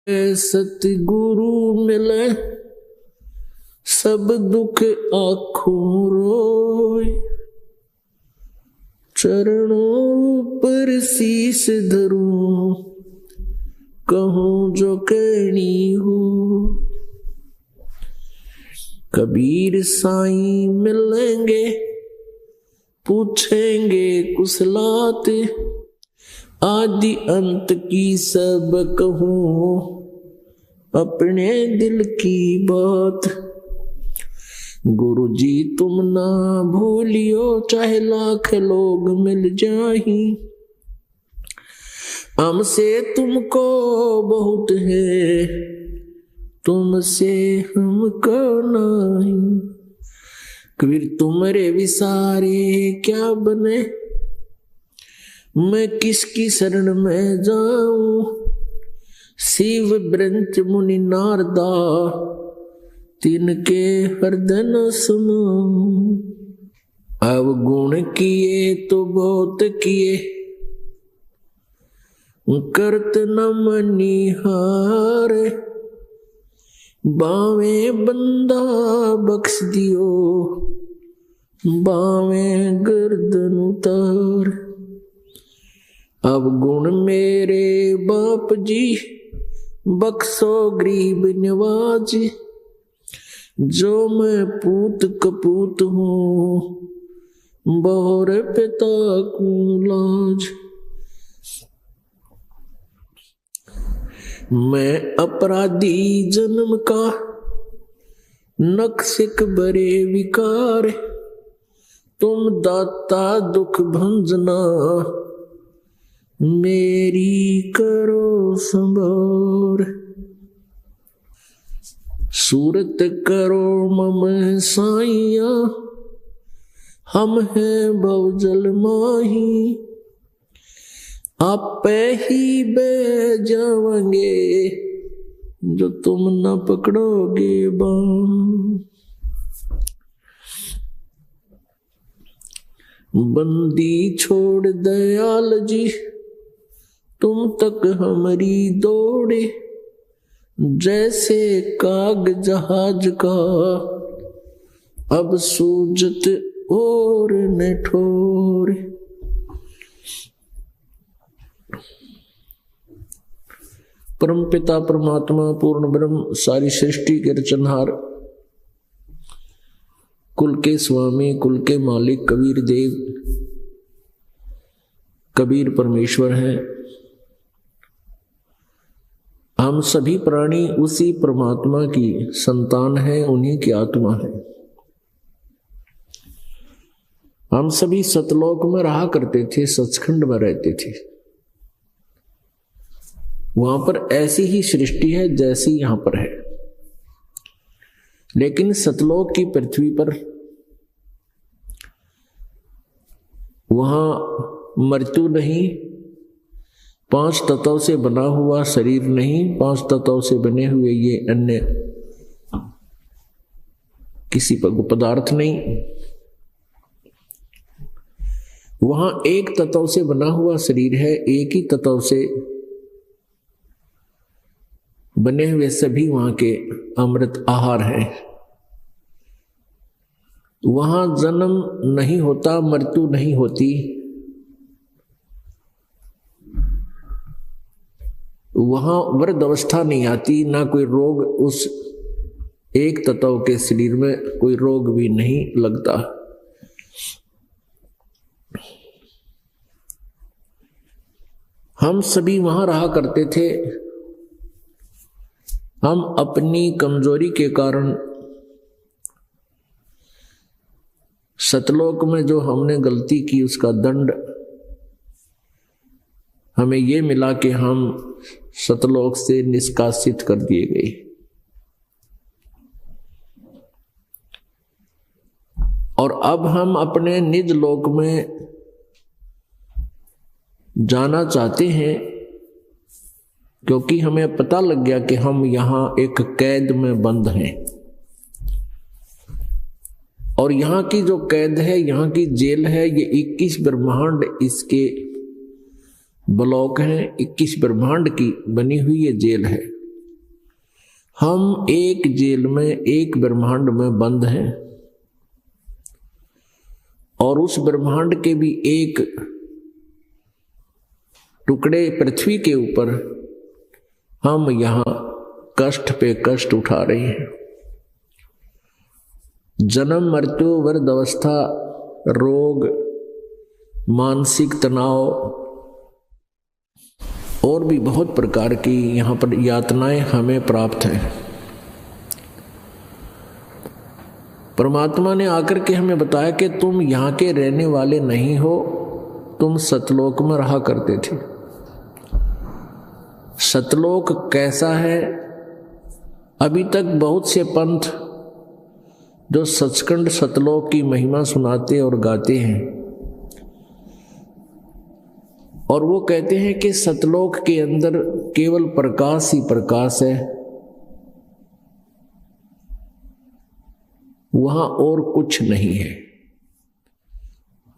सतगुरु मिले सब दुख आँखों रोय, चरणों पर शीस धरूं कहूं जो कहनी हो। कबीर साईं मिलेंगे पूछेंगे कुशलात, आदि अंत की सब कहूं अपने दिल की बात। गुरु जी तुम ना भूलियो चाहे लाख लोग मिल जाही, हमसे तुमको बहुत है तुमसे हमको नहीं। कबीर तुम्हारे विसारे क्या बने, मैं किसकी शरण में जाऊं। शिव ब्रंच मुनि नारदा तिनके हृदय न समाऊं। अब गुण किए तो बहुत किए करत न मनिहार, बावे बंदा बख्श दियो बावे गर्दन उतार। अब गुण मेरे बाप जी बख्शो गरीब नवाज, जो मैं पूत कपूत हूँ बहुर पिता को लाज। मैं अपराधी जन्म का नक्सिक बरे विकार, तुम दाता दुख भंजना मेरी करो संभार। सूरत करो मम साइया हम हैं भवजल माही, आपे ही बह जावेंगे जो तुम न पकड़ोगे बाण। बंदी छोड़ दयाल जी तुम तक हमारी दौड़े, जैसे काग जहाज का अब सूजत और न ठोर। परम पिता परमात्मा पूर्ण ब्रह्म सारी सृष्टि के रचनहार, कुल के स्वामी कुल के मालिक कबीर देव कबीर परमेश्वर है। हम सभी प्राणी उसी परमात्मा की संतान है, उन्हीं की आत्मा है। हम सभी सतलोक में रहा करते थे, सचखंड में रहते थे। वहां पर ऐसी ही सृष्टि है जैसी यहां पर है, लेकिन सतलोक की पृथ्वी पर वहां मृत्यु नहीं, 5 तत्वों से बना हुआ शरीर नहीं, 5 तत्वों से बने हुए ये अन्य किसी पदार्थ नहीं। वहां एक तत्व से बना हुआ शरीर है, एक ही तत्व से बने हुए सभी वहां के अमृत आहार हैं। वहां जन्म नहीं होता, मृत्यु नहीं होती, वहां वृद्ध अवस्था नहीं आती, ना कोई रोग, उस एक तत्व के शरीर में कोई रोग भी नहीं लगता। हम सभी वहां रहा करते थे। हम अपनी कमजोरी के कारण सतलोक में जो हमने गलती की उसका दंड हमें ये मिला कि हम सतलोक से निष्कासित कर दिए गए। और अब हम अपने निज लोक में जाना चाहते हैं, क्योंकि हमें पता लग गया कि हम यहां एक कैद में बंद हैं। और यहाँ की जो कैद है, यहाँ की जेल है, ये 21 ब्रह्मांड इसके ब्लॉक हैं, 21 ब्रह्मांड की बनी हुई ये जेल है। हम एक जेल में, एक ब्रह्मांड में बंद हैं और उस ब्रह्मांड के भी एक टुकड़े पृथ्वी के ऊपर हम यहां कष्ट पे कष्ट उठा रहे हैं। जन्म, मृत्यु, वृद्ध अवस्था, रोग, मानसिक तनाव और भी बहुत प्रकार की यहां पर यातनाएं हमें प्राप्त हैं। परमात्मा ने आकर के हमें बताया कि तुम यहां के रहने वाले नहीं हो, तुम सतलोक में रहा करते थे। सतलोक कैसा है? अभी तक बहुत से पंथ जो सचखंड सतलोक की महिमा सुनाते और गाते हैं और वो कहते हैं कि सतलोक के अंदर केवल प्रकाश ही प्रकाश है, वहां और कुछ नहीं है।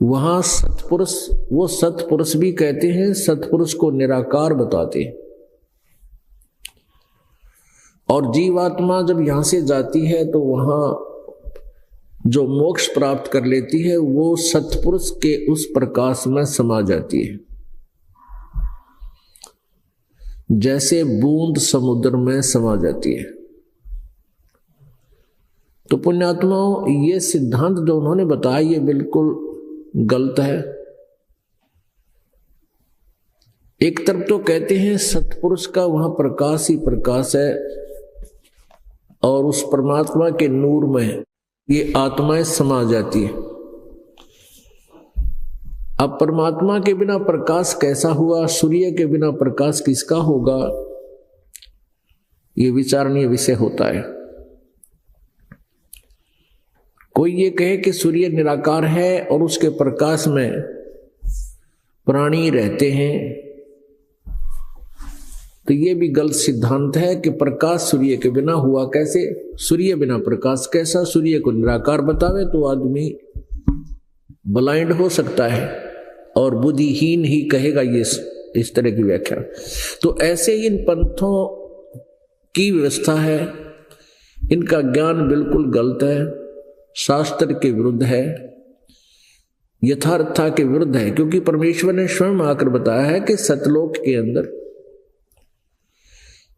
वहां सतपुरुष, वो सतपुरुष भी कहते हैं, सतपुरुष को निराकार बताते हैं। और जीवात्मा जब यहां से जाती है तो वहां जो मोक्ष प्राप्त कर लेती है वो सतपुरुष के उस प्रकाश में समा जाती है, जैसे बूंद समुद्र में समा जाती है। तो पुण्यात्माओं, ये सिद्धांत जो उन्होंने बताया ये बिल्कुल गलत है। एक तरफ तो कहते हैं सतपुरुष का वहां प्रकाश ही प्रकाश है और उस परमात्मा के नूर में ये आत्माएं समा जाती है। अब परमात्मा के बिना प्रकाश कैसा हुआ? सूर्य के बिना प्रकाश किसका होगा? ये विचारणीय विषय होता है। कोई ये कहे कि सूर्य निराकार है और उसके प्रकाश में प्राणी रहते हैं, तो ये भी गलत सिद्धांत है कि प्रकाश सूर्य के बिना हुआ कैसे? सूर्य बिना प्रकाश कैसा? सूर्य को निराकार बतावे तो आदमी ब्लाइंड हो सकता है और बुद्धिहीन ही कहेगा ये इस तरह की व्याख्या। तो ऐसे इन पंथों की व्यवस्था है, इनका ज्ञान बिल्कुल गलत है, शास्त्र के विरुद्ध है, यथार्थता के विरुद्ध है। क्योंकि परमेश्वर ने स्वयं आकर बताया है कि सतलोक के अंदर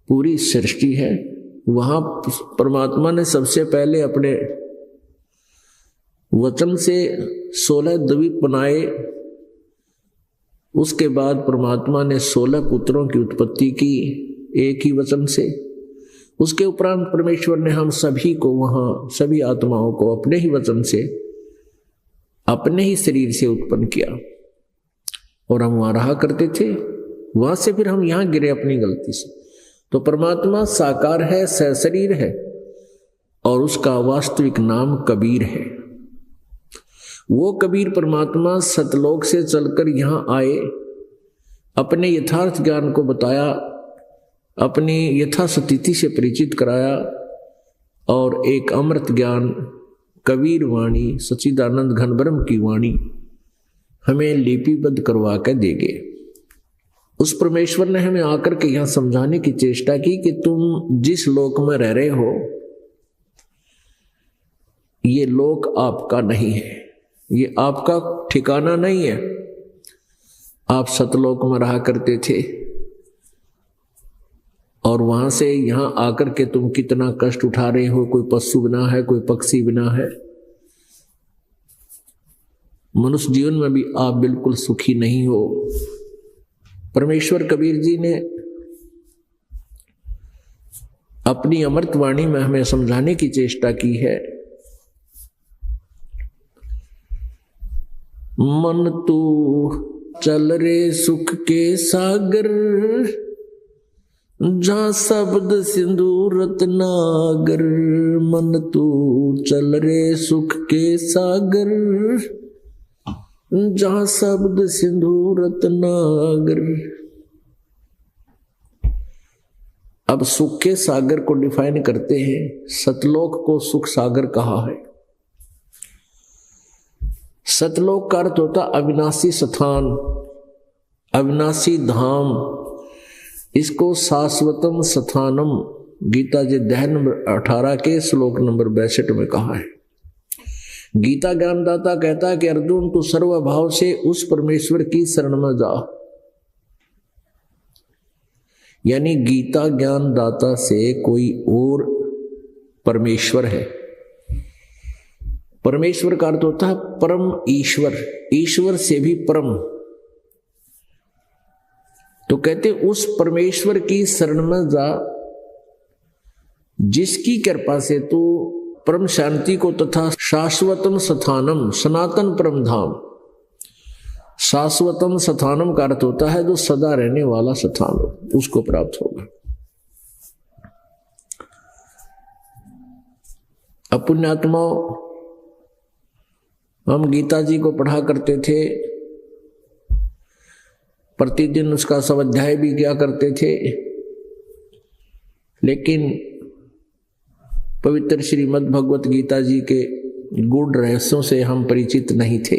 पूरी सृष्टि है। वहां परमात्मा ने सबसे पहले अपने वचन से 16 द्वीप बनाए, उसके बाद परमात्मा ने 16 पुत्रों की उत्पत्ति की एक ही वचन से। उसके उपरांत परमेश्वर ने हम सभी को वहां, सभी आत्माओं को अपने ही वचन से, अपने ही शरीर से उत्पन्न किया और हम वहां रहा करते थे। वहां से फिर हम यहां गिरे अपनी गलती से। तो परमात्मा साकार है, सशरीर है और उसका वास्तविक नाम कबीर है। वो कबीर परमात्मा सतलोक से चलकर यहां आए, अपने यथार्थ ज्ञान को बताया, अपनी यथास्थिति से परिचित कराया और एक अमृत ज्ञान, कबीर वाणी, सच्चिदानंद घन ब्रह्म की वाणी हमें लिपिबद्ध करवा कर देंगे। उस परमेश्वर ने हमें आकर के यहां समझाने की चेष्टा की कि तुम जिस लोक में रह रहे हो ये लोक आपका नहीं है, ये आपका ठिकाना नहीं है। आप सतलोक में रहा करते थे और वहां से यहां आकर के तुम कितना कष्ट उठा रहे हो। कोई पशु बिना है, कोई पक्षी बिना है। मनुष्य जीवन में भी आप बिल्कुल सुखी नहीं हो। परमेश्वर कबीर जी ने अपनी अमृत वाणी में हमें समझाने की चेष्टा की है। मन तू चल रे सुख के सागर, जहां शब्द सिंधु रत्नागर। मन तू चल रे सुख के सागर, जहां शब्द सिंधु रत्नागर। अब सुख के सागर को डिफाइन करते हैं। सतलोक को सुख सागर कहा है। सतलोक का अर्थ होता अविनाशी स्थान, अविनाशी धाम। इसको शाश्वतम स्थानम गीता जी अध्याय नंबर 18 के श्लोक नंबर 62 में कहा है। गीता ज्ञानदाता कहता है कि अर्जुन तू सर्वभाव से उस परमेश्वर की शरण में जा। यानी गीता ज्ञानदाता से कोई और परमेश्वर है। परमेश्वर का अर्थ होता है परम ईश्वर, ईश्वर से भी परम। तो कहते उस परमेश्वर की शरण में जा जिसकी कृपा से तू परम शांति को तथा शाश्वतम स्थानम, सनातन परम धाम, शाश्वतम स्थानम का अर्थ होता है जो सदा रहने वाला स्थान हो, उसको प्राप्त होगा। पुण्यात्माओं, हम गीता जी को पढ़ा करते थे, प्रतिदिन उसका स्वाध्याय भी किया करते थे, लेकिन पवित्र श्रीमद् भगवत गीता जी के गूढ़ रहस्यों से हम परिचित नहीं थे।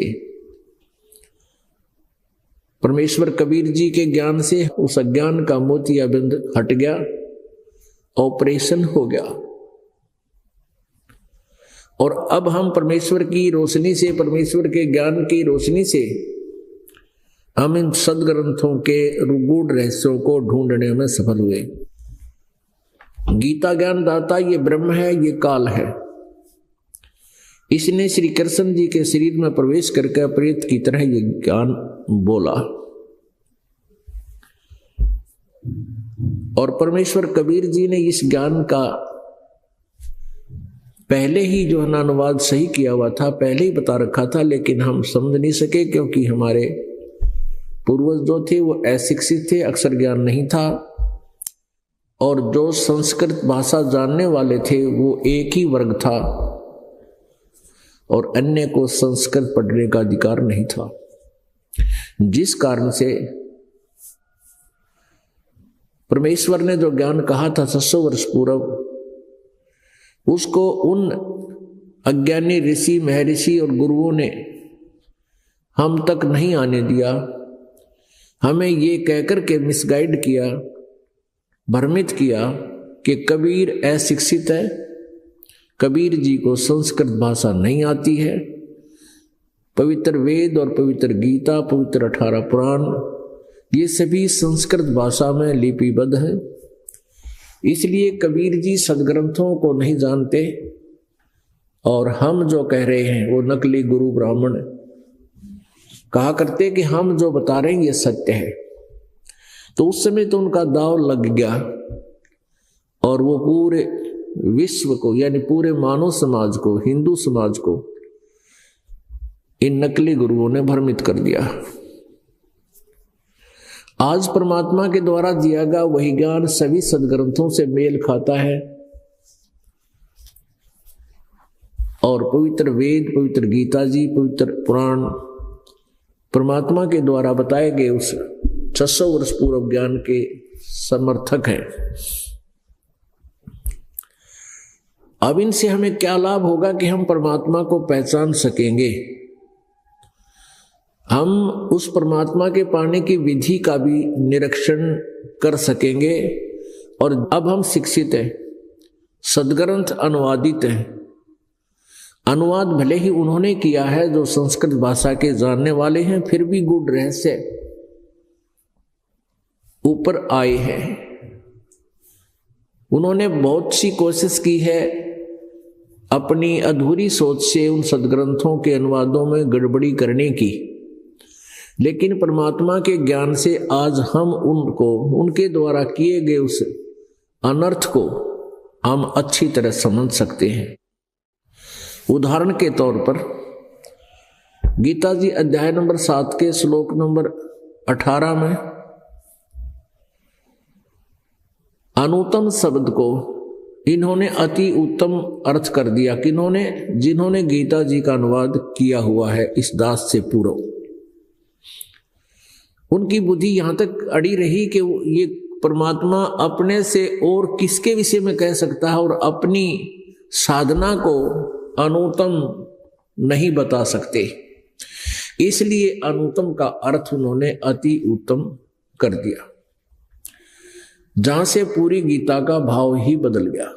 परमेश्वर कबीर जी के ज्ञान से उस अज्ञान का मोतियाबिंद हट गया, ऑपरेशन हो गया, और अब हम परमेश्वर की रोशनी से, परमेश्वर के ज्ञान की रोशनी से हम इन सदग्रंथों के गूढ़ रहस्यों को ढूंढने में सफल हुए। गीता ज्ञान दाता ये ब्रह्म है, ये काल है। इसने श्री कृष्ण जी के शरीर में प्रवेश करके प्रेत की तरह ये ज्ञान बोला, और परमेश्वर कबीर जी ने इस ज्ञान का पहले ही जो अनुवाद सही किया हुआ था, पहले ही बता रखा था, लेकिन हम समझ नहीं सके क्योंकि हमारे पूर्वज जो थे वो अशिक्षित थे, अक्षर ज्ञान नहीं था, और जो संस्कृत भाषा जानने वाले थे वो एक ही वर्ग था और अन्य को संस्कृत पढ़ने का अधिकार नहीं था। जिस कारण से परमेश्वर ने जो ज्ञान कहा था 600 वर्ष पूर्व, उसको उन अज्ञानी ऋषि, महर्षि और गुरुओं ने हम तक नहीं आने दिया। हमें ये कहकर के मिसगाइड किया, भ्रमित किया कि कबीर अशिक्षित है, कबीर जी को संस्कृत भाषा नहीं आती है, पवित्र वेद और पवित्र गीता, पवित्र 18 पुराण, ये सभी संस्कृत भाषा में लिपिबद्ध हैं। इसलिए कबीर जी सदग्रंथों को नहीं जानते, और हम जो कह रहे हैं वो नकली गुरु ब्राह्मण कहा करते कि हम जो बता रहे हैं ये सत्य है। तो उस समय तो उनका दाव लग गया, और वो पूरे विश्व को, यानी पूरे मानव समाज को, हिंदू समाज को इन नकली गुरुओं ने भ्रमित कर दिया। आज परमात्मा के द्वारा दिया गया वही ज्ञान सभी सदग्रंथों से मेल खाता है, और पवित्र वेद, पवित्र गीता जी, पवित्र पुराण परमात्मा के द्वारा बताए गए उस 600 वर्ष पूर्व ज्ञान के समर्थक हैं। अब इनसे हमें क्या लाभ होगा कि हम परमात्मा को पहचान सकेंगे, हम उस परमात्मा के पाने की विधि का भी निरीक्षण कर सकेंगे, और अब हम शिक्षित हैं, सदग्रंथ अनुवादित हैं। अनुवाद भले ही उन्होंने किया है जो संस्कृत भाषा के जानने वाले हैं, फिर भी गूढ़ रहस्य ऊपर आए हैं। उन्होंने बहुत सी कोशिश की है अपनी अधूरी सोच से उन सदग्रंथों के अनुवादों में गड़बड़ी करने की, लेकिन परमात्मा के ज्ञान से आज हम उनको, उनके द्वारा किए गए उस अनर्थ को हम अच्छी तरह समझ सकते हैं। उदाहरण के तौर पर गीता जी अध्याय नंबर 7 के श्लोक नंबर 18 में अनुत्तम शब्द को इन्होंने अति उत्तम अर्थ कर दिया। किन्होंने? जिन्होंने गीता जी का अनुवाद किया हुआ है इस दास से पूर्व। उनकी बुद्धि यहां तक अड़ी रही कि ये परमात्मा अपने से और किसके विषय में कह सकता है, और अपनी साधना को अनुत्तम नहीं बता सकते, इसलिए अनुत्तम का अर्थ उन्होंने अति उत्तम कर दिया। जहां से पूरी गीता का भाव ही बदल गया।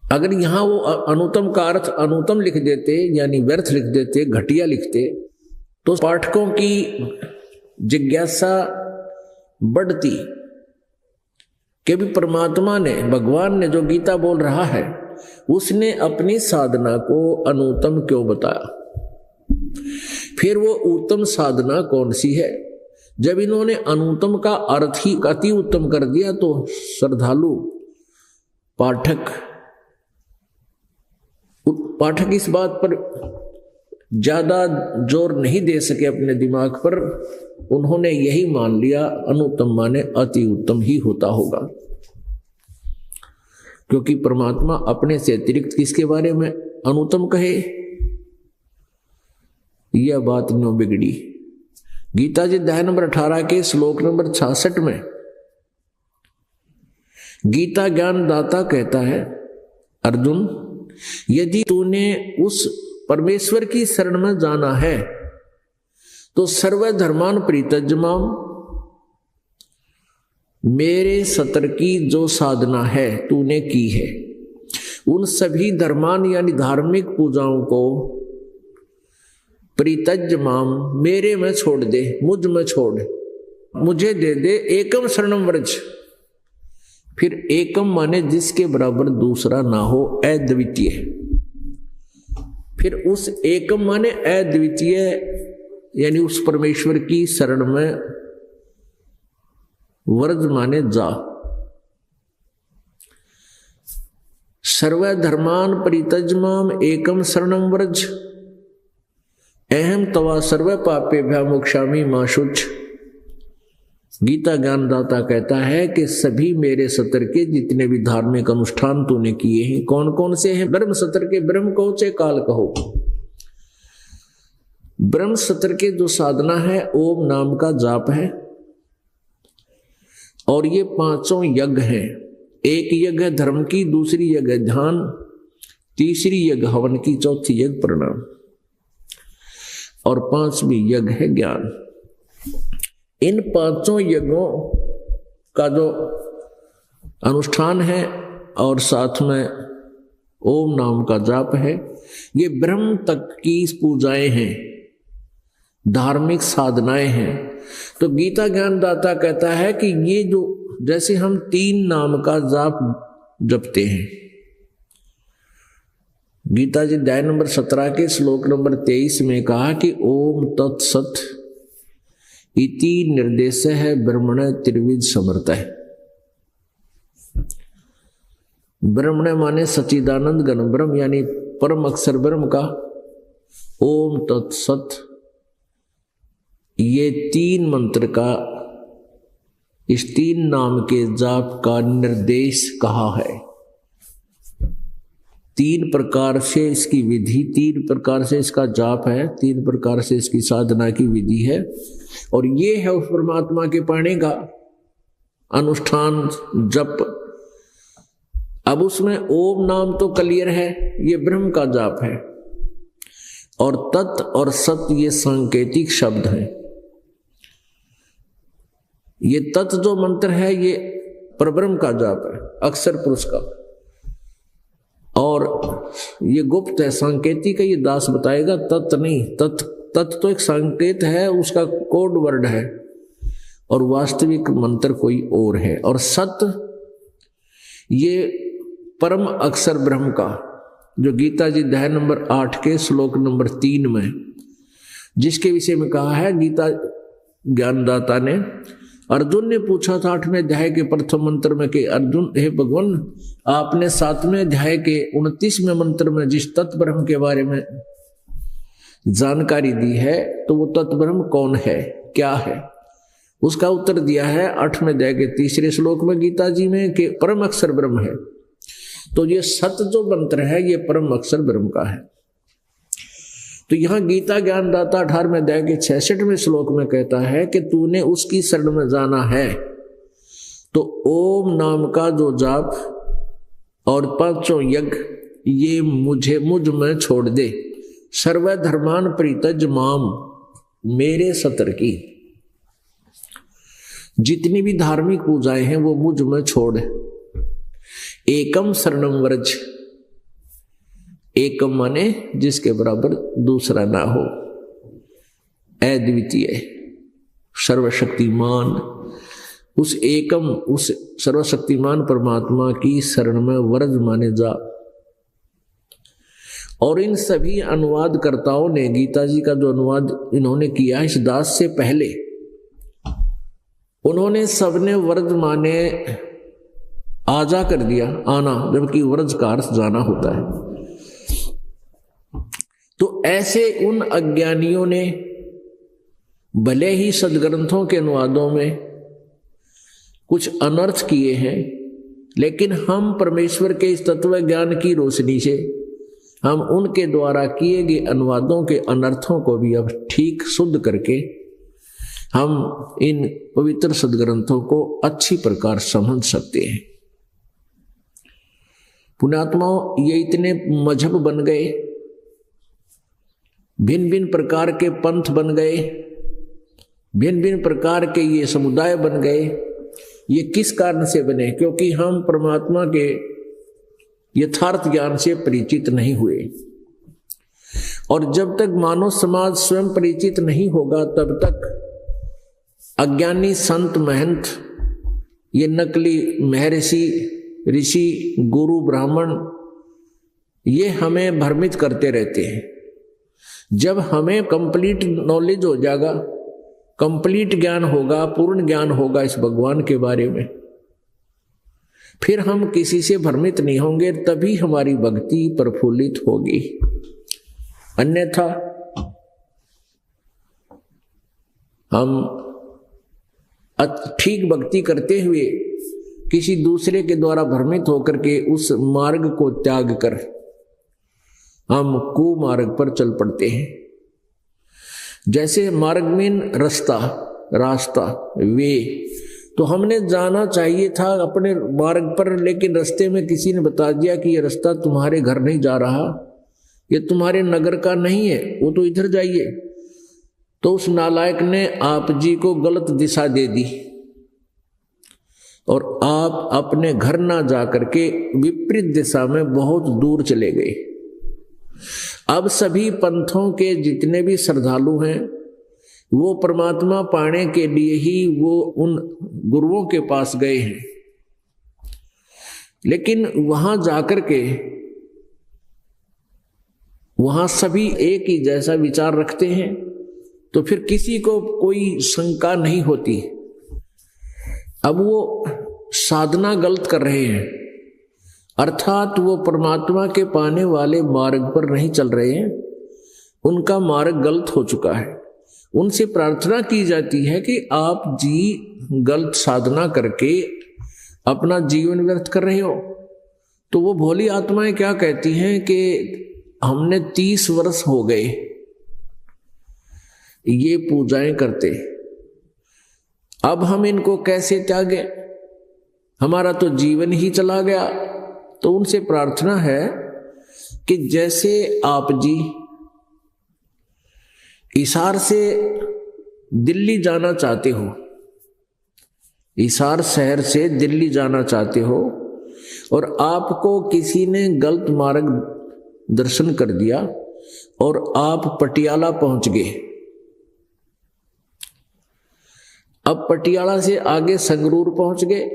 अगर यहां वो अनुतम का अर्थ अनुतम लिख देते, यानी व्यर्थ लिख देते, घटिया लिखते, तो पाठकों की जिज्ञासा बढ़ती कि भी परमात्मा ने, भगवान ने जो गीता बोल रहा है, उसने अपनी साधना को अनुतम क्यों बताया, फिर वो उत्तम साधना कौन सी है। जब इन्होंने अनुतम का अर्थ ही अति उत्तम कर दिया तो श्रद्धालु पाठक इस बात पर ज्यादा जोर नहीं दे सके अपने दिमाग पर, उन्होंने यही मान लिया अनुत्तम माने अति उत्तम ही होता होगा, क्योंकि परमात्मा अपने से अतिरिक्त किसके बारे में अनुत्तम कहे, यह बात न्यों बिगड़ी। गीता जी अध्याय नंबर 18 के श्लोक नंबर 66 में गीता ज्ञान दाता कहता है, अर्जुन यदि तूने उस परमेश्वर की शरण में जाना है तो सर्वधर्मान परित्यज्यमाम, मेरे सतर की जो साधना है तूने की है, उन सभी धर्मान यानी धार्मिक पूजाओं को परित्यज्यमाम मेरे में छोड़ दे, मुझ में छोड़, मुझे दे दे, एकम शरणम व्रज। फिर एकम माने जिसके बराबर दूसरा ना हो, अद्वितीय। फिर उस एकम माने अद्वितीय यानी उस परमेश्वर की शरण में, व्रज माने जा। सर्वधर्मान परित्यज्यमाम एकम शरणम व्रज, अहम तवा सर्व पापेभ्यः मोक्षामि मा शुच। गीता ज्ञानदाता कहता है कि सभी मेरे सतर के जितने भी धार्मिक अनुष्ठान तूने किए हैं, कौन कौन से हैं, ब्रह्म सतर के, ब्रह्म कहो चाहे काल कहो, ब्रह्म सतर के जो साधना है ओम नाम का जाप है, और ये पांचों यज्ञ हैं। एक यज्ञ है धर्म की, दूसरी यज्ञ है ध्यान, तीसरी यज्ञ हवन की, चौथी यज्ञ प्रणाम, और पांचवी यज्ञ है ज्ञान। इन पांचों यज्ञों का जो अनुष्ठान है और साथ में ओम नाम का जाप है, ये ब्रह्म तक की पूजाएं हैं, धार्मिक साधनाएं हैं। तो गीता ज्ञानदाता कहता है कि ये जो, जैसे हम 3 नाम का जाप जपते हैं, गीता जी अध्याय नंबर 17 के श्लोक नंबर 23 में कहा कि ओम तत्सत इति निर्देश है ब्रह्मण त्रिविध समर्थ है। ब्रह्मण माने सच्चिदानंद घन ब्रह्म यानी परम अक्षर ब्रह्म का ओम तत्सत, ये 3 मंत्र का, इस 3 नाम के जाप का निर्देश कहा है। 3 प्रकार से इसकी विधि, 3 प्रकार से इसका जाप है, 3 प्रकार से इसकी साधना की विधि है, और ये है उस परमात्मा के पाने का अनुष्ठान जप। अब उसमें ओम नाम तो क्लियर है, ये ब्रह्म का जाप है, और तत् और सत ये सांकेतिक शब्द हैं। ये तत् जो मंत्र है ये परब्रह्म का जाप है, अक्षर पुरुष का, और ये गुप्त है, सांकेतिक है, ये दास बताएगा, तत् नहीं। तत् तो एक संकेत है, उसका कोड वर्ड है, और वास्तविक मंत्र कोई और है। और सत ये परम अक्षर ब्रह्म का, जो गीता जी अध्याय नंबर 8 के श्लोक नंबर 3 में, जिसके विषय में कहा है गीता ज्ञानदाता ने, अर्जुन ने पूछा था 8वें अध्याय के प्रथम मंत्र में कि अर्जुन, हे भगवान, आपने 7वें अध्याय के 29वें मंत्र में जिस तत्व ब्रह्म के बारे में जानकारी दी है, तो वो तत्व ब्रह्म कौन है, क्या है? उसका उत्तर दिया है 8वें अध्याय के 3रे श्लोक में गीता जी में कि परम अक्षर ब्रह्म है। तो ये सत जो मंत्र है ये परम अक्षर ब्रह्म का है। तो यहां गीता ज्ञानदाता 18वें अध्याय के 66वें श्लोक में कहता है कि तूने उसकी शरण में जाना है तो ओम नाम का जो जाप और 5 यज्ञ ये मुझ में छोड़ दे। सर्वधर्मान परित्यज्य माम, मेरे सतर की। जितनी भी धार्मिक पूजाएं हैं वो मुझ में छोड़। एकम शरणम व्रज, एकम माने जिसके बराबर दूसरा ना हो, अद्वितीय, सर्वशक्तिमान, उस एकम उस सर्वशक्तिमान परमात्मा की शरण में व्रज माने जा। और इन सभी अनुवादकर्ताओं ने गीता जी का जो अनुवाद इन्होंने किया इस दास से पहले, उन्होंने सबने व्रज माने आजा कर दिया, आना, जबकि व्रज का अर्थ जाना होता है। तो ऐसे उन अज्ञानियों ने भले ही सदग्रंथों के अनुवादों में कुछ अनर्थ किए हैं, लेकिन हम परमेश्वर के इस तत्व ज्ञान की रोशनी से हम उनके द्वारा किए गए अनुवादों के अनर्थों को भी अब ठीक शुद्ध करके हम इन पवित्र सदग्रंथों को अच्छी प्रकार समझ सकते हैं। पुण्यात्माओं, ये इतने मजहब बन गए, भिन्न भिन्न प्रकार के पंथ बन गए, भिन्न भिन्न प्रकार के ये समुदाय बन गए। ये किस कारण से बने? क्योंकि हम परमात्मा के यथार्थ ज्ञान से परिचित नहीं हुए। और जब तक मानव समाज स्वयं परिचित नहीं होगा तब तक अज्ञानी संत महंत, ये नकली महर्षि ऋषि गुरु ब्राह्मण, ये हमें भ्रमित करते रहते हैं। जब हमें कंप्लीट नॉलेज हो जाएगा, कंप्लीट ज्ञान होगा, पूर्ण ज्ञान होगा इस भगवान के बारे में, फिर हम किसी से भ्रमित नहीं होंगे, तभी हमारी भक्ति प्रफुल्लित होगी। अन्यथा हम ठीक भक्ति करते हुए किसी दूसरे के द्वारा भ्रमित होकर के उस मार्ग को त्याग कर हम कुमार्ग पर चल पड़ते हैं। जैसे मार्ग में रास्ता वे, तो हमने जाना चाहिए था अपने मार्ग पर, लेकिन रास्ते में किसी ने बता दिया कि ये रास्ता तुम्हारे घर नहीं जा रहा, ये तुम्हारे नगर का नहीं है, वो तो इधर जाइए। तो उस नालायक ने आप जी को गलत दिशा दे दी और आप अपने घर ना जा करके विपरीत दिशा में बहुत दूर चले गए। अब सभी पंथों के जितने भी श्रद्धालु हैं वो परमात्मा पाने के लिए ही वो उन गुरुओं के पास गए हैं, लेकिन वहां जाकर के वहां सभी एक ही जैसा विचार रखते हैं, तो फिर किसी को कोई शंका नहीं होती। अब वो साधना गलत कर रहे हैं, अर्थात वो परमात्मा के पाने वाले मार्ग पर नहीं चल रहे हैं, उनका मार्ग गलत हो चुका है। उनसे प्रार्थना की जाती है कि आप जी गलत साधना करके अपना जीवन व्यर्थ कर रहे हो। तो वो भोली आत्माएं क्या कहती हैं कि हमने 30 वर्ष हो गए ये पूजाएं करते, अब हम इनको कैसे त्यागें, हमारा तो जीवन ही चला गया। तो उनसे प्रार्थना है कि जैसे आप जी हिसार से दिल्ली जाना चाहते हो, हिसार शहर से दिल्ली जाना चाहते हो और आपको किसी ने गलत मार्ग दर्शन कर दिया और आप पटियाला पहुंच गए। अब पटियाला से आगे संगरूर पहुंच गए,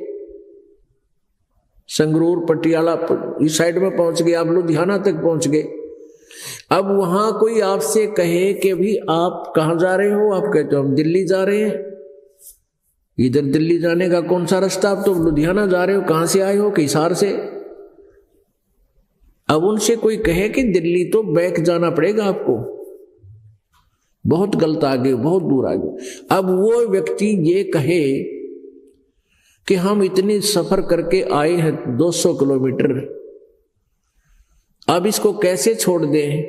संगरूर पटियाला इस साइड में पहुंच गए, आप लुधियाना तक पहुंच गए। अब वहां कोई आपसे कहे कि भी आप कहां जा रहे हो, आप कहते हो हम दिल्ली जा रहे हैं। इधर दिल्ली जाने का कौन सा रास्ता, आप तो लुधियाना जा रहे हो, कहां से आए हो, हिसार से। अब उनसे कोई कहे कि दिल्ली तो बैक जाना पड़ेगा आपको, बहुत गलत आगे, बहुत दूर आगे। अब वो व्यक्ति ये कहे कि हम इतनी सफर करके आए हैं 200 किलोमीटर, अब इसको कैसे छोड़ दें,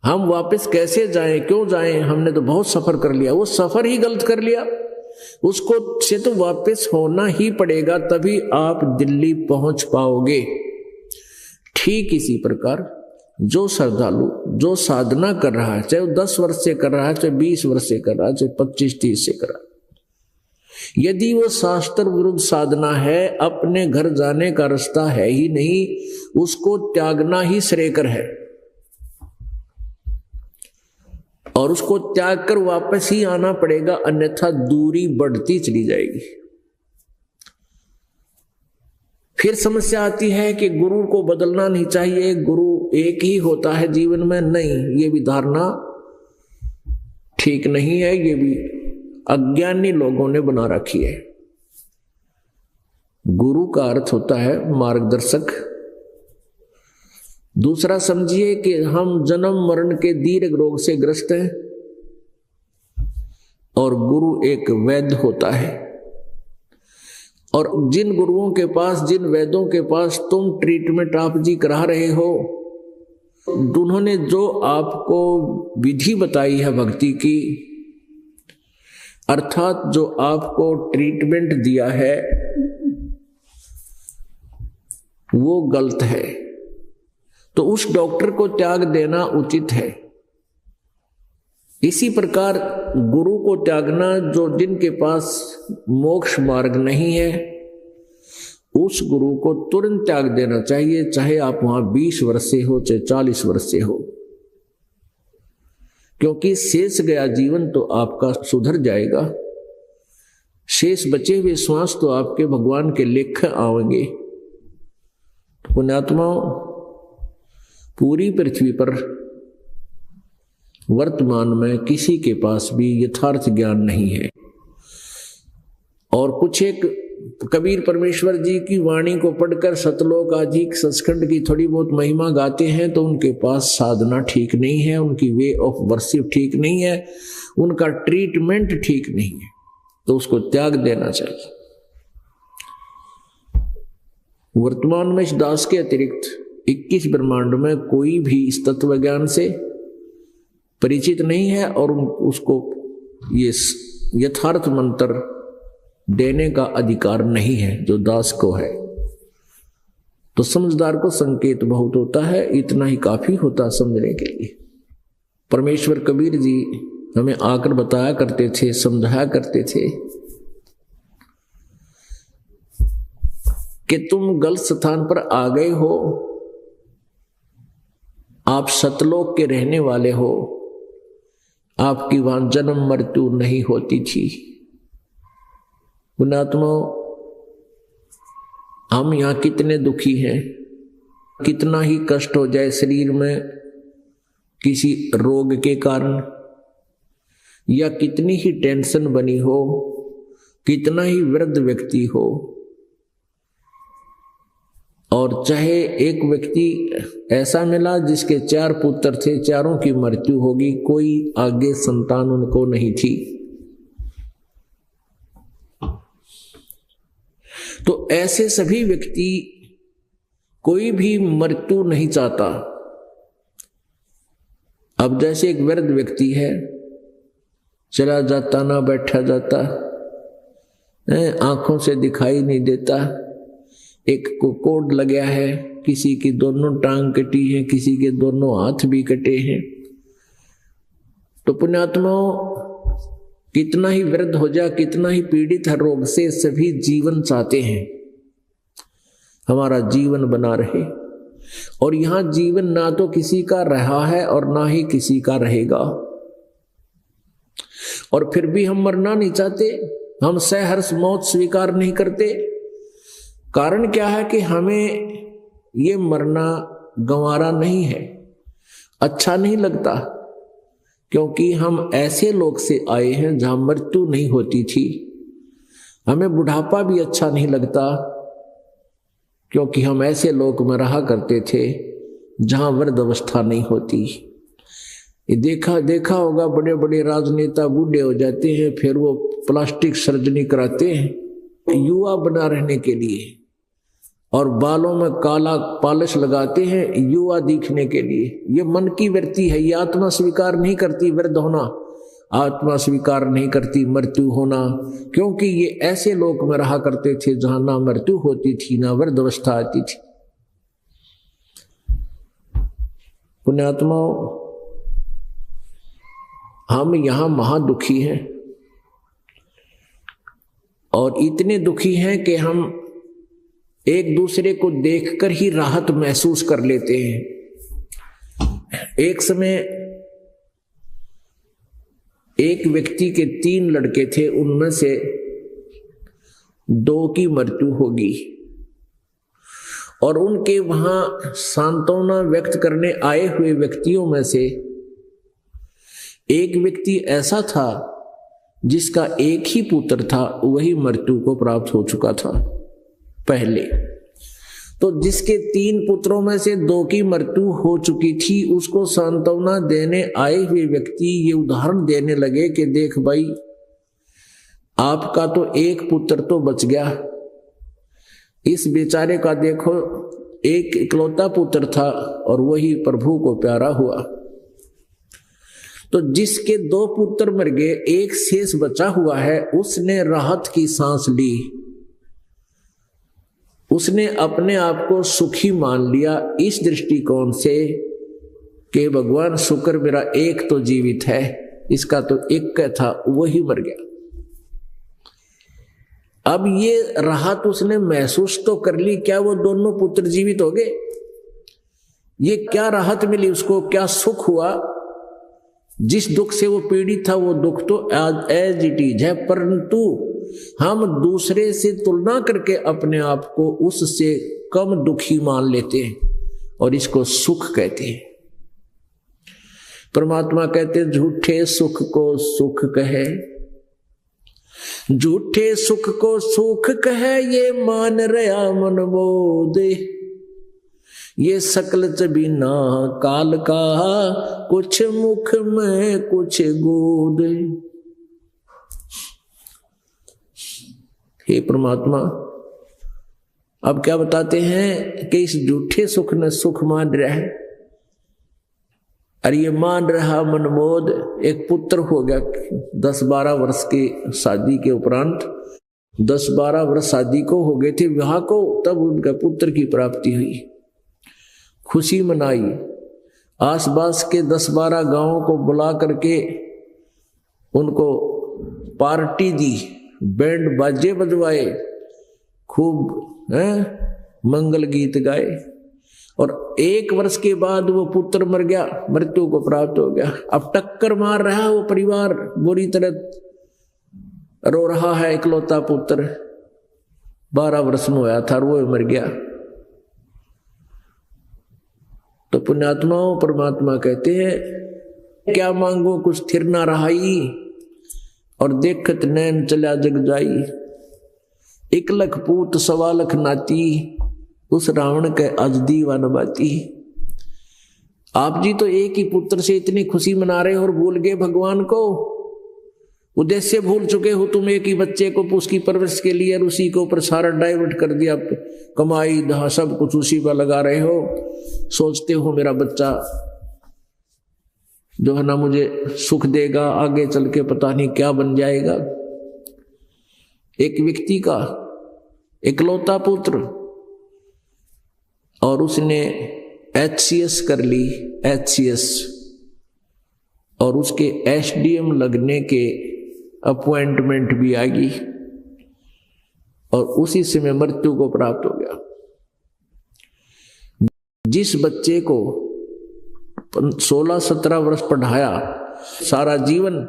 हम वापस कैसे जाएं, क्यों जाएं, हमने तो बहुत सफर कर लिया। वो सफर ही गलत कर लिया, उसको से तो वापस होना ही पड़ेगा, तभी आप दिल्ली पहुंच पाओगे। ठीक इसी प्रकार जो श्रद्धालु जो साधना कर रहा है, चाहे वो 10 वर्ष से कर रहा है, चाहे 20 वर्ष से कर रहा है, चाहे 25-30 से कर रहा है, यदि वो शास्त्र विरुद्ध साधना है, अपने घर जाने का रास्ता है ही नहीं, उसको त्यागना ही श्रेयकर है और उसको त्याग कर वापस ही आना पड़ेगा, अन्यथा दूरी बढ़ती चली जाएगी। फिर समस्या आती है कि गुरु को बदलना नहीं चाहिए, गुरु एक ही होता है जीवन में। नहीं, ये भी धारणा ठीक नहीं है, ये भी अज्ञानी लोगों ने बना रखी है। गुरु का अर्थ होता है मार्गदर्शक। दूसरा समझिए कि हम जन्म मरण के दीर्घ रोग से ग्रस्त हैं और गुरु एक वैद्य होता है, और जिन गुरुओं के पास, जिन वैद्यों के पास तुम ट्रीटमेंट आप जी करा रहे हो, उन्होंने जो आपको विधि बताई है भक्ति की, अर्थात जो आपको ट्रीटमेंट दिया है वो गलत है, तो उस डॉक्टर को त्याग देना उचित है। इसी प्रकार गुरु को त्यागना, जो जिनके पास मोक्ष मार्ग नहीं है, उस गुरु को तुरंत त्याग देना चाहिए, चाहे आप वहां 20 वर्ष से हो चाहे 40 वर्ष से हो, क्योंकि शेष गया जीवन तो आपका सुधर जाएगा, शेष बचे हुए श्वास तो आपके भगवान के लेख आएंगे। पुण्यात्माओं, पूरी पृथ्वी पर वर्तमान में किसी के पास भी यथार्थ ज्ञान नहीं है, और कुछ एक कबीर परमेश्वर जी की वाणी को पढ़कर सतलोक आदि सचखंड की थोड़ी बहुत महिमा गाते हैं, तो उनके पास साधना ठीक नहीं है, उनकी वे ऑफ वर्शिप ठीक नहीं है, उनका ट्रीटमेंट ठीक नहीं है, तो उसको त्याग देना चाहिए। वर्तमान में इस दास के अतिरिक्त 21 ब्रह्मांड में कोई भी इस तत्व ज्ञान से परिचित नहीं है, और उसको ये यथार्थ मंत्र देने का अधिकार नहीं है जो दास को है। तो समझदार को संकेत बहुत होता है, इतना ही काफी होता समझने के लिए। परमेश्वर कबीर जी हमें आकर बताया करते थे, समझाया करते थे कि तुम गलत स्थान पर आ गए हो, आप सतलोक के रहने वाले हो, आपकी वहां जन्म मृत्यु नहीं होती थी। पुण्यात्माओं, हम यहां कितने दुखी हैं, कितना ही कष्ट हो जाए शरीर में किसी रोग के कारण, या कितनी ही टेंशन बनी हो, कितना ही वृद्ध व्यक्ति हो, और चाहे एक व्यक्ति ऐसा मिला जिसके 4 पुत्र थे, चारों की मृत्यु होगी, कोई आगे संतान उनको नहीं थी, तो ऐसे सभी व्यक्ति कोई भी मृत्यु नहीं चाहता। अब जैसे एक वृद्ध व्यक्ति है, चला जाता ना बैठा जाता, आंखों से दिखाई नहीं देता, एक को कोड लगा है, किसी की दोनों टांग कटी है, किसी के दोनों हाथ भी कटे हैं। तो पुण्यात्माओं, कितना ही वृद्ध हो जा, कितना ही पीड़ित है रोग से, सभी जीवन चाहते हैं, हमारा जीवन बना रहे। और यहां जीवन ना तो किसी का रहा है और ना ही किसी का रहेगा, और फिर भी हम मरना नहीं चाहते, हम सहर्ष मौत स्वीकार नहीं करते। कारण क्या है कि हमें ये मरना गंवारा नहीं है, अच्छा नहीं लगता, क्योंकि हम ऐसे लोग से आए हैं जहां मृत्यु नहीं होती थी। हमें बुढ़ापा भी अच्छा नहीं लगता, क्योंकि हम ऐसे लोग में रहा करते थे जहां वृद्ध अवस्था नहीं होती। ये देखा होगा, बड़े बड़े राजनेता बूढ़े हो जाते हैं, फिर वो प्लास्टिक सर्जरी कराते हैं युवा बना रहने के लिए, और बालों में काला पॉलिश लगाते हैं युवा दिखने के लिए। ये मन की वृत्ति है, ये आत्मा स्वीकार नहीं करती वृद्ध होना, आत्मा स्वीकार नहीं करती मृत्यु होना, क्योंकि ये ऐसे लोक में रहा करते थे जहां ना मृत्यु होती थी ना वृद्ध अवस्था आती थी। पुण्यात्माओं, हम यहां महादुखी हैं, और इतने दुखी हैं कि हम एक दूसरे को देखकर ही राहत महसूस कर लेते हैं। एक समय एक व्यक्ति के 3 लड़के थे, उनमें से 2 की मृत्यु होगी और उनके वहां सांत्वना व्यक्त करने आए हुए व्यक्तियों में से एक व्यक्ति ऐसा था जिसका एक ही पुत्र था, वही मृत्यु को प्राप्त हो चुका था पहले। तो जिसके 3 पुत्रों में से 2 की मृत्यु हो चुकी थी, उसको सांत्वना देने आए हुए व्यक्ति ये उदाहरण देने लगे कि देख भाई, आपका तो एक पुत्र तो बच गया, इस बेचारे का देखो एक इकलौता पुत्र था और वही प्रभु को प्यारा हुआ। तो जिसके 2 पुत्र मर गए, एक शेष बचा हुआ है, उसने राहत की सांस ली, उसने अपने आप को सुखी मान लिया इस दृष्टिकोण से कि भगवान शुक्र मेरा एक तो जीवित है, इसका तो एक था वही मर गया। अब ये राहत उसने महसूस तो कर ली, क्या वो दोनों पुत्र जीवित हो गए? ये क्या राहत मिली उसको, क्या सुख हुआ? जिस दुख से वो पीड़ित था वो दुख तो एज इट इज है, परंतु हम दूसरे से तुलना करके अपने आप को उससे कम दुखी मान लेते हैं और इसको सुख कहते हैं। परमात्मा कहते हैं झूठे सुख को सुख कहे, झूठे सुख को सुख कहे, ये मान रहा मन बोधे, ये सकल बिना काल का, कुछ मुख में कुछ गोद। हे परमात्मा, अब क्या बताते हैं कि इस झूठे सुख ने सुख मान रहा है, अरे ये मान रहा मनमोद। एक पुत्र हो गया 10-12 वर्ष की शादी के उपरांत, 10-12 वर्ष शादी को हो गए थे विवाह को, तब उनका पुत्र की प्राप्ति हुई, खुशी मनाई, आसपास के 10-12 गांवों को बुला करके उनको पार्टी दी, बैंड बाजे बजवाए, खूब मंगल गीत गाए, और 1 वर्ष के बाद वो पुत्र मर गया, मृत्यु को प्राप्त हो गया। अब टक्कर मार रहा वो परिवार, बुरी तरह रो रहा है, इकलौता पुत्र 12 वर्ष में होया था, वो मर गया। तो पुण्यात्माओं, परमात्मा कहते हैं क्या मांगो कुछ थिर ना रहाई, और देखत नैन चला जग जाई, 1 लख पूत 1.25 लाख नाती, उस रावण के अजदी व नबाती। आप जी तो एक ही पुत्र से इतनी खुशी मना रहे हो और भूल गए भगवान को, उद्देश्य भूल चुके हो तुम। एक ही बच्चे को उसकी परवरिश के लिए उसी के ऊपर सारा डाइवर्ट कर दिया, कमाई धहा सब कुछ उसी पर लगा रहे हो, सोचते हो मेरा बच्चा जो है ना मुझे सुख देगा, आगे चल के पता नहीं क्या बन जाएगा। एक व्यक्ति का इकलौता पुत्र, और उसने HCS कर ली, HCS, और उसके SDM लगने के अपॉइंटमेंट भी आएगी, और उसी समय मृत्यु को प्राप्त हो गया। जिस बच्चे को 16-17 वर्ष पढ़ाया, सारा जीवन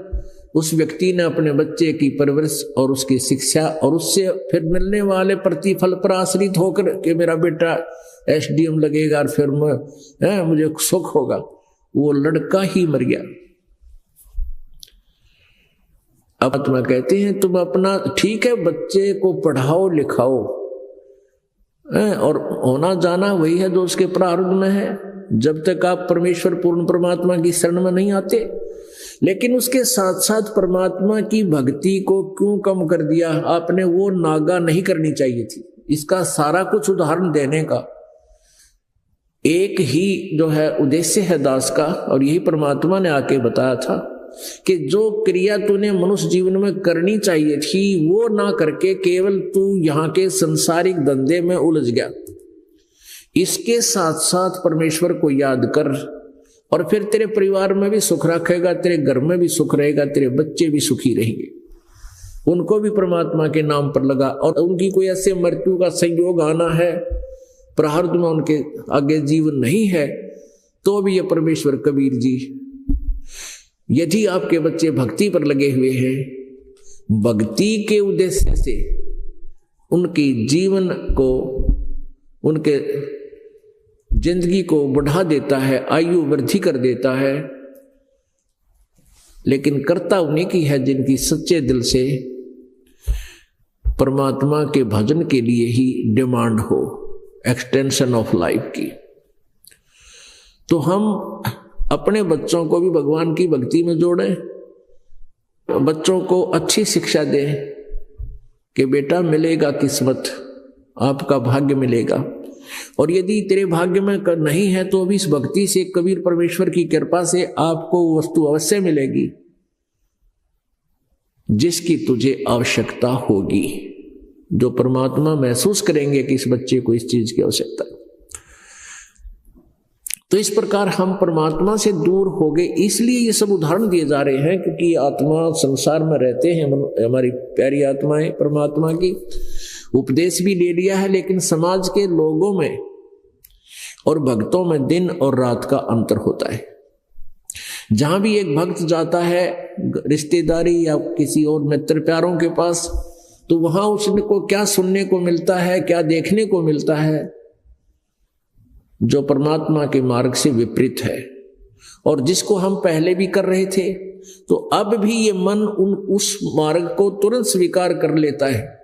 उस व्यक्ति ने अपने बच्चे की परवरिश और उसकी शिक्षा और उससे फिर मिलने वाले प्रतिफल पर आश्रित होकर कि मेरा बेटा SDM लगेगा और फिर मुझे सुख होगा, वो लड़का ही मर गया। अब आत्मा कहते हैं तुम अपना ठीक है बच्चे को पढ़ाओ लिखाओ, और होना जाना वही है जो उसके प्रारब्ध में है, जब तक आप परमेश्वर पूर्ण परमात्मा की शरण में नहीं आते। लेकिन उसके साथ साथ परमात्मा की भक्ति को क्यों कम कर दिया आपने, वो नागा नहीं करनी चाहिए थी। इसका सारा कुछ उदाहरण देने का एक ही जो है उद्देश्य है दास का, और यही परमात्मा ने आके बताया था कि जो क्रिया तूने मनुष्य जीवन में करनी चाहिए थी वो ना करके केवल तू यहाँ के संसारिक धंधे में उलझ गया। इसके साथ साथ परमेश्वर को याद कर, और फिर तेरे परिवार में भी सुख रखेगा, तेरे घर में भी सुख रहेगा, तेरे बच्चे भी सुखी रहेंगे। उनको भी परमात्मा के नाम पर लगा, और उनकी कोई ऐसे मृत्यु का संयोग आना है, प्रारब्ध में उनके आगे जीवन नहीं है, तो भी ये परमेश्वर कबीर जी, यदि आपके बच्चे भक्ति पर लगे हुए हैं, भक्ति के उद्देश्य से उनकी जीवन को, उनके जिंदगी को बढ़ा देता है, आयु वृद्धि कर देता है, लेकिन करता उन्हीं की है जिनकी सच्चे दिल से परमात्मा के भजन के लिए ही डिमांड हो, एक्सटेंशन ऑफ लाइफ की। तो हम अपने बच्चों को भी भगवान की भक्ति में जोड़ें, बच्चों को अच्छी शिक्षा दें कि बेटा मिलेगा किस्मत, आपका भाग्य मिलेगा, और यदि तेरे भाग्य में नहीं है तो भी इस भक्ति से, कबीर परमेश्वर की कृपा से आपको वस्तु अवश्य मिलेगी जिसकी तुझे आवश्यकता होगी, जो परमात्मा महसूस करेंगे कि इस बच्चे को इस चीज की आवश्यकता है। तो इस प्रकार हम परमात्मा से दूर हो गए, इसलिए ये सब उदाहरण दिए जा रहे हैं, क्योंकि आत्मा संसार में रहते हैं, हमारी प्यारी आत्माएं परमात्मा की, उपदेश भी ले लिया है, लेकिन समाज के लोगों में और भक्तों में दिन और रात का अंतर होता है। जहां भी एक भक्त जाता है रिश्तेदारी या किसी और मित्र प्यारों के पास, तो वहां उसको क्या सुनने को मिलता है, क्या देखने को मिलता है, जो परमात्मा के मार्ग से विपरीत है, और जिसको हम पहले भी कर रहे थे, तो अब भी ये मन उस मार्ग को तुरंत स्वीकार कर लेता है।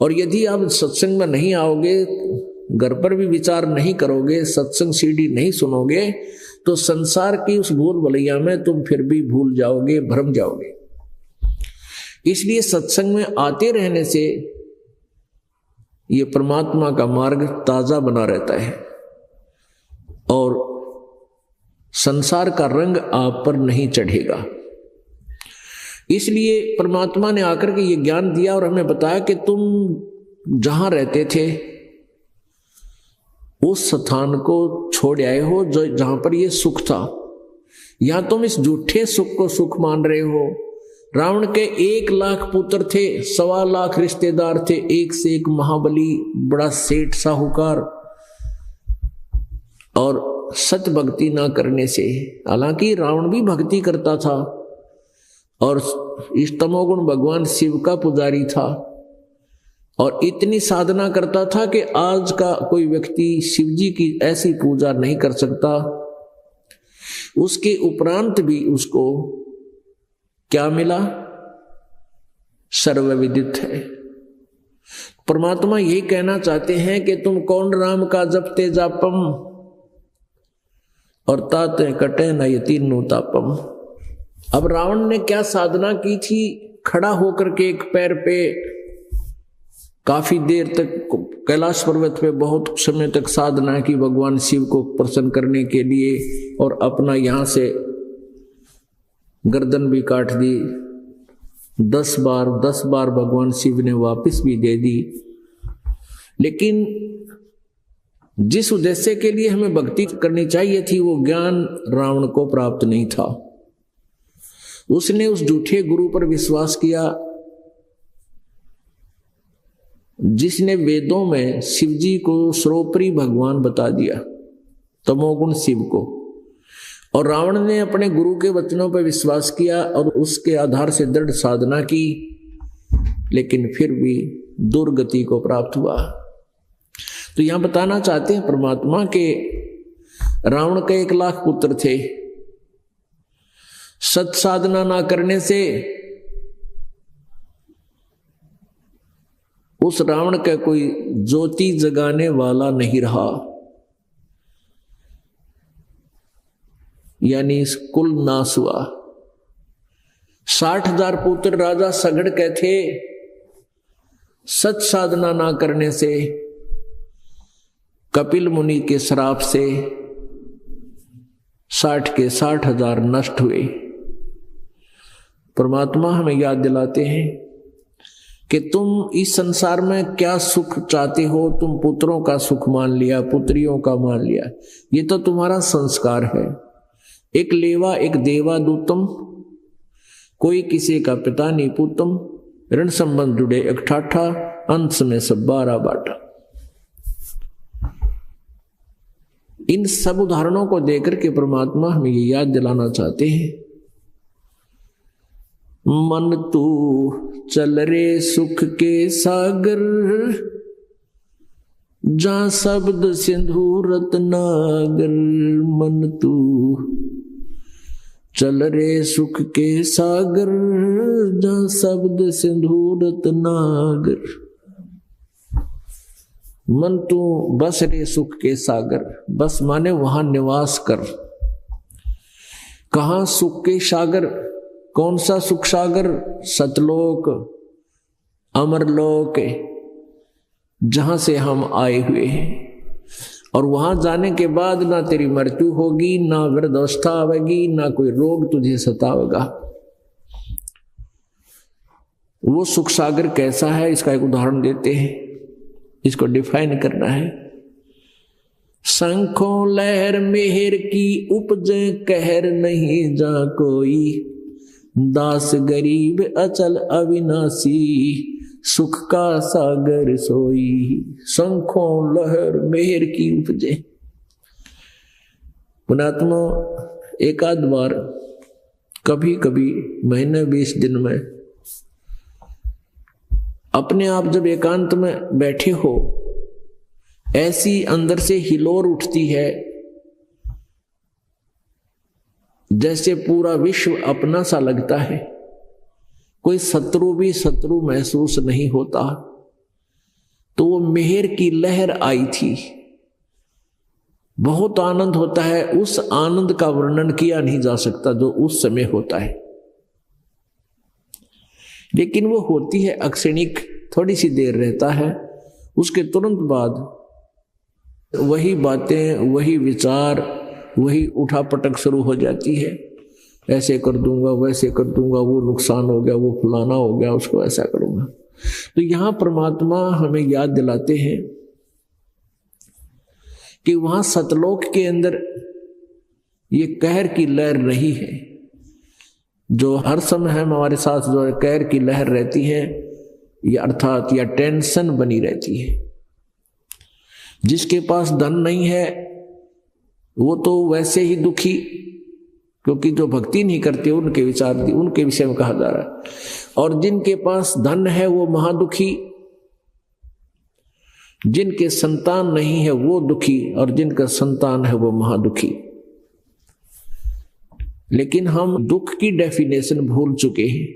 और यदि आप सत्संग में नहीं आओगे, घर पर भी विचार नहीं करोगे, सत्संग सीडी नहीं सुनोगे, तो संसार की उस भूल भुलैया में तुम फिर भी भूल जाओगे, भ्रम जाओगे। इसलिए सत्संग में आते रहने से ये परमात्मा का मार्ग ताजा बना रहता है और संसार का रंग आप पर नहीं चढ़ेगा। इसलिए परमात्मा ने आकर के ये ज्ञान दिया और हमें बताया कि तुम जहां रहते थे उस स्थान को छोड़ आए हो जो जहां पर ये सुख था, या तुम इस झूठे सुख को सुख मान रहे हो। रावण के 1 लाख पुत्र थे, 1.25 लाख रिश्तेदार थे, एक से एक महाबली, बड़ा सेठ साहूकार, और सत भक्ति ना करने से, हालांकि रावण भी भक्ति करता था और इस तमोगुण भगवान शिव का पुजारी था और इतनी साधना करता था कि आज का कोई व्यक्ति शिव जी की ऐसी पूजा नहीं कर सकता। उसके उपरांत भी उसको क्या मिला? सर्वविदित है। परमात्मा यही कहना चाहते हैं कि तुम कौन राम का जपते जापम और ताते कटे न यतीनु तापम। अब रावण ने क्या साधना की थी? खड़ा होकर के एक पैर पे काफी देर तक कैलाश पर्वत पे बहुत समय तक साधना की भगवान शिव को प्रसन्न करने के लिए, और अपना यहां से गर्दन भी काट दी 10 बार भगवान शिव ने वापस भी दे दी। लेकिन जिस उद्देश्य के लिए हमें भक्ति करनी चाहिए थी वो ज्ञान रावण को प्राप्त नहीं था। उसने उस झूठे गुरु पर विश्वास किया जिसने वेदों में शिव जी को सर्वोपरि भगवान बता दिया, तमोगुण शिव को। और रावण ने अपने गुरु के वचनों पर विश्वास किया और उसके आधार से दृढ़ साधना की, लेकिन फिर भी दुर्गति को प्राप्त हुआ। तो यहां बताना चाहते हैं परमात्मा के रावण के 1 लाख पुत्र थे, सत साधना ना करने से उस रावण का कोई ज्योति जगाने वाला नहीं रहा, यानी कुल नाश हुआ। 60,000 पुत्र राजा सगड़ के थे, सत साधना ना करने से, कपिल मुनि के श्राप से 60 के 60,000 नष्ट हुए। परमात्मा हमें याद दिलाते हैं कि तुम इस संसार में क्या सुख चाहते हो। तुम पुत्रों का सुख मान लिया, पुत्रियों का मान लिया, ये तो तुम्हारा संस्कार है। एक लेवा एक देवा दूतम, कोई किसी का पिता नहीं पूतम, ऋण संबंध जुड़े एक ठाठा, अंश में सब 12 बाटा। इन सब उदाहरणों को देकर के परमात्मा हमें ये याद दिलाना चाहते हैं, मन तू चल रे सुख के सागर, जहां शब्द सिंधु रत्नागर। मन तू चल रे सुख के सागर, जहां शब्द सिंधु रत्नागर। मन तू बस रे सुख के सागर, बस माने वहां निवास कर। कहां सुख के सागर? कौन सा सुख सागर? सतलोक, अमरलोक, जहां से हम आए हुए हैं। और वहां जाने के बाद ना तेरी मृत्यु होगी, ना वृद्धावस्था आवेगी, ना कोई रोग तुझे सतावेगा। वो सुख सागर कैसा है, इसका एक उदाहरण देते हैं, इसको डिफाइन करना है। शंखों लहर मेहर की उपजे, कहर नहीं जा कोई। दास गरीब अचल अविनाशी, सुख का सागर सोई। शंखों लहर मेहर की उपजे। पुणात्मा एक आध बार, कभी कभी महीने 20 दिन में अपने आप जब एकांत में बैठे हो, ऐसी अंदर से हिलोर उठती है जैसे पूरा विश्व अपना सा लगता है, कोई शत्रु भी शत्रु महसूस नहीं होता। तो वो मेहर की लहर आई थी, बहुत आनंद होता है। उस आनंद का वर्णन किया नहीं जा सकता जो उस समय होता है, लेकिन वो होती है अक्षणिक, थोड़ी सी देर रहता है, उसके तुरंत बाद वही बातें, वही विचार, वही उठापटक शुरू हो जाती है। ऐसे कर दूंगा, वैसे कर दूंगा, वो नुकसान हो गया, वो फलाना हो गया, उसको ऐसा करूंगा। तो यहां परमात्मा हमें याद दिलाते हैं कि वहां सतलोक के अंदर ये कहर की लहर रही है, जो हर समय हमारे साथ जो कहर की लहर रहती है, या अर्थात या टेंशन बनी रहती है। जिसके पास धन नहीं है वो तो वैसे ही दुखी, क्योंकि जो भक्ति नहीं करते उनके विचार, उनके विषय में कहा जा रहा है। और जिनके पास धन है वो महादुखी, जिनके संतान नहीं है वो दुखी, और जिनका संतान है वो महादुखी। लेकिन हम दुख की डेफिनेशन भूल चुके हैं।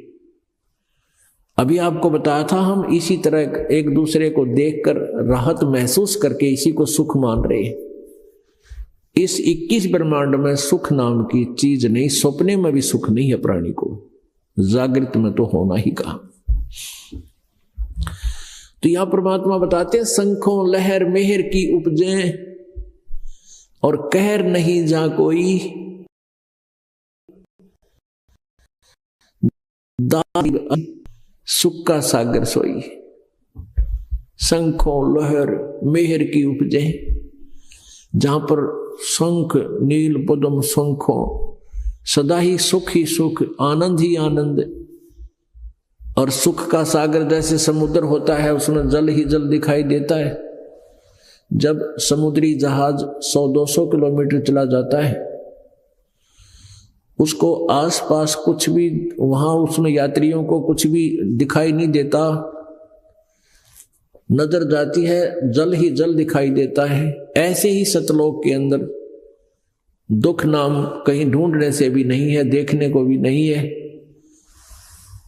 अभी आपको बताया था, हम इसी तरह एक दूसरे को देखकर राहत महसूस करके इसी को सुख मान रहे हैं। इस 21 ब्रह्मांड में सुख नाम की चीज नहीं, सपने में भी सुख नहीं है प्राणी को, जागृत में तो होना ही कहा। तो यहां परमात्मा बताते हैं, शंखों लहर मेहर की उपजे, और कहर नहीं जा कोई। सुख का सागर सोई। शंखों लहर मेहर की उपजे, जहां पर शंख नील पद्म शंखों, सदा ही सुख, आनंद ही आनंद। और सुख का सागर जैसे समुद्र होता है, उसमें जल ही जल दिखाई देता है। जब समुद्री जहाज 100-200 किलोमीटर चला जाता है, उसको आसपास कुछ भी, वहां उसमें यात्रियों को कुछ भी दिखाई नहीं देता, नजर जाती है, जल ही जल दिखाई देता है। ऐसे ही सतलोक के अंदर दुख नाम कहीं ढूंढने से भी नहीं है, देखने को भी नहीं है।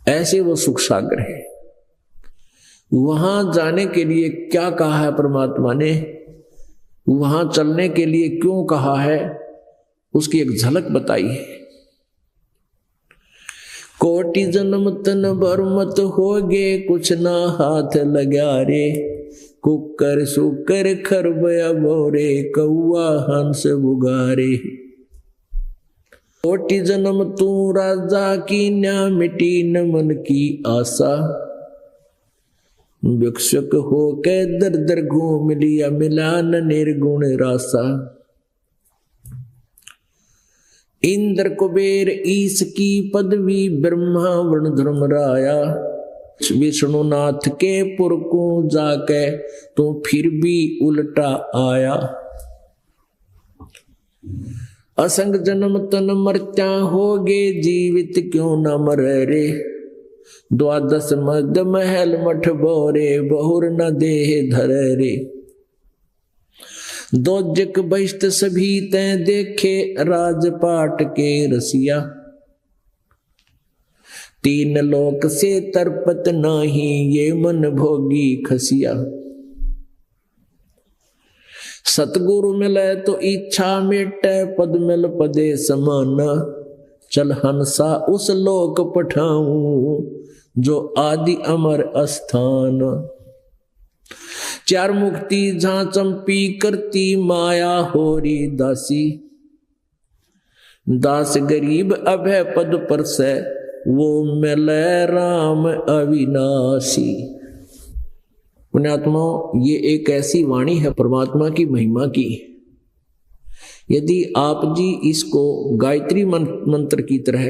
ऐसे वो सुख सागर है। वहां जाने के लिए क्या कहा है परमात्मा ने, वहां चलने के लिए क्यों कहा है, उसकी एक झलक बताई है। कोटि जन्म तन भर मत होगे, कुछ ना हाथ लगा रे। कुकर सुकर खरबया बोरे, कौआ हंस बुगारे। कोटि जन्म तू राजा की न्या, मिटी न मन की आशा। भिक्षुक हो के दर दर घूम लिया, मिला न निर्गुण रासा। इंद्र कुबेर ईश की पदवी, ब्रह्मा वर्ण धर्म राया। विष्णुनाथ के पुर को जाके तू फिर भी उल्टा आया। असंग जन्म तन मर्त्या होगे जीवित क्यों न मरे रे। द्वादश मद महल मठ बोरे बहुर न देह धरे रे। दोजक बहिष्ट सभी तै देखे राजपाट के रसिया। तीन लोक से तरपत नाही ये मन भोगी खसिया। सतगुरु मिले तो इच्छा मिटे पद मिल पदे समान। चल हंसा उस लोक पठाऊं जो आदि अमर अस्थान। चार मुक्ति जहां चंपी करती माया होरी दासी। दास गरीब अभय पद पर से वो मिले राम अविनाशी। पुण्यात्माओं, ये एक ऐसी वाणी है परमात्मा की महिमा की। यदि आप जी इसको गायत्री मंत्र की तरह,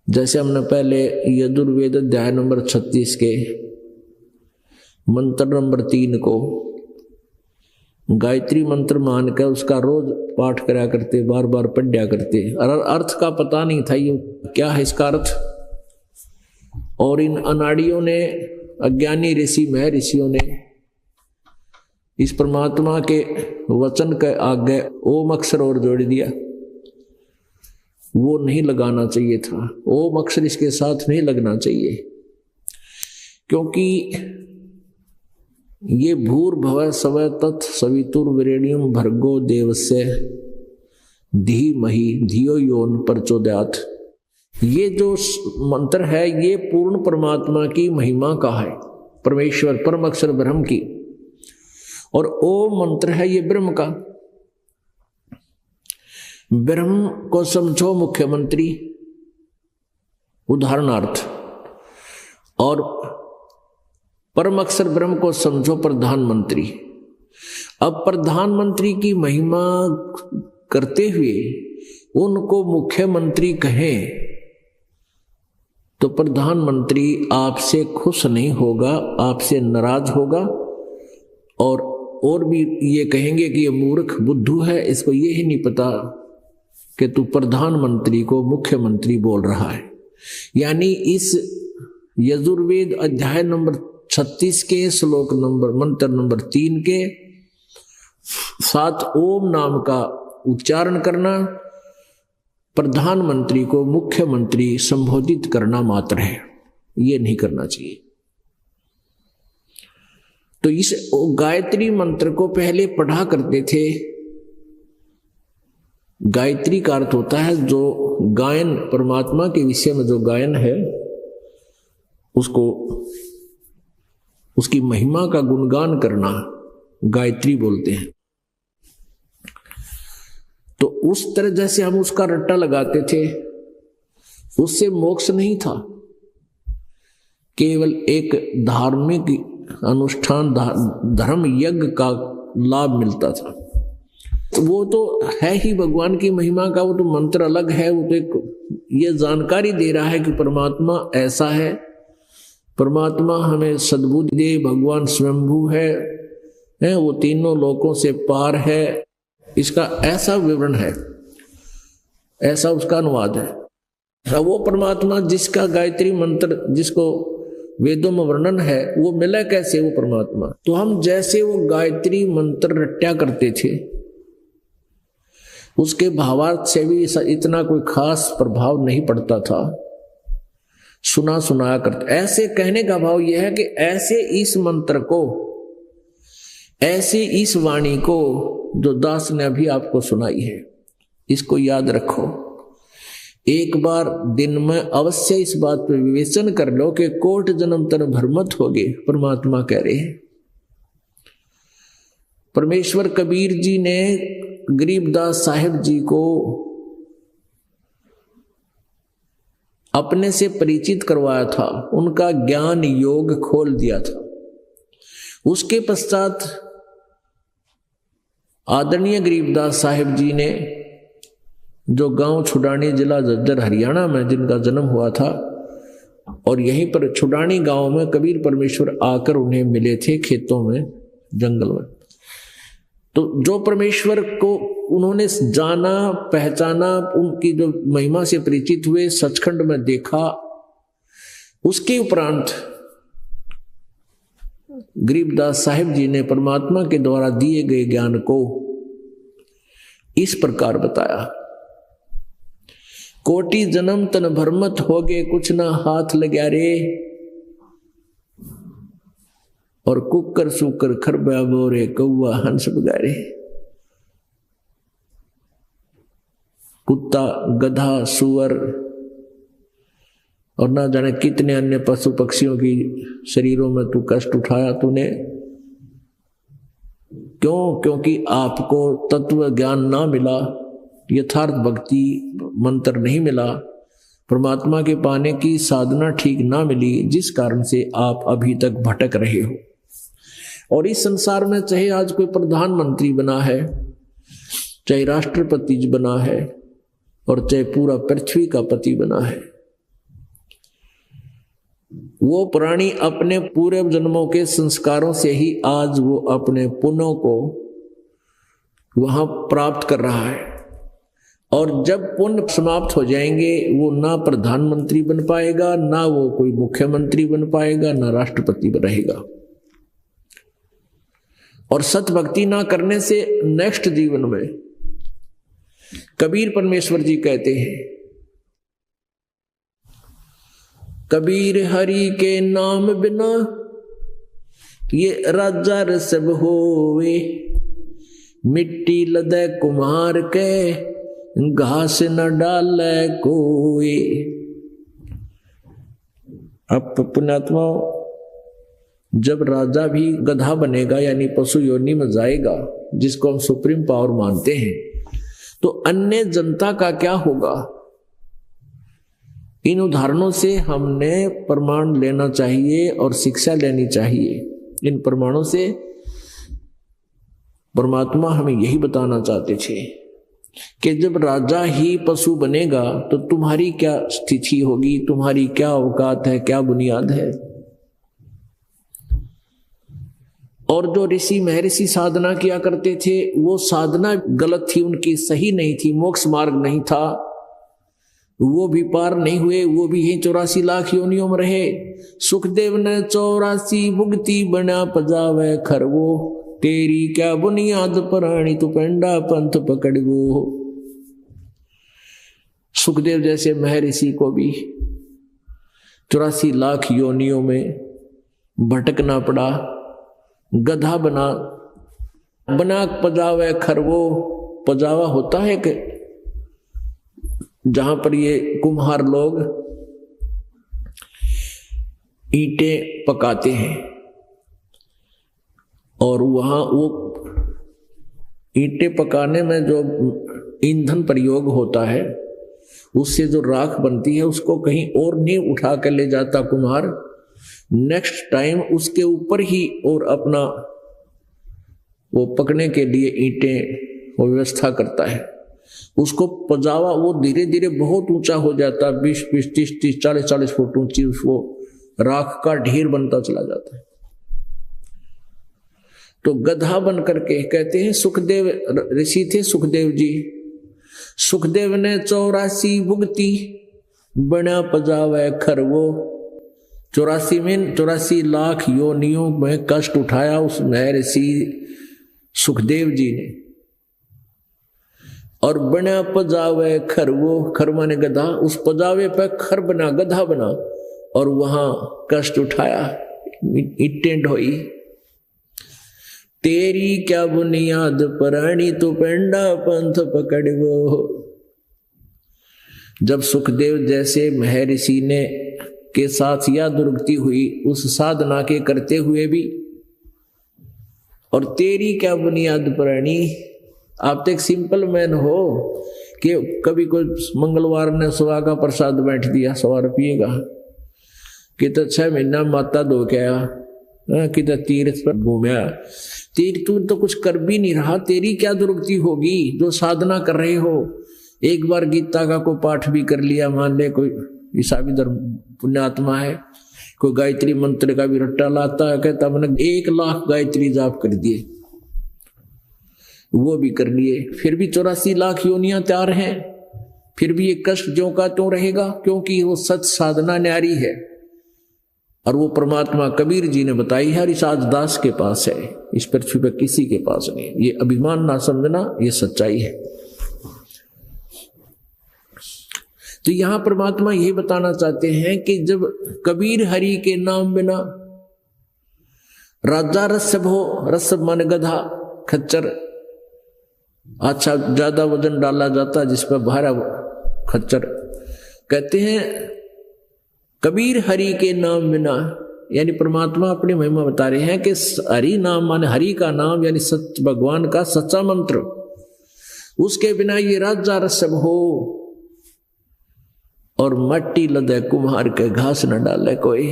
जैसे हमने पहले यजुर्वेद अध्याय नंबर 36 के मंत्र नंबर 3 को गायत्री मंत्र मान कर उसका रोज पाठ करा करते, बार बार पढ़ा करते, अर्थ का पता नहीं था ये क्या है इसका अर्थ। और इन अनाड़ियों ने, अज्ञानी ऋषि में ऋषियों ने इस परमात्मा के वचन के आगे ओम अक्षर और जोड़ दिया। वो नहीं लगाना चाहिए था, ओम अक्षर इसके साथ नहीं लगना चाहिए, क्योंकि ये भूर्भुवः स्वः तत् सवितुर्वरेण्यं भर्गो देवस्य धीमहि धियो यो न प्रचोदयात्। ये जो मंत्र है ये पूर्ण परमात्मा की महिमा का है, परमेश्वर परम अक्षर ब्रह्म की। और ओम मंत्र है ये ब्रह्म का। ब्रह्म को समझो मुख्यमंत्री उदाहरणार्थ, और परम अक्षर ब्रह्म को समझो प्रधानमंत्री। अब प्रधानमंत्री की महिमा करते हुए उनको मुख्यमंत्री कहें तो प्रधानमंत्री आपसे खुश नहीं होगा, आपसे नाराज होगा, और भी ये कहेंगे कि ये मूर्ख बुद्धू है, इसको ये ही नहीं पता कि तू प्रधानमंत्री को मुख्यमंत्री बोल रहा है। यानी इस यजुर्वेद अध्याय नंबर 36 के श्लोक नंबर मंत्र नंबर 3 के साथ ओम नाम का उच्चारण करना प्रधानमंत्री को मुख्यमंत्री संबोधित करना मात्र है, ये नहीं करना चाहिए। तो इस गायत्री मंत्र को पहले पढ़ा करते थे। गायत्री का अर्थ होता है जो गायन, परमात्मा के विषय में जो गायन है उसको, उसकी महिमा का गुणगान करना गायत्री बोलते हैं। तो उस तरह जैसे हम उसका रट्टा लगाते थे, उससे मोक्ष नहीं था, केवल एक धार्मिक अनुष्ठान, धर्म यज्ञ का लाभ मिलता था। तो वो तो है ही भगवान की महिमा का, वो तो मंत्र अलग है। वो तो एक ये जानकारी दे रहा है कि परमात्मा ऐसा है, परमात्मा हमें सद्बुद्धि दे, भगवान स्वयंभू है, वो तीनों लोकों से पार है। इसका ऐसा विवरण है, ऐसा उसका अनुवाद है। वो परमात्मा जिसका गायत्री मंत्र, जिसको वेदों में वर्णन है, वो मिला कैसे वो परमात्मा? तो हम जैसे वो गायत्री मंत्र रट्या करते थे, उसके भावार्थ से भी इतना कोई खास प्रभाव नहीं पड़ता था, सुना सुनाया करते। ऐसे कहने का भाव यह है कि ऐसे इस मंत्र को, ऐसे इस वाणी को जो दास ने अभी आपको सुनाई है, इसको याद रखो। एक बार दिन में अवश्य इस बात पर विवेचन कर लो कि कोट जन्म तन भ्रमत होगे, परमात्मा कह रहे हैं। परमेश्वर कबीर जी ने गरीबदास साहिब जी को अपने से परिचित करवाया था, उनका ज्ञान योग खोल दिया था। उसके पश्चात आदरणीय गरीबदास साहिब जी ने, जो गांव छुडानी जिला झज्जर हरियाणा में जिनका जन्म हुआ था, और यहीं पर छुडानी गांव में कबीर परमेश्वर आकर उन्हें मिले थे, खेतों में, जंगल में। तो जो परमेश्वर को उन्होंने जाना, पहचाना, उनकी जो महिमा से परिचित हुए, सचखंड में देखा, उसके उपरांत गरीबदास साहिब जी ने परमात्मा के द्वारा दिए गए ज्ञान को इस प्रकार बताया। कोटि जन्म तन भरमत हो गए, कुछ ना हाथ लग्या रे, और कुकर सुकर खरबा बोरे, कौआ हंस बगारे। कुत्ता, गधा, सुअर और ना जाने कितने अन्य पशु पक्षियों की शरीरों में तू कष्ट उठाया तूने, क्यों? क्योंकि आपको तत्व ज्ञान ना मिला, यथार्थ भक्ति मंत्र नहीं मिला, परमात्मा के पाने की साधना ठीक ना मिली, जिस कारण से आप अभी तक भटक रहे हो। और इस संसार में चाहे आज कोई प्रधानमंत्री बना है, चाहे राष्ट्रपति बना है, और चाहे पूरा पृथ्वी का पति बना है, वो प्राणी अपने पूरे जन्मों के संस्कारों से ही आज वो अपने पुण्यों को वहां प्राप्त कर रहा है। और जब पुण्य समाप्त हो जाएंगे, वो ना प्रधानमंत्री बन पाएगा, ना वो कोई मुख्यमंत्री बन पाएगा, ना राष्ट्रपति रहेगा। और सत भक्ति ना करने से नेक्स्ट जीवन में कबीर परमेश्वर जी कहते हैं, कबीर हरि के नाम बिना ये राजा रसब होवे, मिट्टी लदे कुम्हार के घास न डाले कोई। अब पुण्यात्माओं, जब राजा भी गधा बनेगा यानी पशु योनि में जाएगा, जिसको हम सुप्रीम पावर मानते हैं, तो अन्य जनता का क्या होगा? इन उदाहरणों से हमने प्रमाण लेना चाहिए और शिक्षा लेनी चाहिए। इन प्रमाणों से परमात्मा हमें यही बताना चाहते थे कि जब राजा ही पशु बनेगा तो तुम्हारी क्या स्थिति होगी, तुम्हारी क्या औकात है, क्या बुनियाद है। और जो ऋषि महर्षि साधना किया करते थे, वो साधना गलत थी, उनकी सही नहीं थी, मोक्ष मार्ग नहीं था, वो भी पार नहीं हुए, वो भी यही 84 लाख योनियों में रहे। सुखदेव ने 84 भुगती बना पजावे खरवो, तेरी क्या बुनियाद प्राणी तू पेंडा पंथ पकड़वो। सुखदेव जैसे महर्षि को भी 84 लाख योनियों में भटकना पड़ा, गधा बना पजावे खरवो। पजावा होता है कि जहां पर ये कुम्हार लोग ईंटें पकाते हैं, और वहां वो ईंटें पकाने में जो ईंधन प्रयोग होता है, उससे जो राख बनती है, उसको कहीं और नहीं उठा कर ले जाता कुम्हार, नेक्स्ट टाइम उसके ऊपर ही और अपना वो पकने के लिए ईंटें वो व्यवस्था करता है। उसको पजावा वो धीरे धीरे बहुत ऊंचा हो जाता, 20, 30, 40 फुट ऊंची वो राख का ढेर बनता चला जाता है। तो गधा बन करके कहते हैं, सुखदेव ऋषि थे सुखदेव जी, सुखदेव ने 84 भुगती बना पजावे खरवो। 84 लाख योनियों में कष्ट उठाया उस महर्षि सुखदेव जी ने। और बना पजावे खरवो, खर माने गधा, उस पजावे पर खर बना, गधा बना, और वहां कष्ट उठाया, ईंटें ढोई। तेरी क्या बुनियाद प्राणी तू पेंडा पंथ पकड़वो। जब सुखदेव जैसे महर्षि ने के साथ यह दुर्गति हुई उस साधना के करते हुए भी, और तेरी क्या बुनियाद प्राणी। आप तो एक सिंपल मैन हो कि कभी कोई मंगलवार ने सवा का प्रसाद बैठ दिया, 100 रुपये का, कि तो 6 महीना माता धो के आया, कि तो तीर्थ पर घूमया। तीर्थ तू तो कुछ कर भी नहीं रहा, तेरी क्या दुर्गति होगी जो साधना कर रहे हो। एक बार गीता का कोई पाठ भी कर लिया, मान ले कोई ईसा भी धर्म पुण्यात्मा है। कोई गायत्री मंत्र का भी रट्टा लाता है, कहता मैंने 1 लाख गायत्री जाप कर दिए, वो भी कर लिए, फिर भी 84 लाख योनियां तैयार हैं, फिर भी ये कष्ट ज्यों का त्यों रहेगा, क्योंकि वो सच साधना न्यारी है। और वो परमात्मा कबीर जी ने बताई है, हरिसाज दास के पास है, इस पृथ्वी पर किसी के पास नहीं। ये अभिमान ना समझना, ये सच्चाई है। तो यहां परमात्मा यही बताना चाहते हैं कि जब कबीर हरि के नाम बिना राजा रस्सब हो, रस्सब माने गधा खच्चर, अच्छा ज्यादा वजन डाला जाता जिस पर भारा खच्चर, कहते हैं कबीर हरि के नाम बिना, यानी परमात्मा अपनी महिमा बता रहे हैं कि हरि नाम माने हरि का नाम यानी सत्य भगवान का सच्चा मंत्र, उसके बिना ये राजा रस्सब हो और मट्टी लदे कुम्हार के घास न डाले कोई।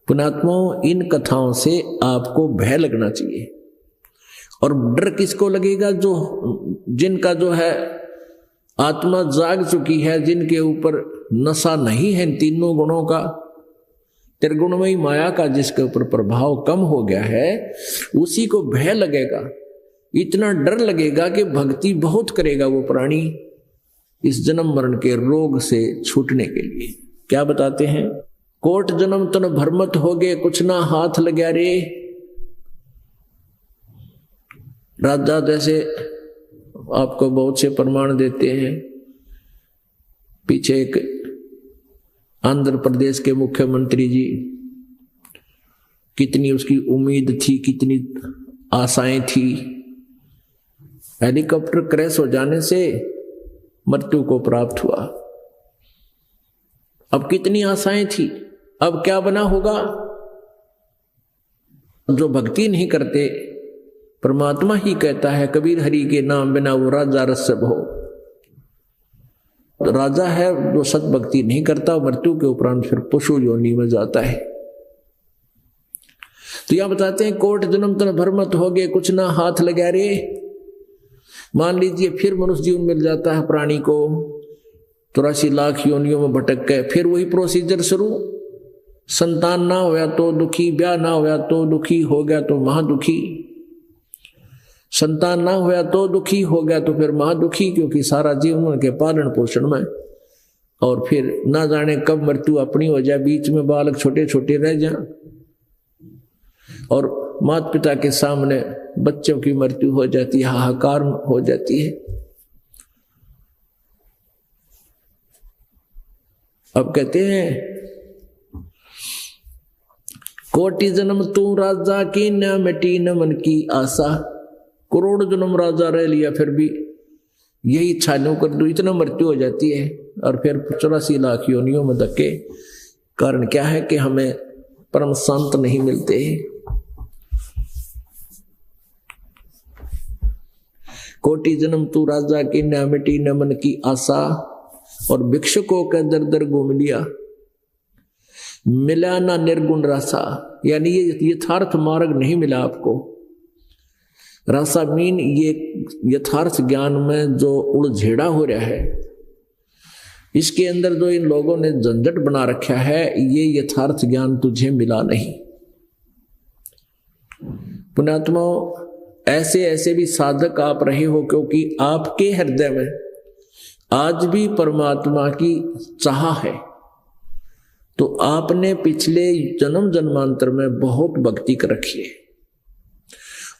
पुणात्माओं, इन कथाओं से आपको भय लगना चाहिए। और डर किसको लगेगा? जिनका जो है आत्मा जाग चुकी है, जिनके ऊपर नशा नहीं है तीनों गुणों का, त्रिगुणमयी माया का जिसके ऊपर प्रभाव कम हो गया है, उसी को भय लगेगा। इतना डर लगेगा कि भक्ति बहुत करेगा वो प्राणी इस जन्म मरण के रोग से छूटने के लिए। क्या बताते हैं? कोट जन्म तन भरमत हो गए, कुछ ना हाथ लग्या रे। राजा जैसे आपको बहुत से प्रमाण देते हैं। पीछे एक आंध्र प्रदेश के मुख्यमंत्री जी, कितनी उसकी उम्मीद थी, कितनी आशाएं थी, हेलीकॉप्टर क्रैश हो जाने से मृत्यु को प्राप्त हुआ। अब कितनी आशाएं थी, अब क्या बना होगा? जो भक्ति नहीं करते, परमात्मा ही कहता है कबीर हरि के नाम बिना वो राजा रस्सब हो। तो राजा है जो सत भक्ति नहीं करता, मृत्यु के उपरांत फिर पशु योनि में जाता है। तो यहां बताते हैं कोट जन्म तन भरमत हो गए, कुछ ना हाथ लगा रे। मान लीजिए फिर मनुष्य जीवन मिल जाता है प्राणी को, 83 लाख योनियों में भटक गए, फिर वही प्रोसीजर शुरू। संतान ना होया तो दुखी, ब्याह ना होया तो दुखी, हो गया तो महादुखी। संतान ना होया तो दुखी, हो गया तो फिर महादुखी, क्योंकि सारा जीवन उनके पालन पोषण में। और फिर ना जाने कब मृत्यु अपनी हो जाए, बीच में बालक छोटे छोटे रह जाए और माता पिता के सामने बच्चों की मृत्यु हो जाती है, हाहाकार हो जाती है। अब कहते हैं कोटि जन्म तू राजा की, न मिटी न मन की आशा। करोड़ जन्म राजा रह लिया, फिर भी यही इच्छा नहीं कर दू, इतना मृत्यु हो जाती है। और फिर 84 लाख योनियों में धक्के। कारण क्या है कि हमें परम शांत नहीं मिलते। कोटि जन्म तू राजा की, न मिटी न मन की आशा। और भिक्षुकों का दर दर घूम लिया, मिला ना निर्गुण रसा। यानी ये यथार्थ मार्ग नहीं मिला आपको। रसा मीन ये यथार्थ ज्ञान में जो उलझेड़ा हो रहा है, इसके अंदर जो इन लोगों ने झंझट बना रखा है, ये यथार्थ ज्ञान तुझे मिला नहीं। पुण्यात्माओं, ऐसे ऐसे भी साधक आप रहे हो, क्योंकि आपके हृदय में आज भी परमात्मा की चाह है। तो आपने पिछले जन्म जन्मांतर में बहुत भक्ति कर रखी है,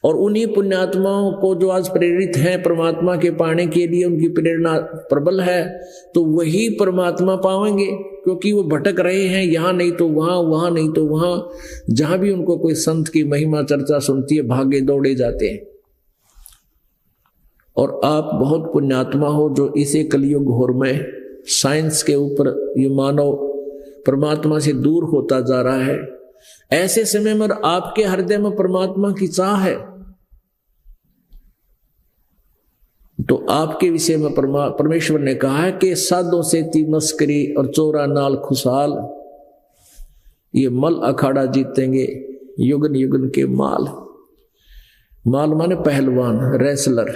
और उन्हीं पुण्यात्माओं को जो आज प्रेरित हैं परमात्मा के पाने के लिए, उनकी प्रेरणा प्रबल है, तो वही परमात्मा पाएंगे। क्योंकि वो भटक रहे हैं, यहाँ नहीं तो वहाँ, वहाँ नहीं तो वहाँ। जहां भी उनको कोई संत की महिमा चर्चा सुनती है, भागे दौड़े जाते हैं। और आप बहुत पुण्यात्मा हो जो इसे कलयुग घोर में साइंस के ऊपर ये मानव परमात्मा से दूर होता जा रहा है। ऐसे समय में आपके हृदय में परमात्मा की चाह है, तो आपके विषय में परमेश्वर ने कहा है कि साधों से ती मस्करी और चोरा नाल खुशहाल, ये मल अखाड़ा जीतेंगे युगन युगन के माल। माल माने पहलवान, रेसलर।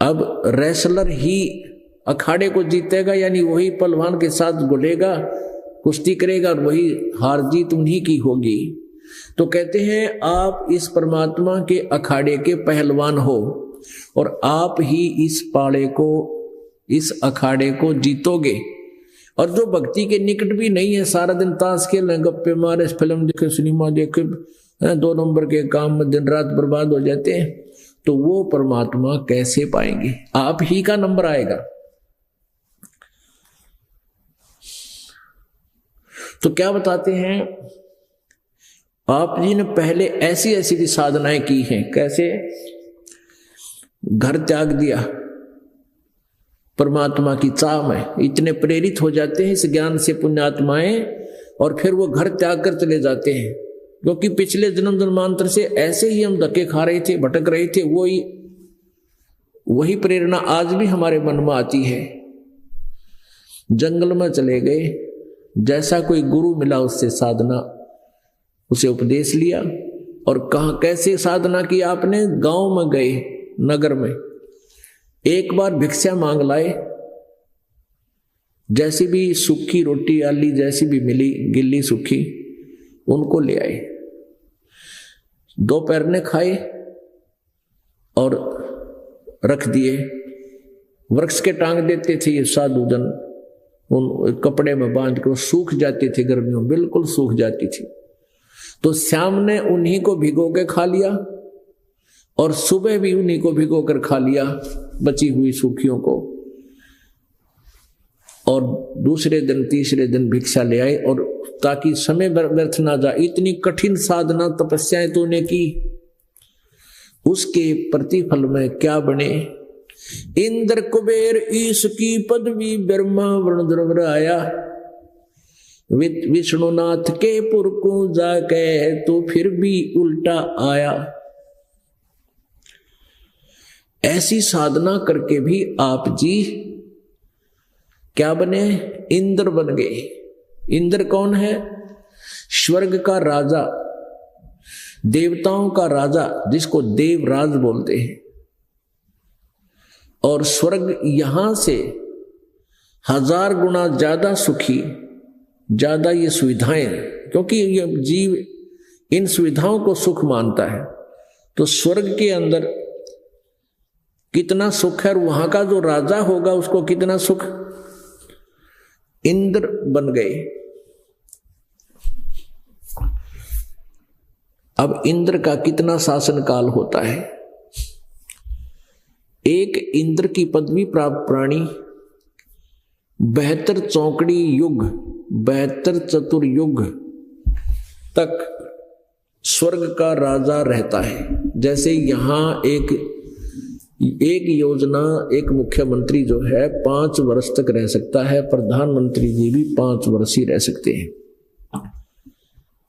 अब रेसलर ही अखाड़े को जीतेगा, यानी वही पहलवान के साथ घुलेगा, कुश्ती करेगा और वही हार जीत उन्हीं की होगी। तो कहते हैं आप इस परमात्मा के अखाड़े के पहलवान हो और आप ही इस पाड़े को, इस अखाड़े को जीतोगे। और जो भक्ति के निकट भी नहीं है, सारा दिन ताश खेले, गप्पे मारे, फिल्म देखे, सिनेमा देखे, 2 नंबर के काम में दिन रात बर्बाद हो जाते हैं, तो वो परमात्मा कैसे पाएंगे? आप ही का नंबर आएगा। तो क्या बताते हैं, आप जी ने पहले ऐसी ऐसी भी साधनाएं की हैं। कैसे? घर त्याग दिया परमात्मा की चाह में, इतने प्रेरित हो जाते हैं इस ज्ञान से पुण्यात्माएं, और फिर वो घर त्याग कर चले जाते हैं, क्योंकि पिछले जन्म जन्मांतर से ऐसे ही हम धक्के खा रहे थे, भटक रहे थे। वही प्रेरणा आज भी हमारे मन में आती है। जंगल में चले गए, जैसा कोई गुरु मिला उससे साधना, उसे उपदेश लिया, और कहा कैसे साधना की आपने? गांव में गए, नगर में एक बार भिक्षा मांग लाए, जैसी भी सूखी रोटी आली जैसी भी मिली, गिल्ली सूखी, उनको ले आए, दोपहर ने खाए और रख दिए। वृक्ष के टांग देते थे ये साधुजन, उन कपड़े में बांध कर, सूख जाती थी गर्मियों, बिल्कुल सूख जाती थी। तो श्याम ने उन्हीं को भिगो के खा लिया और सुबह भी उन्हीं को भिगो कर खा लिया, बची हुई सूखियों को, और दूसरे दिन तीसरे दिन भिक्षा ले आए, और ताकि समय व्यर्थ ना जाए। इतनी कठिन साधना तपस्याएं तूने की, उसके प्रतिफल में क्या बने? इंद्र कुबेर ईश की पदवी, ब्रह्मा वरुण आया, विष्णुनाथ के पुर को जाके तो फिर भी उल्टा आया। ऐसी साधना करके भी आप जी क्या बने? इंद्र बन गए। इंद्र कौन है? स्वर्ग का राजा, देवताओं का राजा, जिसको देवराज बोलते हैं। और स्वर्ग यहां से 1000 गुना ज्यादा सुखी, ज्यादा ये सुविधाएं, क्योंकि ये जीव इन सुविधाओं को सुख मानता है। तो स्वर्ग के अंदर कितना सुख है, और वहां का जो राजा होगा उसको कितना सुख। इंद्र बन गए। अब इंद्र का कितना शासन काल होता है? एक इंद्र की पदवी प्राप्त प्राणी 72 चौकड़ी युग, 72 चतुर्युग तक स्वर्ग का राजा रहता है। जैसे यहां एक योजना, एक मुख्यमंत्री जो है 5 वर्ष तक रह सकता है, प्रधानमंत्री जी भी 5 वर्ष ही रह सकते हैं।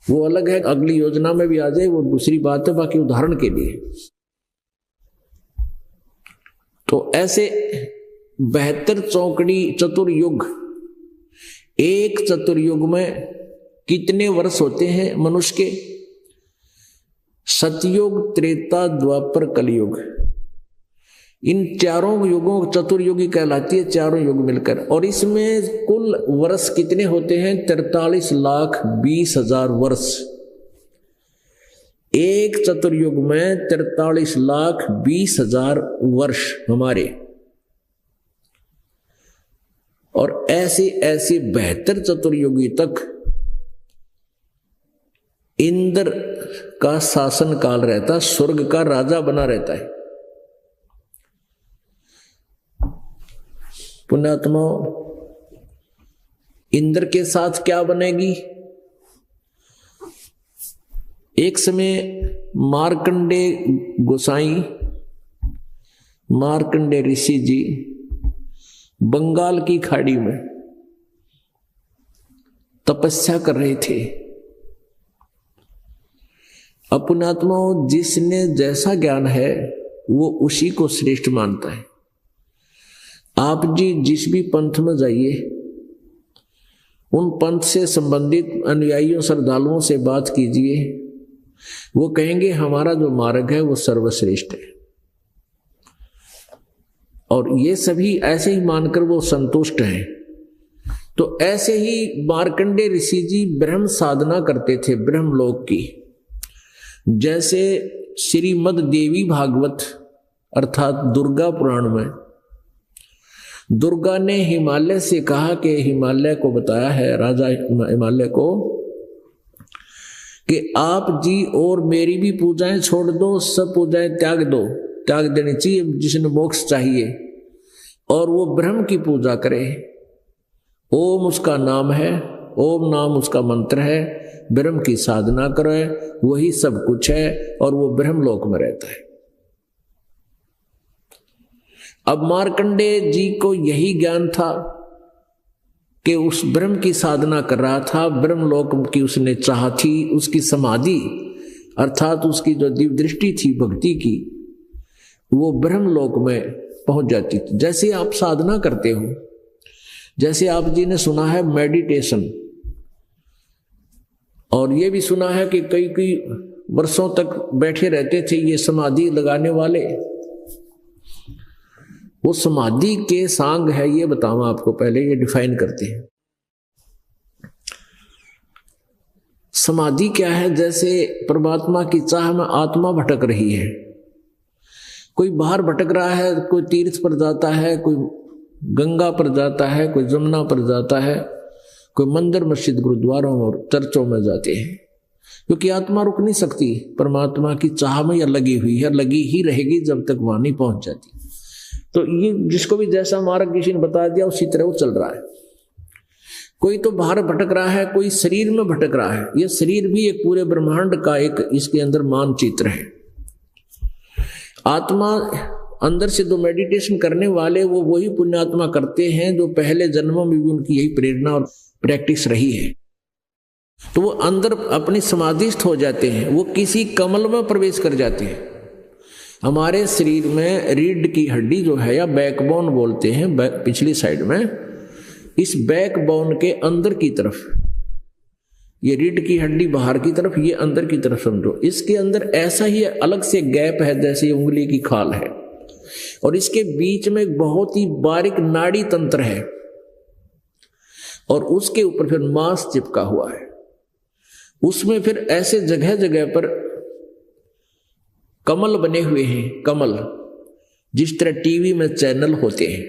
वो अलग है, अगली योजना में भी आ जाए वो दूसरी बात है, बाकी उदाहरण के लिए। तो ऐसे 72 चौकड़ी चतुर्युग, एक चतुर्युग में कितने वर्ष होते हैं मनुष्य के? सतयुग, त्रेता, द्वापर, कलयुग। इन चारों युगों चतुर्युगी कहलाती है, चारों युग मिलकर। और इसमें कुल वर्ष कितने होते हैं? 43,20,000 वर्ष। एक चतुर्युग में 43,20,000 वर्ष हमारे। और ऐसे ऐसे 72 चतुर्युगी तक इंद्र का शासन काल रहता, स्वर्ग का राजा बना रहता है। पुण्यात्मा, इंद्र के साथ क्या बनेगी? एक समय मार्कंडे गोसाई, मार्कंडे ऋषि जी बंगाल की खाड़ी में तपस्या कर रहे थे। पुण्यात्मा, जिसने जैसा ज्ञान है वो उसी को श्रेष्ठ मानता है। आप जी जिस भी पंथ में जाइए, उन पंथ से संबंधित अनुयायियों, श्रद्धालुओं से बात कीजिए, वो कहेंगे हमारा जो मार्ग है वो सर्वश्रेष्ठ है। और ये सभी ऐसे ही मानकर वो संतुष्ट हैं। तो ऐसे ही मार्कंडेय ऋषि जी ब्रह्म साधना करते थे ब्रह्मलोक की। जैसे श्रीमद् देवी भागवत अर्थात दुर्गा पुराण में दुर्गा ने हिमालय से कहा कि हिमालय को बताया है, राजा हिमालय को, कि आप जी और मेरी भी पूजाएं छोड़ दो, सब पूजाएं त्याग दो, त्याग देनी चाहिए जिसने मोक्ष चाहिए, और वो ब्रह्म की पूजा करे। ओम उसका नाम है, ओम नाम उसका मंत्र है, ब्रह्म की साधना करे, वही सब कुछ है और वो ब्रह्मलोक में रहता है। अब मार्कंडेय जी को यही ज्ञान था कि उस ब्रह्म की साधना कर रहा था, ब्रह्मलोक की उसने चाह थी, उसकी समाधि अर्थात उसकी जो दिव्य दृष्टि थी भक्ति की, वो ब्रह्मलोक में पहुंच जाती थी। जैसे आप साधना करते हो, जैसे आप जी ने सुना है मेडिटेशन, और ये भी सुना है कि कई कई वर्षों तक बैठे रहते थे ये समाधि लगाने वाले। वो समाधि के सांग है, ये बताऊं आपको, पहले ये डिफाइन करते हैं। समाधि क्या है? जैसे परमात्मा की चाह में आत्मा भटक रही है, कोई बाहर भटक रहा है, कोई तीर्थ पर जाता है, कोई गंगा पर जाता है, कोई जमुना पर जाता है, कोई मंदिर मस्जिद गुरुद्वारों और चर्चों में जाते हैं, क्योंकि आत्मा रुक नहीं सकती, परमात्मा की चाह में या लगी हुई है, लगी ही रहेगी जब तक वहां नहीं पहुंच जाती। तो ये जिसको भी जैसा मार्ग किसी ने बता दिया उसी तरह वो चल रहा है। कोई तो बाहर भटक रहा है, कोई शरीर में भटक रहा है। ये शरीर भी एक पूरे ब्रह्मांड का एक इसके अंदर मानचित्र है। आत्मा अंदर से जो मेडिटेशन करने वाले वो वही पुण्यात्मा करते हैं जो पहले जन्मों में भी उनकी यही प्रेरणा और प्रैक्टिस रही है। तो वो अंदर अपनी समाधिस्थ हो जाते हैं, वो किसी कमल में प्रवेश कर जाते हैं। हमारे शरीर में रीढ़ की हड्डी जो है, या बैकबोन बोलते हैं, पिछली साइड में, इस बैकबोन के अंदर की तरफ, ये रीढ़ की हड्डी बाहर की तरफ, ये अंदर की तरफ समझो, इसके अंदर ऐसा ही अलग से गैप है जैसे ये उंगली की खाल है, और इसके बीच में एक बहुत ही बारीक नाड़ी तंत्र है, और उसके ऊपर फिर मांस चिपका हुआ है। उसमें फिर ऐसे जगह जगह पर कमल बने हुए हैं, कमल जिस तरह टीवी में चैनल होते हैं।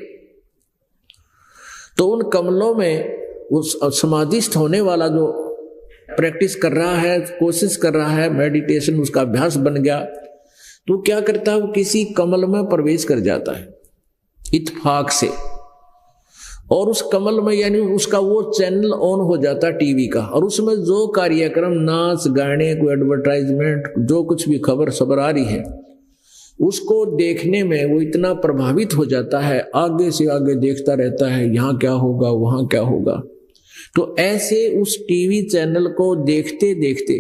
तो उन कमलों में उस समाधिस्थ होने वाला जो प्रैक्टिस कर रहा है, कोशिश कर रहा है, मेडिटेशन उसका अभ्यास बन गया, तो क्या करता है, वो किसी कमल में प्रवेश कर जाता है इत्तेफाक से, और उस कमल में यानी उसका वो चैनल ऑन हो जाता है टीवी का, और उसमें जो कार्यक्रम, नाच गाने, कोई एडवर्टाइजमेंट, जो कुछ भी खबर सबर आ रही है, उसको देखने में वो इतना प्रभावित हो जाता है, आगे से आगे देखता रहता है, यहाँ क्या होगा, वहां क्या होगा। तो ऐसे उस टीवी चैनल को देखते देखते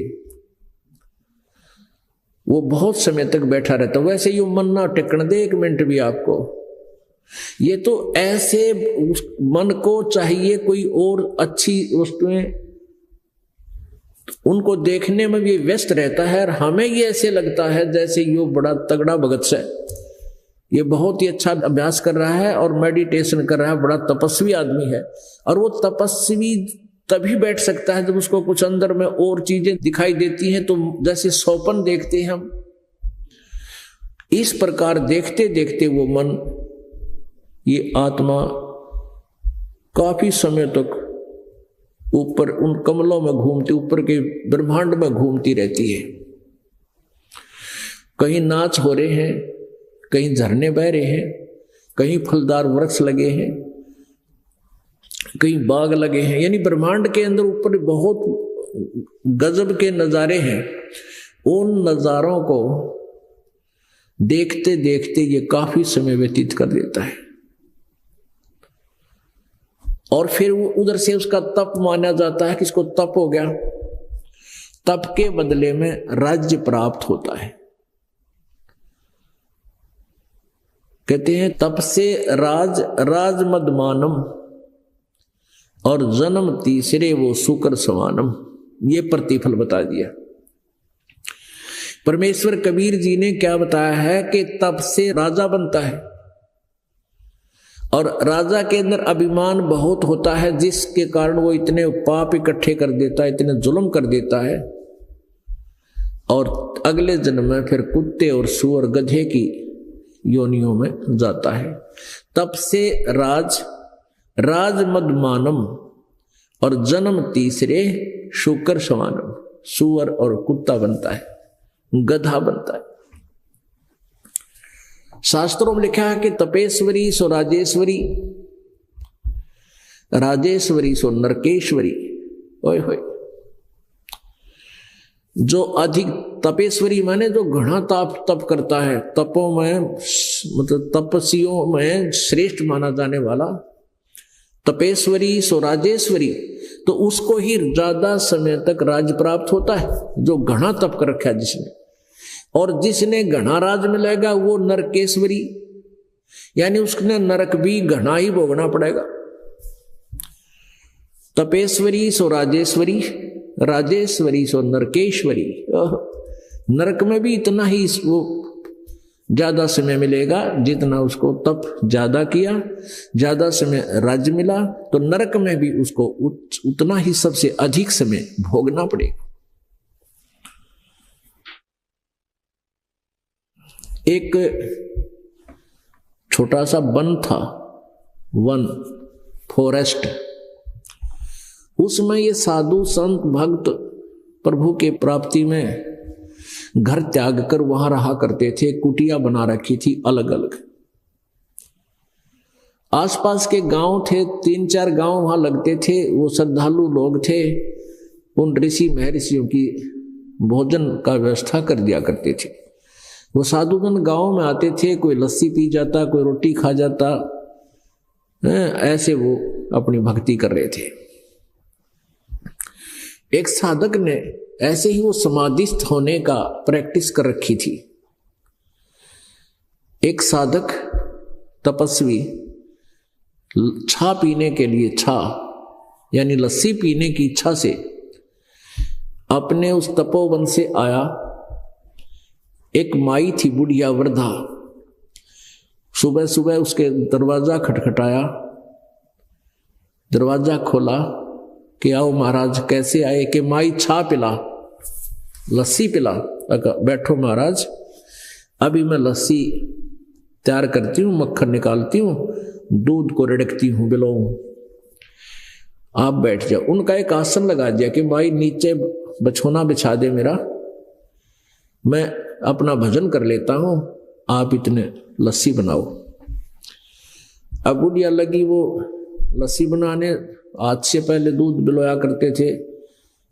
वो बहुत समय तक बैठा रहता। वैसे ये मन ना टिकने दे एक मिनट भी आपको। ये तो ऐसे मन को चाहिए कोई और अच्छी वस्तुएं, उनको देखने में भी व्यस्त रहता है, और हमें ये ऐसे लगता है जैसे ये बड़ा तगड़ा भगत है, ये बहुत ही अच्छा अभ्यास कर रहा है और मेडिटेशन कर रहा है, बड़ा तपस्वी आदमी है। और वो तपस्वी तभी बैठ सकता है जब उसको कुछ अंदर में और चीजें दिखाई देती हैं, तो जैसे सौपन देखते हैं हम, इस प्रकार देखते देखते वो मन, ये आत्मा काफी समय तक ऊपर उन कमलों में घूमती, ऊपर के ब्रह्मांड में घूमती रहती है। कहीं नाच हो रहे हैं, कहीं झरने बह रहे हैं, कहीं फलदार वृक्ष लगे हैं, कहीं बाग लगे हैं, यानी ब्रह्मांड के अंदर ऊपर बहुत गजब के नजारे हैं। उन नजारों को देखते देखते ये काफी समय व्यतीत कर देता है, और फिर वो उधर से उसका तप माना जाता है कि इसको तप हो गया, तप के बदले में राज्य प्राप्त होता है। कहते हैं तप से राज मदमानम, और जन्म तीसरे वो शुक्र समानम, ये प्रतिफल बता दिया। परमेश्वर कबीर जी ने क्या बताया है कि तप से राजा बनता है, और राजा के अंदर अभिमान बहुत होता है, जिसके कारण वो इतने पाप इकट्ठे कर देता है, इतने जुल्म कर देता है, और अगले जन्म में फिर कुत्ते और सूअर गधे की योनियों में जाता है। तब से राजमदमानम और जन्म तीसरे शुकर समानम, सूअर और कुत्ता बनता है, गधा बनता है। शास्त्रों में लिखा है कि तपेश्वरी सो राजेश्वरी, राजेश्वरी सो नरकेश्वरी। ओए होए, जो अधिक तपेश्वरी माने जो घना तप करता है, तपों में मतलब तपस्वियों में श्रेष्ठ माना जाने वाला, तपेश्वरी सो राजेश्वरी, तो उसको ही ज्यादा समय तक राज प्राप्त होता है, जो घना तप कर रखा है जिसने। और जिसने घना राज मिलेगा वो नरकेश्वरी, यानी उसने नरक भी घना ही भोगना पड़ेगा। तपेश्वरी सो राजेश्वरी, राजेश्वरी सो नरकेश्वरी। नरक में भी इतना ही वो ज्यादा समय मिलेगा जितना उसको तप ज्यादा किया, ज्यादा समय राज्य मिला, तो नरक में भी उसको उतना ही सबसे अधिक समय भोगना पड़ेगा। एक छोटा सा वन था, वन, फॉरेस्ट, उसमें ये साधु संत भक्त प्रभु के प्राप्ति में घर त्याग कर वहां रहा करते थे। कुटिया बना रखी थी अलग अलग। आसपास के गांव थे, 3-4 गांव वहां लगते थे। वो श्रद्धालु लोग थे, उन ऋषि महर्षियों की भोजन का व्यवस्था कर दिया करते थे। वो साधुजन गांव में आते थे, कोई लस्सी पी जाता, कोई रोटी खा जाता, ऐसे वो अपनी भक्ति कर रहे थे। एक साधक ने ऐसे ही वो समाधिस्थ होने का प्रैक्टिस कर रखी थी। एक साधक तपस्वी छा पीने के लिए, छा यानी लस्सी पीने की इच्छा से अपने उस तपोवन से आया। एक माई थी, बुढ़िया वृद्धा, सुबह सुबह उसके दरवाजा खटखटाया, दरवाजा खोला कि आओ महाराज। कैसे आए? कि माई छा पिला, लस्सी पिला। बैठो महाराज, अभी मैं लस्सी तैयार करती हूँ, मक्खन निकालती हूँ, दूध को रिड़कती हूँ, बिलोऊं, आप बैठ जाओ। उनका एक आसन लगा दिया कि माई नीचे बिछोना बिछा दे मेरा, मैं अपना भजन कर लेता हूँ, आप इतने लस्सी बनाओ। अब बुढ़िया लगी वो लस्सी बनाने। आज से पहले दूध बिलोया करते थे,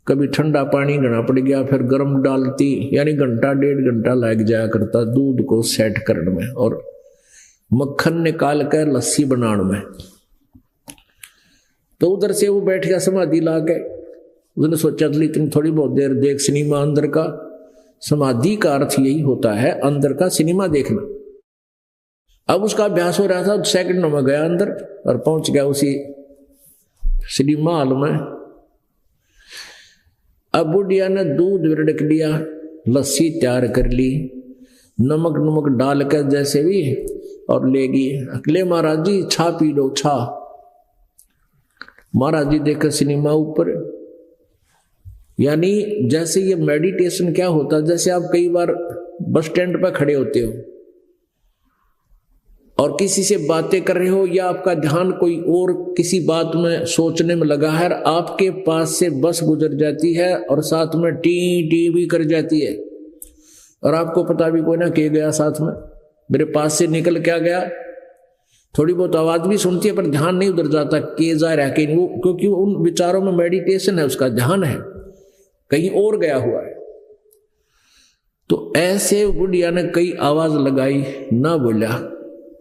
कभी ठंडा पानी घना पड़ गया, फिर गर्म डालती, यानी घंटा 1.5 घंटा लग जाया करता दूध को सेट करने में और मक्खन निकाल कर लस्सी बनाने में। तो उधर से वो बैठ गया समाधि ला के। उसने सोचा चल इतनी थोड़ी बहुत देर देख सिनेमा अंदर का। समाधि का अर्थ यही होता है, अंदर का सिनेमा देखना। अब उसका अभ्यास हो रहा था, सेकंड में गया अंदर और पहुंच गया उसी सिनेमा हॉल में। अब बुढ़िया ने दूध रिड़क लिया, लस्सी तैयार कर ली, नमक नमक डाल कर जैसे भी, और लेगी। अगले महाराज जी छा पी लो, छा। महाराज जी देखकर सिनेमा ऊपर। यानी जैसे ये मेडिटेशन क्या होता है, जैसे आप कई बार बस स्टैंड पर खड़े होते हो और किसी से बातें कर रहे हो, या आपका ध्यान कोई और किसी बात में सोचने में लगा है, आपके पास से बस गुजर जाती है और साथ में टी टी भी कर जाती है, और आपको पता भी कोई ना के गया साथ में, मेरे पास से निकल क्या गया। थोड़ी बहुत आवाज भी सुनती है पर ध्यान नहीं उधर जाता के जा रहा कि नहीं, क्योंकि उन विचारों में मेडिटेशन है, उसका ध्यान है कहीं और गया हुआ है। तो ऐसे बुढ़िया ने कई आवाज लगाई, ना बोला।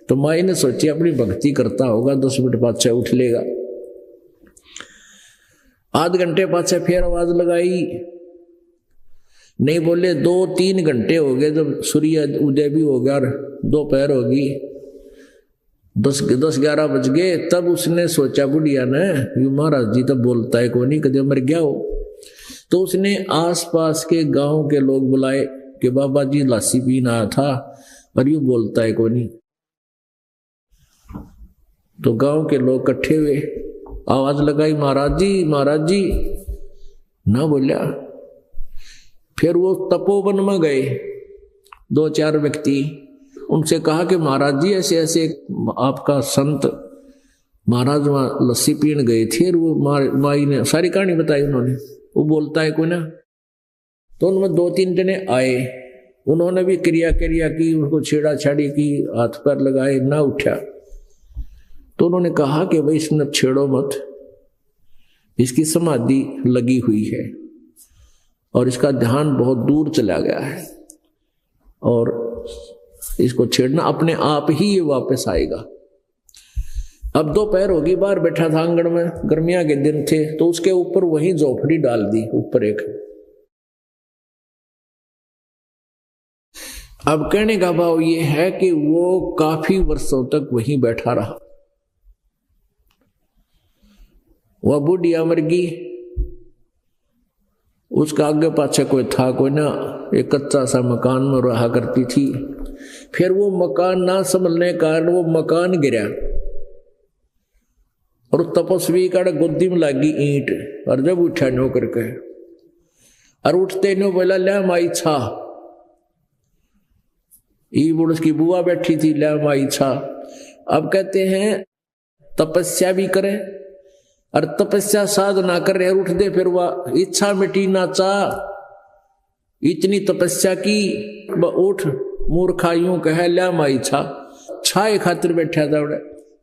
तो माई ने सोची अपनी भक्ति करता होगा, 10 मिनट बाद से उठ लेगा। आध घंटे बाद से फिर आवाज लगाई, नहीं बोले। 2-3 घंटे हो गए, जब सूर्य उदय भी हो गया और दोपहर होगी, 10-11 बज गए। तब उसने सोचा बुढ़िया ने, महाराज जी तो बोलता है को नहीं, कदे मर गया हो। तो उसने आसपास के गांव के लोग बुलाए कि बाबा जी लस्सी पीना आया था और यूं बोलता है को नहीं। तो गांव के लोग इकट्ठे हुए, आवाज लगाई, महाराज जी महाराज जी। ना बोलिया। फिर वो तपोवन में गए, 2-4 व्यक्ति, उनसे कहा कि महाराज जी ऐसे ऐसे आपका संत महाराज वहां लस्सी पीने गए थे, वो माई ने सारी कहानी बताई उन्होंने। वो बोलता है कोई ना, तो उनमें 2-3 जने आए, उन्होंने भी क्रिया की, उनको छेड़ा छाड़ी की, हाथ पैर लगाए, ना उठा। तो उन्होंने कहा कि भाई इसने छेड़ो मत, इसकी समाधि लगी हुई है और इसका ध्यान बहुत दूर चला गया है, और इसको छेड़ना अपने आप ही ये वापस आएगा। अब दोपहर होगी, बाहर बैठा था आंगन में, गर्मियां के दिन थे, तो उसके ऊपर वही झोपड़ी डाल दी ऊपर एक। अब कहने का भाव ये है कि वो काफी वर्षों तक वहीं बैठा रहा। वह बुढ़िया मर गई, उसका आगे पाछे कोई था कोई ना, एक कच्चा सा मकान में रहा करती थी। फिर वो मकान ना संभलने कारण वो मकान गिरा और तपस्वी का गोदी में लगी ईंट, और जब उठा नो करके, और उठते नो बोला ले माई छा। बुढ़ उसकी बुआ बैठी थी, ले माई छा। अब कहते हैं तपस्या भी करे और तपस्या साधना कर रहे, उठ दे, फिर वह इच्छा मिटी ना चाह, इतनी तपस्या की, उठ मूर्खा यूं कहे ले माई छा। छाए खातिर बैठा था,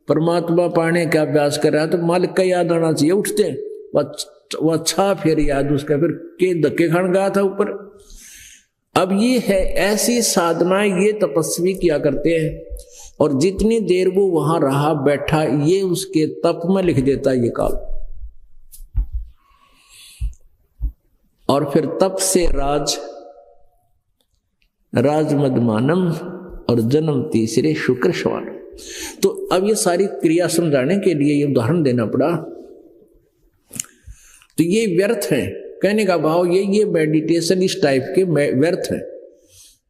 परमात्मा पाने का अभ्यास कर रहा है, तो मालिक का याद आना चाहिए। उठते वह छा, फिर याद उसका, फिर के धक्के खान गया था ऊपर। अब ये है ऐसी साधना ये तपस्वी किया करते हैं, और जितनी देर वो वहां रहा बैठा, ये उसके तप में लिख देता ये काल। और फिर तप से राज मदमानम, और जन्म तीसरे शुक्र श्वान। तो अब ये सारी क्रिया समझाने के लिए ये उदाहरण देना पड़ा। तो ये व्यर्थ है, कहने का भाव ये मेडिटेशन इस टाइप के व्यर्थ है,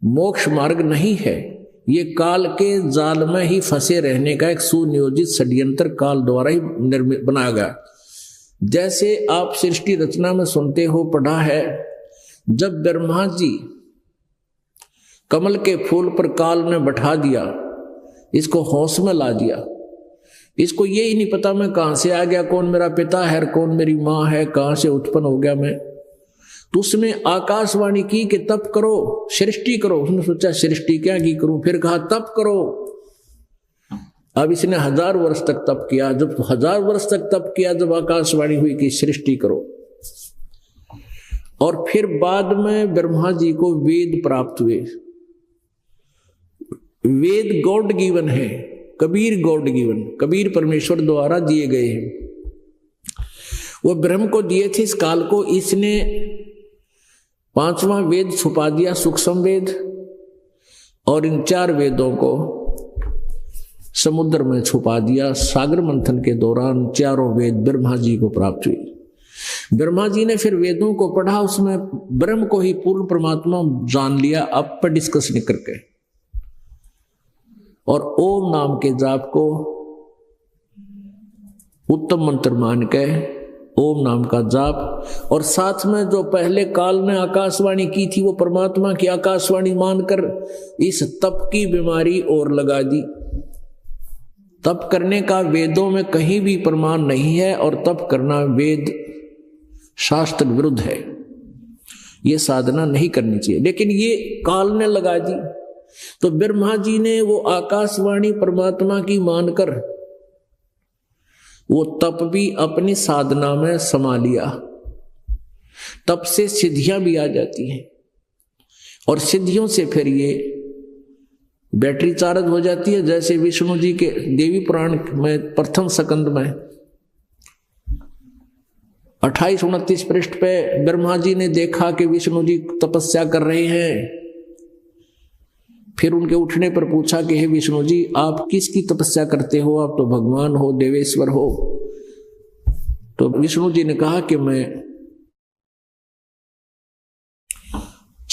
मोक्ष मार्ग नहीं है। ये काल के जाल में ही फंसे रहने का एक सुनियोजित षड्यंत्र काल द्वारा ही बनाया गया। जैसे आप सृष्टि रचना में सुनते हो, पढ़ा है, जब ब्रह्मा जी कमल के फूल पर काल ने बैठा दिया, इसको होश में ला दिया, इसको ये ही नहीं पता मैं कहां से आ गया, कौन मेरा पिता है, कौन मेरी माँ है, कहां से उत्पन्न हो गया मैं। तो उसमें आकाशवाणी की कि तप करो, सृष्टि करो। उसने सोचा सृष्टि क्या की करूं, फिर कहा तप करो। अब इसने 1000 वर्ष तक तप किया। जब 1000 वर्ष तक तप किया, जब आकाशवाणी हुई कि सृष्टि करो, और फिर बाद में ब्रह्मा जी को वेद प्राप्त हुए। वेद गॉड गिवन है, कबीर गॉड गिवन, कबीर परमेश्वर द्वारा दिए गए हैं। वो ब्रह्म को दिए थे इस काल को, इसने 5वां वेद छुपा दिया, सूक्ष्म वेद, और इन 4 वेदों को समुद्र में छुपा दिया। सागर मंथन के दौरान 4 वेद ब्रह्मा जी को प्राप्त हुए। ब्रह्मा जी ने फिर वेदों को पढ़ा, उसमें ब्रह्म को ही पूर्ण परमात्मा जान लिया, अब पर डिस्कस नहीं करके, और ओम नाम के जाप को उत्तम मंत्र मान के ओम नाम का जाप, और साथ में जो पहले काल ने आकाशवाणी की थी वो परमात्मा की आकाशवाणी मानकर इस तप की बीमारी और लगा दी। तप करने का वेदों में कहीं भी प्रमाण नहीं है, और तप करना वेद शास्त्र विरुद्ध है, ये साधना नहीं करनी चाहिए, लेकिन ये काल ने लगा दी। तो ब्रह्मा जी ने वो आकाशवाणी परमात्मा की मानकर वो तप भी अपनी साधना में समा लिया। तप से सिद्धियां भी आ जाती हैं, और सिद्धियों से फिर ये बैटरी चार्ज हो जाती है। जैसे विष्णु जी के देवी पुराण में प्रथम स्कंद में 28-29 पृष्ठ पे ब्रह्मा जी ने देखा कि विष्णु जी तपस्या कर रहे हैं। फिर उनके उठने पर पूछा कि हे विष्णु जी, आप किसकी तपस्या करते हो, आप तो भगवान हो, देवेश्वर हो। तो विष्णु जी ने कहा कि मैं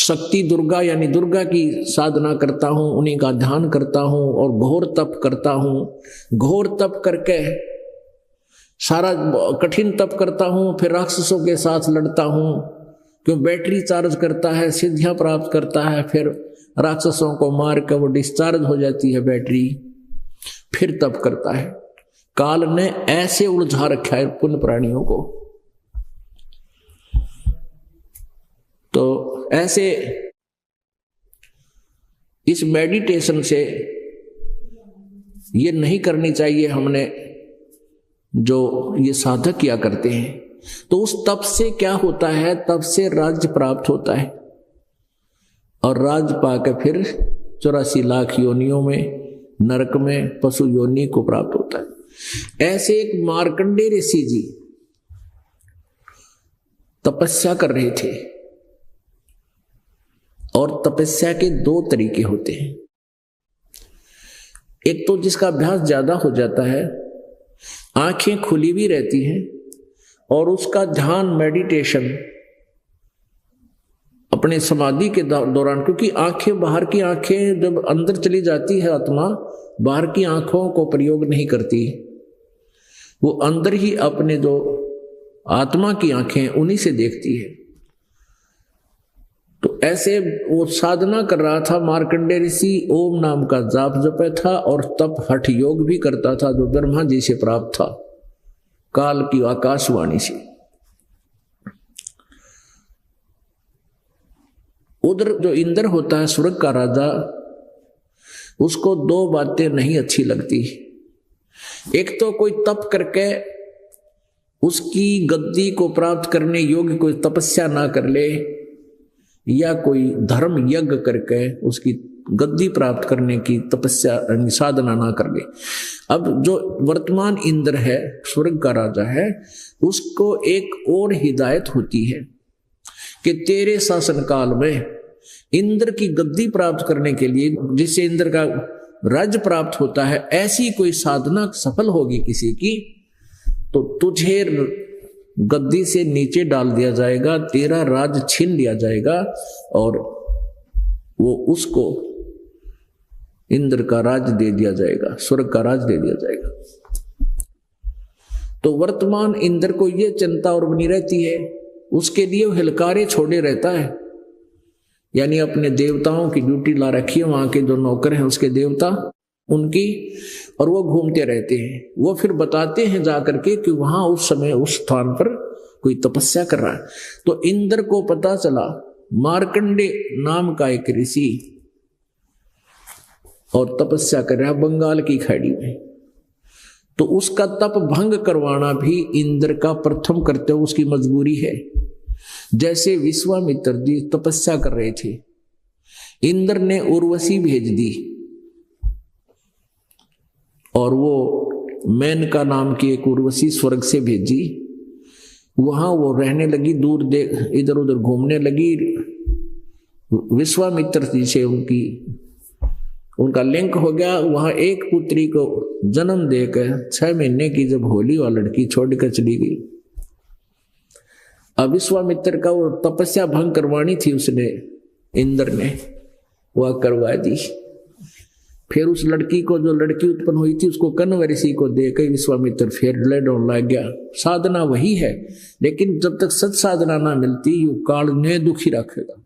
शक्ति दुर्गा यानी दुर्गा की साधना करता हूं, उन्हीं का ध्यान करता हूं और घोर तप करता हूं। घोर तप करके सारा कठिन तप करता हूं, फिर राक्षसों के साथ लड़ता हूं, क्यों बैटरी चार्ज करता है, सिद्धियां प्राप्त करता है, फिर राक्षसों को मार कर वो डिस्चार्ज हो जाती है बैटरी, फिर तप करता है। काल ने ऐसे उलझा रखा है पुण्य प्राणियों को। तो ऐसे इस मेडिटेशन से ये नहीं करनी चाहिए हमने जो ये साधक किया करते हैं। तो उस तप से क्या होता है, तप से राज्य प्राप्त होता है और राज्य पाकर फिर 84 लाख योनियों में, नरक में, पशु योनि को प्राप्त होता है। ऐसे एक मार्कंडेय ऋषि जी तपस्या कर रहे थे और तपस्या के 2 तरीके होते हैं। एक तो जिसका अभ्यास ज्यादा हो जाता है, आंखें खुली भी रहती हैं और उसका ध्यान मेडिटेशन अपने समाधि के दौरान, क्योंकि आंखें, बाहर की आंखें जब अंदर चली जाती है आत्मा, बाहर की आंखों को प्रयोग नहीं करती, वो अंदर ही अपने जो आत्मा की आंखें उन्हीं से देखती है। तो ऐसे वो साधना कर रहा था मार्कंडेय ऋषि, ओम नाम का जाप जपे था और तप हठ योग भी करता था जो ब्रह्मा जी से प्राप्त था, काल की आकाशवाणी से। उधर जो इंद्र होता है स्वर्ग का राजा, उसको 2 बातें नहीं अच्छी लगती। एक तो कोई तप करके उसकी गद्दी को प्राप्त करने योग्य कोई तपस्या ना कर ले, या कोई धर्म यज्ञ करके उसकी गद्दी प्राप्त करने की तपस्या साधना ना कर ले। अब जो वर्तमान इंद्र है, स्वर्ग का राजा है, उसको एक और हिदायत होती है कि तेरे शासन काल में इंद्र की गद्दी प्राप्त करने के लिए, जिससे इंद्र का राज्य प्राप्त होता है, ऐसी कोई साधना सफल होगी किसी की, तो तुझे गद्दी से नीचे डाल दिया जाएगा, तेरा राज छीन लिया जाएगा और वो उसको इंद्र का राज दे दिया जाएगा, स्वर्ग का राज दे दिया जाएगा। तो वर्तमान इंद्र को ये चिंता और बनी रहती है, उसके लिए वो हिलकारे छोड़े रहता है, यानी अपने देवताओं की ड्यूटी ला रखी है, वहां के जो नौकर हैं उसके देवता उनकी, और वो घूमते रहते हैं। वो फिर बताते हैं जाकर के कि वहां उस समय उस स्थान पर कोई तपस्या कर रहा है। तो इंद्र को पता चला मार्कंडेय नाम का एक ऋषि और तपस्या कर रहा है बंगाल की खाड़ी में, तो उसका तप भंग करवाना भी इंद्र का प्रथम कर्तव्य, उसकी मजबूरी है। जैसे विश्वामित्र जी तपस्या कर रहे थे, इंद्र ने उर्वशी भेज दी और वो मेनका नाम की एक उर्वशी स्वर्ग से भेजी, वहां वो रहने लगी, दूर इधर उधर घूमने लगी। विश्वामित्र जी से उनका लिंक हो गया। वहां एक पुत्री को जन्म देकर 6 महीने की जब होली और लड़की छोड़कर चली गई। अब विश्वामित्र का वो तपस्या भंग करवानी थी, उसने इंद्र ने वह करवा दी। फिर उस लड़की को, जो लड़की उत्पन्न हुई थी, उसको कण्व ऋषि को देकर विश्वामित्र फिर लड़ने लग गया। साधना वही है, लेकिन जब तक सच साधना ना मिलती यू काल ने दुखी रखेगा।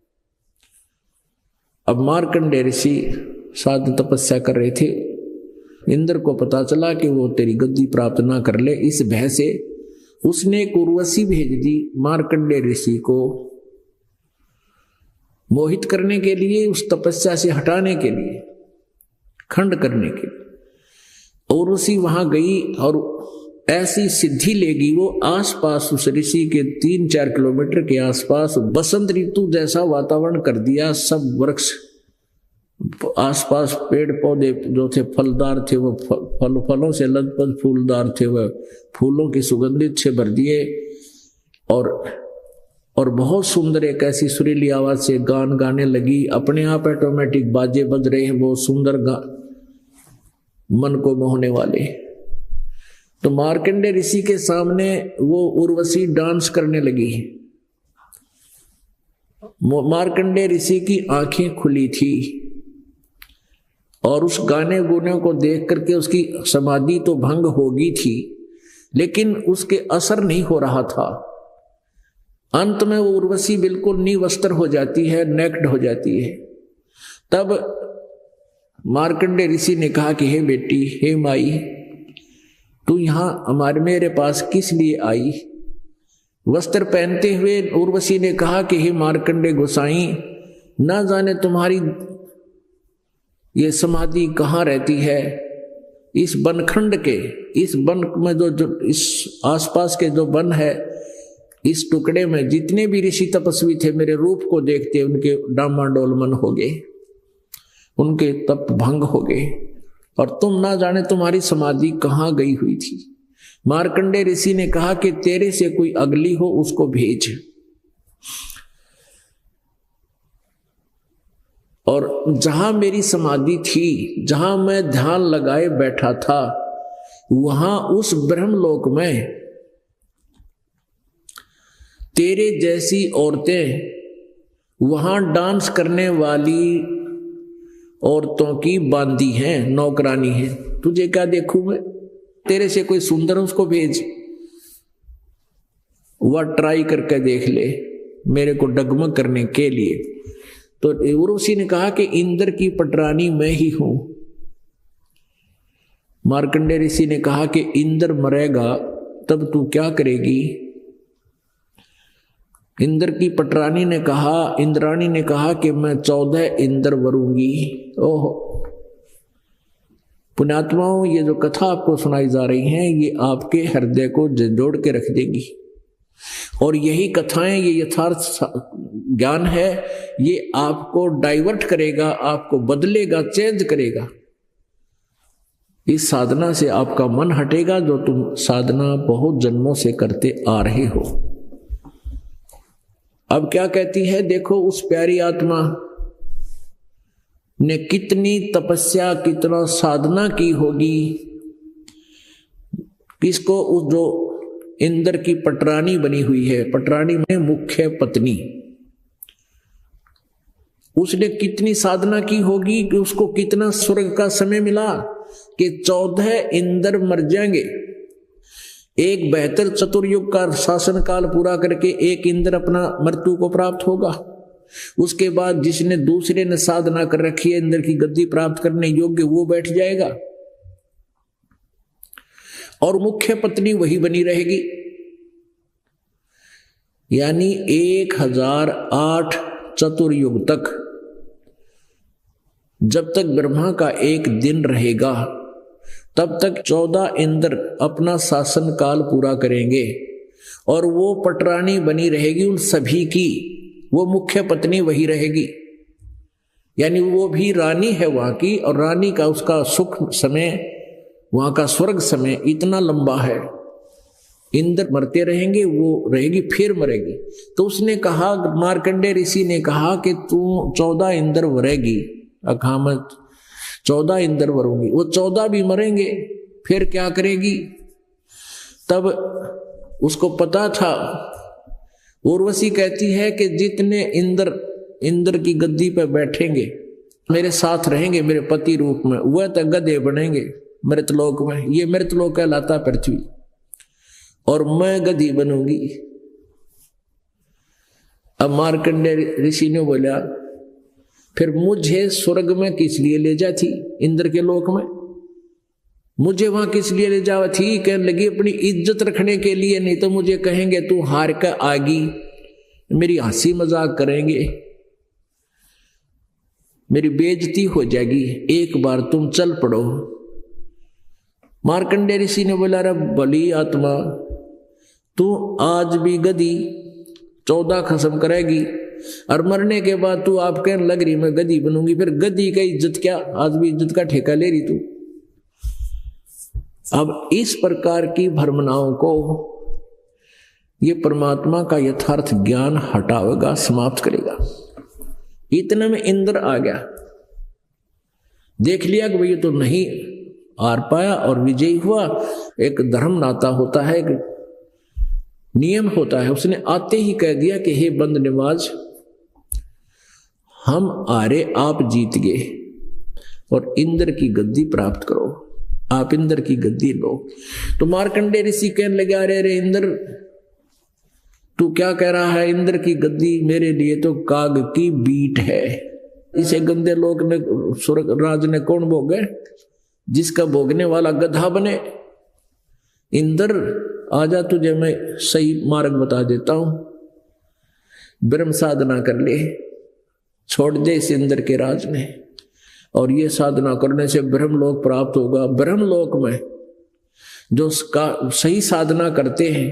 अब मार्कंडेय ऋषि साधन तपस्या कर रहे थे, इंद्र को पता चला कि वो तेरी गद्दी प्राप्त ना कर ले, इस भय से उसने एक उर्वशी भेज दी मार्कंडेय ऋषि को मोहित करने के लिए, उस तपस्या से हटाने के लिए, खंड करने के लिए। और उसी वहां गई और ऐसी सिद्धि लेगी वो, आसपास उस ऋषि के 3-4 किलोमीटर के आसपास बसंत ऋतु जैसा वातावरण कर दिया। सब वृक्ष आसपास, पेड़ पौधे जो थे फलदार थे, वो फलों से लदपद फूलदार थे, वह फूलों की सुगंधित से भर दिए। और बहुत सुंदर एक ऐसी सुरीली आवाज से गान गाने लगी। अपने आप ऑटोमेटिक बाजे बज रहे हैं, बहुत सुंदर मन को मोहने वाले। तो मार्कंडेय ऋषि के सामने वो उर्वशी डांस करने लगी मार्कंडेय ऋषि की आंखें खुली थी और उस गाने गुने को देख करके उसकी समाधि तो भंग होगी थी, लेकिन उसके असर नहीं हो रहा था। अंत में वो उर्वशी बिल्कुल निवस्त्र हो जाती है, नेक्ड हो जाती है। तब मार्कंडेय ऋषि ने कहा कि हे बेटी, हे माई, तू यहां मेरे पास किस लिए आई? वस्त्र पहनते हुए उर्वशी ने कहा कि हे मार्कंडेय गोसाई, ना जाने तुम्हारी ये समाधि कहाँ रहती है। इस बनखंड के, इस वन में जो इस आसपास के जो वन है, इस टुकड़े में जितने भी ऋषि तपस्वी थे, मेरे रूप को देखते उनके डामाडोल मन हो गए, उनके तप भंग हो गए, और तुम ना जाने तुम्हारी समाधि कहाँ गई हुई थी। मार्कंडेय ऋषि ने कहा कि तेरे से कोई अगली हो उसको भेज। और जहां मेरी समाधि थी, जहां मैं ध्यान लगाए बैठा था, वहां उस ब्रह्मलोक में तेरे जैसी औरतें, वहां डांस करने वाली औरतों की बांदी हैं, नौकरानी है। तुझे क्या देखूं मैं? तेरे से कोई सुंदर उसको भेज, वह ट्राई करके देख ले मेरे को डगमग करने के लिए। तो उर्वशी ने कहा कि इंद्र की पटरानी मैं ही हूं। मार्कंडेय ऋषि ने कहा कि इंद्र मरेगा तब तू क्या करेगी? इंद्र की पटरानी ने कहा, इंद्राणी ने कहा कि मैं 14 इंद्र वरूंगी। ओह पुण्यात्माओं, ये जो कथा आपको सुनाई जा रही है, ये आपके हृदय को जोड़ के रख देगी। और यही कथाएं, ये यथार्थ ज्ञान है, ये आपको डाइवर्ट करेगा, आपको बदलेगा, चेंज करेगा। इस साधना से आपका मन हटेगा, जो तुम साधना बहुत जन्मों से करते आ रहे हो। अब क्या कहती है देखो, उस प्यारी आत्मा ने कितनी तपस्या, कितना साधना की होगी। किसको? उस जो इंद्र की पटरानी बनी हुई है, पटरानी में मुख्य पत्नी, उसने कितनी साधना की होगी कि उसको कितना स्वर्ग का समय मिला कि 14 इंद्र मर जाएंगे। एक बेहतर चतुर्युग का शासन काल पूरा करके एक इंद्र अपना मृत्यु को प्राप्त होगा। उसके बाद जिसने दूसरे ने साधना कर रखी है इंद्र की गद्दी प्राप्त करने योग्य, वो बैठ जाएगा और मुख्य पत्नी वही बनी रहेगी। यानी 1008 चतुर्युग तक, जब तक ब्रह्मा का एक दिन रहेगा, तब तक 14 इंद्र अपना शासन काल पूरा करेंगे और वो पटरानी बनी रहेगी उन सभी की। वो मुख्य पत्नी वही रहेगी, यानी वो भी रानी है वहां की, और रानी का उसका सुख समय, वहां का स्वर्ग समय इतना लंबा है। इंद्र मरते रहेंगे, वो रहेगी फिर मरेगी। तो उसने कहा, मार्कंडेय ऋषि ने कहा कि तू 14 इंद्र वरेगी। अखा मैं 14 इंद्र वरूंगी। वो 14 भी मरेंगे, फिर क्या करेगी? तब उसको पता था। उर्वशी कहती है कि जितने इंद्र की गद्दी पर बैठेंगे, मेरे साथ रहेंगे मेरे पति रूप में, वह तो गधे बनेंगे मृतलोक में। ये मृतलोक कहलाता पृथ्वी, और मैं गधी बनूंगी। अब मार्कंडेय ऋषि ने बोला, फिर मुझे स्वर्ग में किस लिए ले जाती? इंद्र के लोक में मुझे वहां किस लिए ले जावा थी? कहने लगी अपनी इज्जत रखने के लिए, नहीं तो मुझे कहेंगे तू हार कर आगी, मेरी हंसी मजाक करेंगे, मेरी बेइज्जती हो जाएगी। एक बार तुम चल पड़ो। मार्कंडेय ऋषि ने बोला, रे भली आत्मा, तू आज भी गधी 14 खत्म करेगी और मरने के बाद तू आप कहने लग रही मैं गधी बनूंगी। फिर गधी का इज्जत क्या? आज भी इज्जत का ठेका ले रही तू। अब इस प्रकार की भ्रमणाओं को ये परमात्मा का यथार्थ ज्ञान हटावेगा, समाप्त करेगा। इतने में इंद्र आ गया, देख लिया कि भाई तो नहीं हार पाया और विजयी हुआ। एक धर्म नाता होता है, एक नियम होता है। उसने आते ही कह दिया कि हे बंद निवाज, हम हारे, आप जीत गए और इंद्र की गद्दी प्राप्त करो, आप इंद्र की गद्दी लो। तो मार्कंडेय ऋषि कहने लगे, अरे रे इंद्र, तू क्या कह रहा है? इंद्र की गद्दी मेरे लिए तो काग की बीट है। इसे गंदे लोग ने, स्वर्ग राज ने कौन भोगे? जिसका भोगने वाला गधा बने। इंद्र आजा, तुझे मैं सही मार्ग बता देता हूं, ब्रह्म साधना कर ले, छोड़ दे इस इंद्र के राज में, और ये साधना करने से ब्रह्मलोक प्राप्त होगा। ब्रह्मलोक में जो सही साधना करते हैं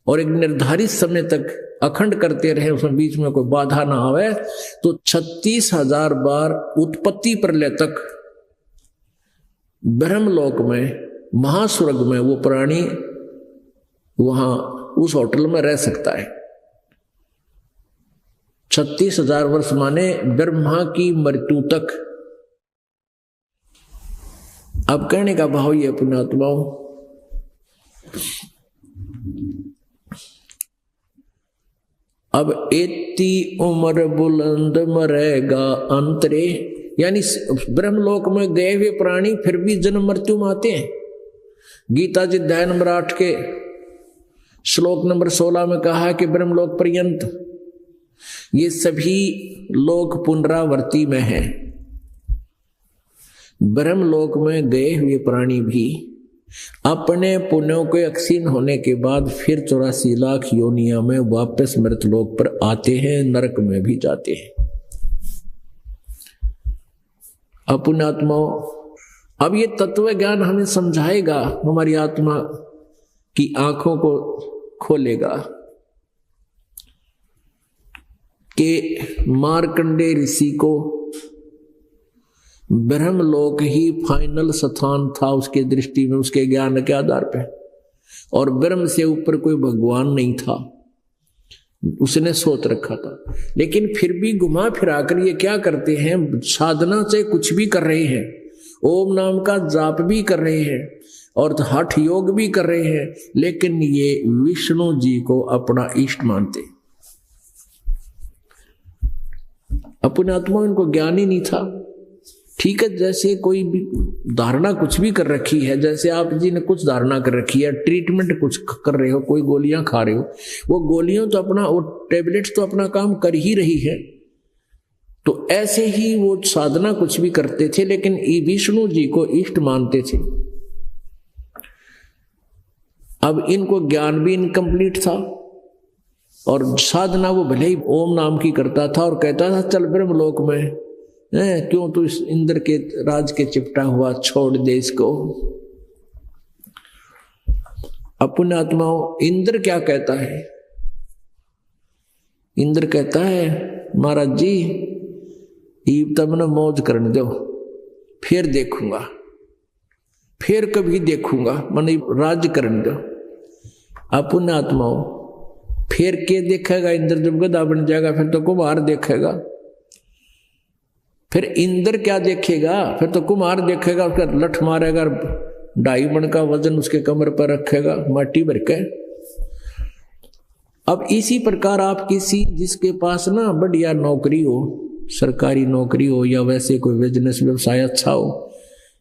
और एक निर्धारित समय तक अखंड करते रहे, उसमें बीच में कोई बाधा ना आवे, तो 36,000 बार उत्पत्ति प्रलय तक ब्रह्मलोक में, महास्वर्ग में वो प्राणी वहां उस होटल में रह सकता है। 36,000 वर्ष माने ब्रह्मा की मृत्यु तक। अब कहने का भाव ये पुण्यात्माओं, अब एती उम्र बुलंद मरेगा अंतरे, यानी ब्रह्मलोक में गए हुए प्राणी फिर भी जन्म मृत्यु में आते हैं। गीता जी अध्याय नंबर 8 के श्लोक नंबर 16 में कहा है कि ब्रह्मलोक पर्यंत ये सभी लोक पुनरावर्ती में है। ब्रह्मलोक में गए हुए प्राणी भी अपने पुण्यों के अक्षीण होने के बाद फिर 84 लाख योनिया में वापस मृतलोक पर आते हैं, नरक में भी जाते हैं। पुण्यात्माओं, अब ये तत्व ज्ञान हमें समझाएगा, हमारी आत्मा की आंखों को खोलेगा कि मार्कंडेय ऋषि को ब्रह्मलोक ही फाइनल स्थान था उसके दृष्टि में, उसके ज्ञान के आधार पे, और ब्रह्म से ऊपर कोई भगवान नहीं था, उसने सोच रखा था। लेकिन फिर भी घुमा फिरा कर ये क्या करते हैं, साधना से कुछ भी कर रहे हैं, ओम नाम का जाप भी कर रहे हैं और हठ योग भी कर रहे हैं, लेकिन ये विष्णु जी को अपना इष्ट मानते। अपने आत्मा इनको ज्ञान ही नहीं था। ठीक है, जैसे कोई भी धारणा कुछ भी कर रखी है, जैसे आप जी ने कुछ धारणा कर रखी है, ट्रीटमेंट कुछ कर रहे हो, कोई गोलियां खा रहे हो, वो गोलियां तो अपना, वो टेबलेट्स तो अपना काम कर ही रही है। तो ऐसे ही वो साधना कुछ भी करते थे, लेकिन विष्णु जी को इष्ट मानते थे। अब इनको ज्ञान भी इनकम्प्लीट था और साधना वो भले ही ओम नाम की करता था और कहता था चल ब्रह्मलोक में, क्यों तू इस इंद्र के राज के चिपटा हुआ, छोड़ दे इसको। अपने आत्माओं, इंद्र क्या कहता है? इंद्र कहता है महाराज जी ईब तब न मौज करने दो, फिर देखूंगा, फिर कभी देखूंगा, माने राज्य करने दो। अपने आत्माओं, फिर के देखेगा इंद्र? जब गधा बन जाएगा फिर तो कुमार देखेगा। फिर इंद्र क्या देखेगा? फिर तो कुमार देखेगा, उसका लठ मारेगा, 2.5 मन का वजन उसके कमर पर रखेगा माटी भर के। अब इसी प्रकार आप किसी जिसके पास ना बढ़िया नौकरी हो, सरकारी नौकरी हो, या वैसे कोई बिजनेस व्यवसाय अच्छा हो,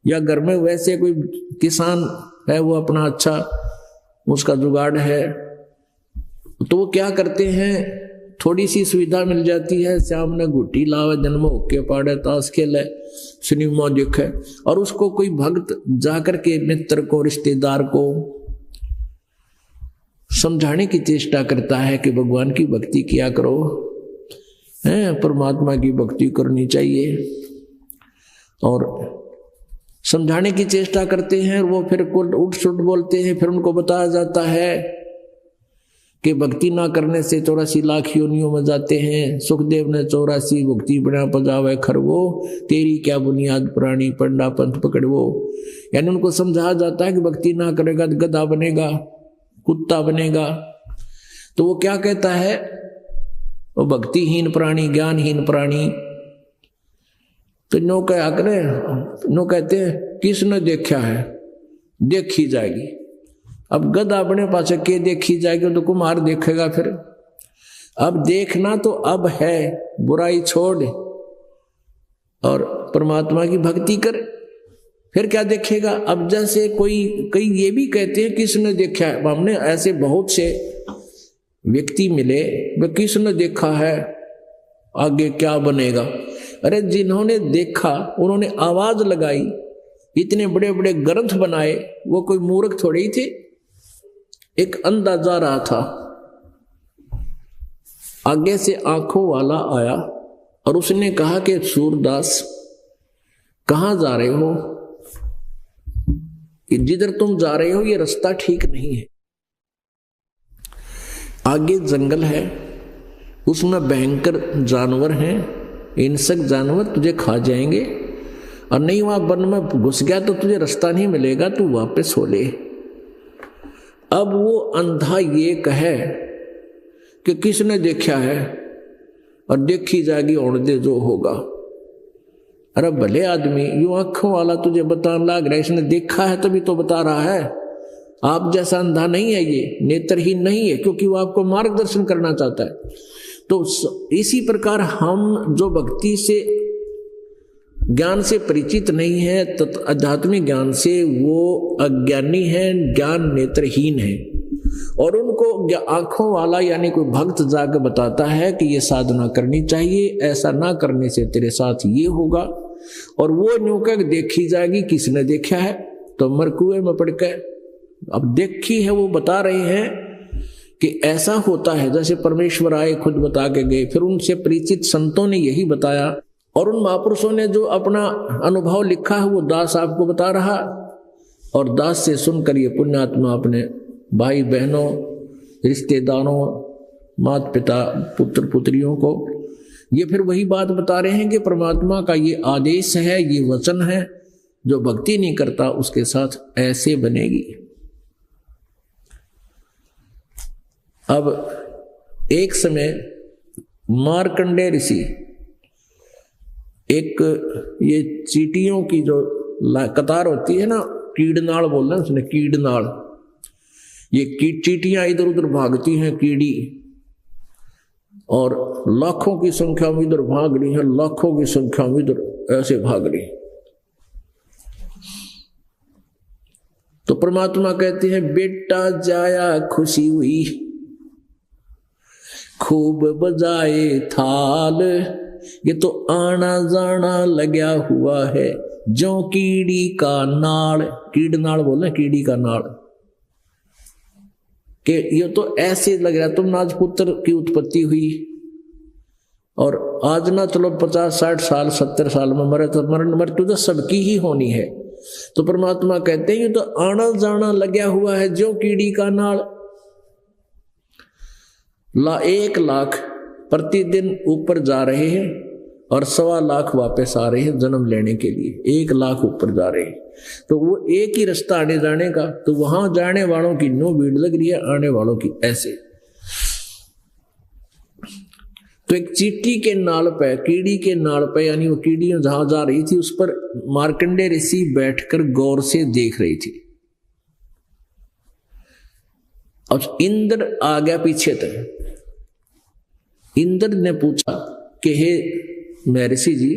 या घर में वैसे कोई किसान है वो अपना अच्छा उसका जुगाड़ है, तो वो क्या करते हैं, थोड़ी सी सुविधा मिल जाती है, शाम ने घुट्टी लावे, जन्म होके पाड़े, ताश खेले, सिनेमा देखे, और उसको कोई भक्त जाकर के मित्र को, रिश्तेदार को समझाने की चेष्टा करता है कि भगवान की भक्ति किया करो, है परमात्मा की भक्ति करनी चाहिए, और समझाने की चेष्टा करते हैं। वो फिर उठ सुट बोलते हैं। फिर उनको बताया जाता है कि भक्ति ना करने से 84 लाख योनियों में जाते हैं। सुखदेव ने 84 भक्ति बना पजावे खरवो, तेरी क्या बुनियाद प्राणी पंडा पंथ पकड़वो। यानी उनको समझाया जाता है कि भक्ति ना करेगा तो गधा बनेगा, कुत्ता बनेगा। तो वो क्या कहता है, वो भक्तिहीन प्राणी, ज्ञानहीन प्राणी। तो नो क्या करे, नो कहते हैं किसने देखा है, देखी जाएगी। अब गधा अपने पास के देखी जाएगी, तो कुम्हार देखेगा। फिर अब देखना तो अब है, बुराई छोड़, और परमात्मा की भक्ति करे, फिर क्या देखेगा। अब जैसे कई ये भी कहते हैं किसने देखा है, हमने ऐसे बहुत से व्यक्ति मिले, वे किसने देखा है, आगे क्या बनेगा। अरे जिन्होंने देखा उन्होंने आवाज लगाई, इतने बड़े बड़े ग्रंथ बनाए, वो कोई मूर्ख थोड़े ही थे। एक अंधा जा रहा था, आगे से आंखों वाला आया और उसने कहा कि सूरदास कहां जा रहे हो, जिधर तुम जा रहे हो ये रास्ता ठीक नहीं है, आगे जंगल है, उसमें भयंकर जानवर हैं, हिंसक जानवर तुझे खा जाएंगे, और नहीं वहां वन में घुस गया तो तुझे रास्ता नहीं मिलेगा, तू वापस हो ले। अब वो अंधा ये कहे कि किसने देखा है, और देखी जाएगी होने दे जो होगा। अरे भले आदमी, यूं आंखों वाला तुझे बताने लग रहा है, इसने देखा है तभी तो बता रहा है। आप जैसा अंधा नहीं है, ये नेत्रहीन नहीं है, क्योंकि वो आपको मार्गदर्शन करना चाहता है। तो इसी प्रकार हम जो भक्ति से ज्ञान से परिचित नहीं है, आध्यात्मिक ज्ञान से, वो अज्ञानी है, ज्ञान नेत्रहीन है, और उनको आंखों वाला यानी कोई भक्त जाकर बताता है कि ये साधना करनी चाहिए, ऐसा ना करने से तेरे साथ ये होगा, और वो न्यूकर देखी जाएगी किसने देखा है, तो मरकुए में पड़ के अब देखी है, वो बता रहे हैं कि ऐसा होता है। जैसे परमेश्वर आए खुद बता के गए, फिर उनसे परिचित संतों ने यही बताया, और उन महापुरुषों ने जो अपना अनुभव लिखा है वो दास आपको बता रहा, और दास से सुनकर ये पुण्यात्मा अपने भाई बहनों, रिश्तेदारों, माता पिता, पुत्र पुत्रियों को ये फिर वही बात बता रहे हैं कि परमात्मा का ये आदेश है, ये वचन है, जो भक्ति नहीं करता उसके साथ ऐसे बनेगी। अब एक समय मार्कंडेय ऋषि, एक ये चींटियों की जो कतार होती है ना, कीड़नाड़ बोल रहे हैं उसने, कीड़नाड़, ये चींटियां इधर उधर भागती हैं, कीड़ी, और लाखों की संख्या में इधर भाग रही है, लाखों की संख्या में इधर ऐसे भाग रही। तो परमात्मा कहते हैं बेटा जाया खुशी हुई, खूब बजाए थाल, ये तो आना जाना लगा हुआ है जो कीड़ी का नाड़। कीड़नाड़ बोले, कीड़ी का नाड़, कि ये तो ऐसे लग रहा, तुम आज पुत्र की उत्पत्ति हुई, और आज ना चलो 50-60 साल 70 साल में मरे, तो मृत्यु तो सबकी ही होनी है। तो परमात्मा कहते हैं ये तो आना जाना लगा हुआ है जो कीड़ी का नाड़। 1 लाख प्रतिदिन ऊपर जा रहे हैं और 1.25 लाख वापस आ रहे हैं जन्म लेने के लिए। 1 लाख ऊपर जा रहे हैं, तो वो एक ही रास्ता आने जाने का, तो वहां जाने वालों की नो भीड़ लग रही है, आने वालों की ऐसे। तो एक चींटी के नाल पे, कीड़ी के नाल पे, यानी वो कीड़ियां जहां जा रही थी उस पर मार्कंडेय ऋषि बैठकर गौर से देख रही थी। अब इंद्र आ गया पीछे तक। इंद्र ने पूछा कि हे महर्षि जी,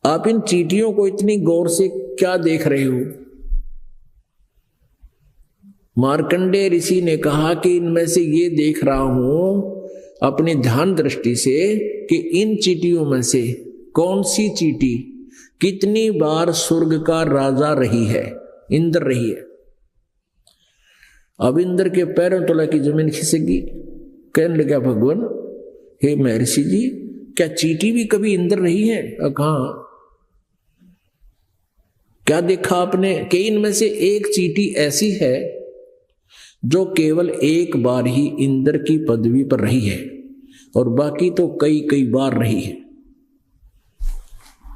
आप इन चींटियों को इतनी गौर से क्या देख रहे हो? मार्कंडेय ऋषि ने कहा कि इनमें से ये देख रहा हूं अपनी ध्यान दृष्टि से कि इन चींटियों में से कौन सी चींटी कितनी बार स्वर्ग का राजा रही है, इंद्र रही है। अब इंद्र के पैरों तले की जमीन खिसकी, कहने लगा भगवान, हे महर्षि जी, क्या चींटी भी कभी इंद्र रही है? कहा क्या देखा आपने कि इनमें से एक चींटी ऐसी है जो केवल एक बार ही इंद्र की पदवी पर रही है और बाकी तो कई कई बार रही है।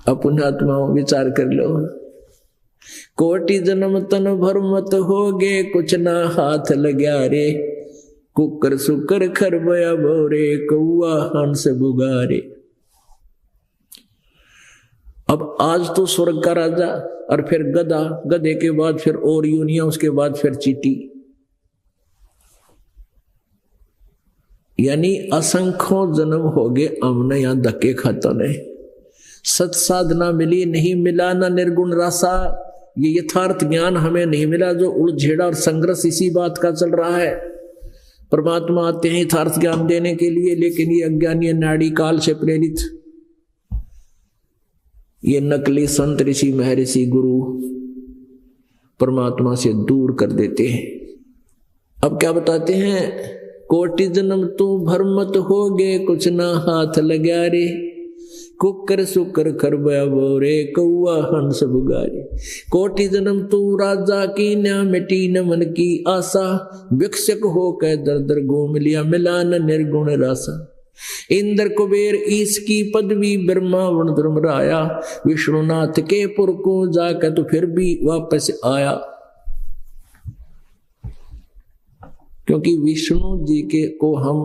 अपने आत्माओं विचार कर लो, कोटि जन्म तन भर मत होगे, कुछ ना हाथ लग्या रे, कुकर सुकर खरबया भोरे, कौआ हंस बुगारे। अब आज तो स्वर्ग का राजा, और फिर गधा, गधे के बाद फिर और यूनिया, उसके बाद फिर चींटी, यानी असंख्यों जन्म हो गए हमने यहां धक्के खाता नहीं। सत साधना मिली नहीं, मिला न निर्गुण रासा। ये यथार्थ ज्ञान हमें नहीं मिला, जो उलझेड़ा और संघर्ष इसी बात का चल रहा है। परमात्मा आते हैं यथार्थ ज्ञान देने के लिए, लेकिन ये अज्ञानी नाड़ी काल से प्रेरित ये नकली संत ऋषि महर्षि गुरु परमात्मा से दूर कर देते हैं। अब क्या बताते हैं, कोटि जन्म तू भरमत हो गे, कुछ ना हाथ लगा रे, कुकर सुकर खरबया बोरे, कौआ हंस बुगारे। कोटि जन्म तू राजा की न्या, मिटी न मन की आशा, भिक्षक हो कै दर दर घूम लिया, मिला न निर्गुण रासा। इंद्र कुबेर ईश की पदवी, ब्रह्मा वर्ण धर्म राया, विष्णुनाथ के पुर को जाकर तो फिर भी वापस आया। क्योंकि विष्णु जी के को हम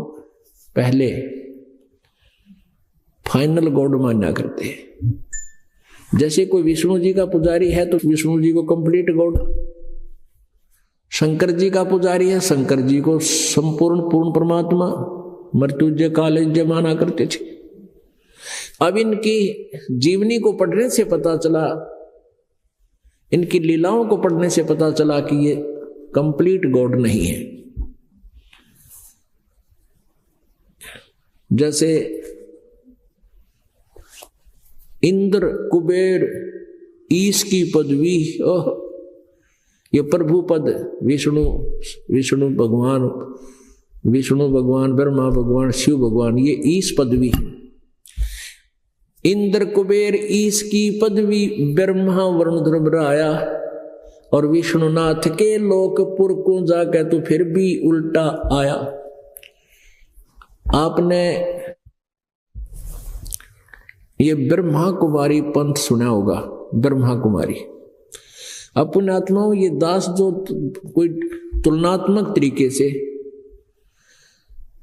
पहले फाइनल गॉड माना करते हैं। जैसे कोई विष्णु जी का पुजारी है तो विष्णु जी को कंप्लीट गॉड, शंकर जी का पुजारी है, शंकर जी को संपूर्ण पूर्ण परमात्मा, मृत्युंजय कालंजय माना करते थे। अब इनकी जीवनी को पढ़ने से पता चला, इनकी लीलाओं को पढ़ने से पता चला कि ये कंप्लीट गॉड नहीं है। जैसे इंद्र कुबेर ईश की पदवी, ओह ये प्रभु पद, विष्णु भगवान ब्रह्मा भगवान शिव भगवान, ये ईश पदवी है। इंद्र कुबेर ईश की पदवी, ब्रह्मा वरुण ध्रुव राया, और विष्णुनाथ के लोकपुर को जाकर तो फिर भी उल्टा आया। आपने ये ब्रह्मा कुमारी पंथ सुना होगा, ब्रह्मा कुमारी। अपने आत्माओं, ये दास जो कोई तुलनात्मक तरीके से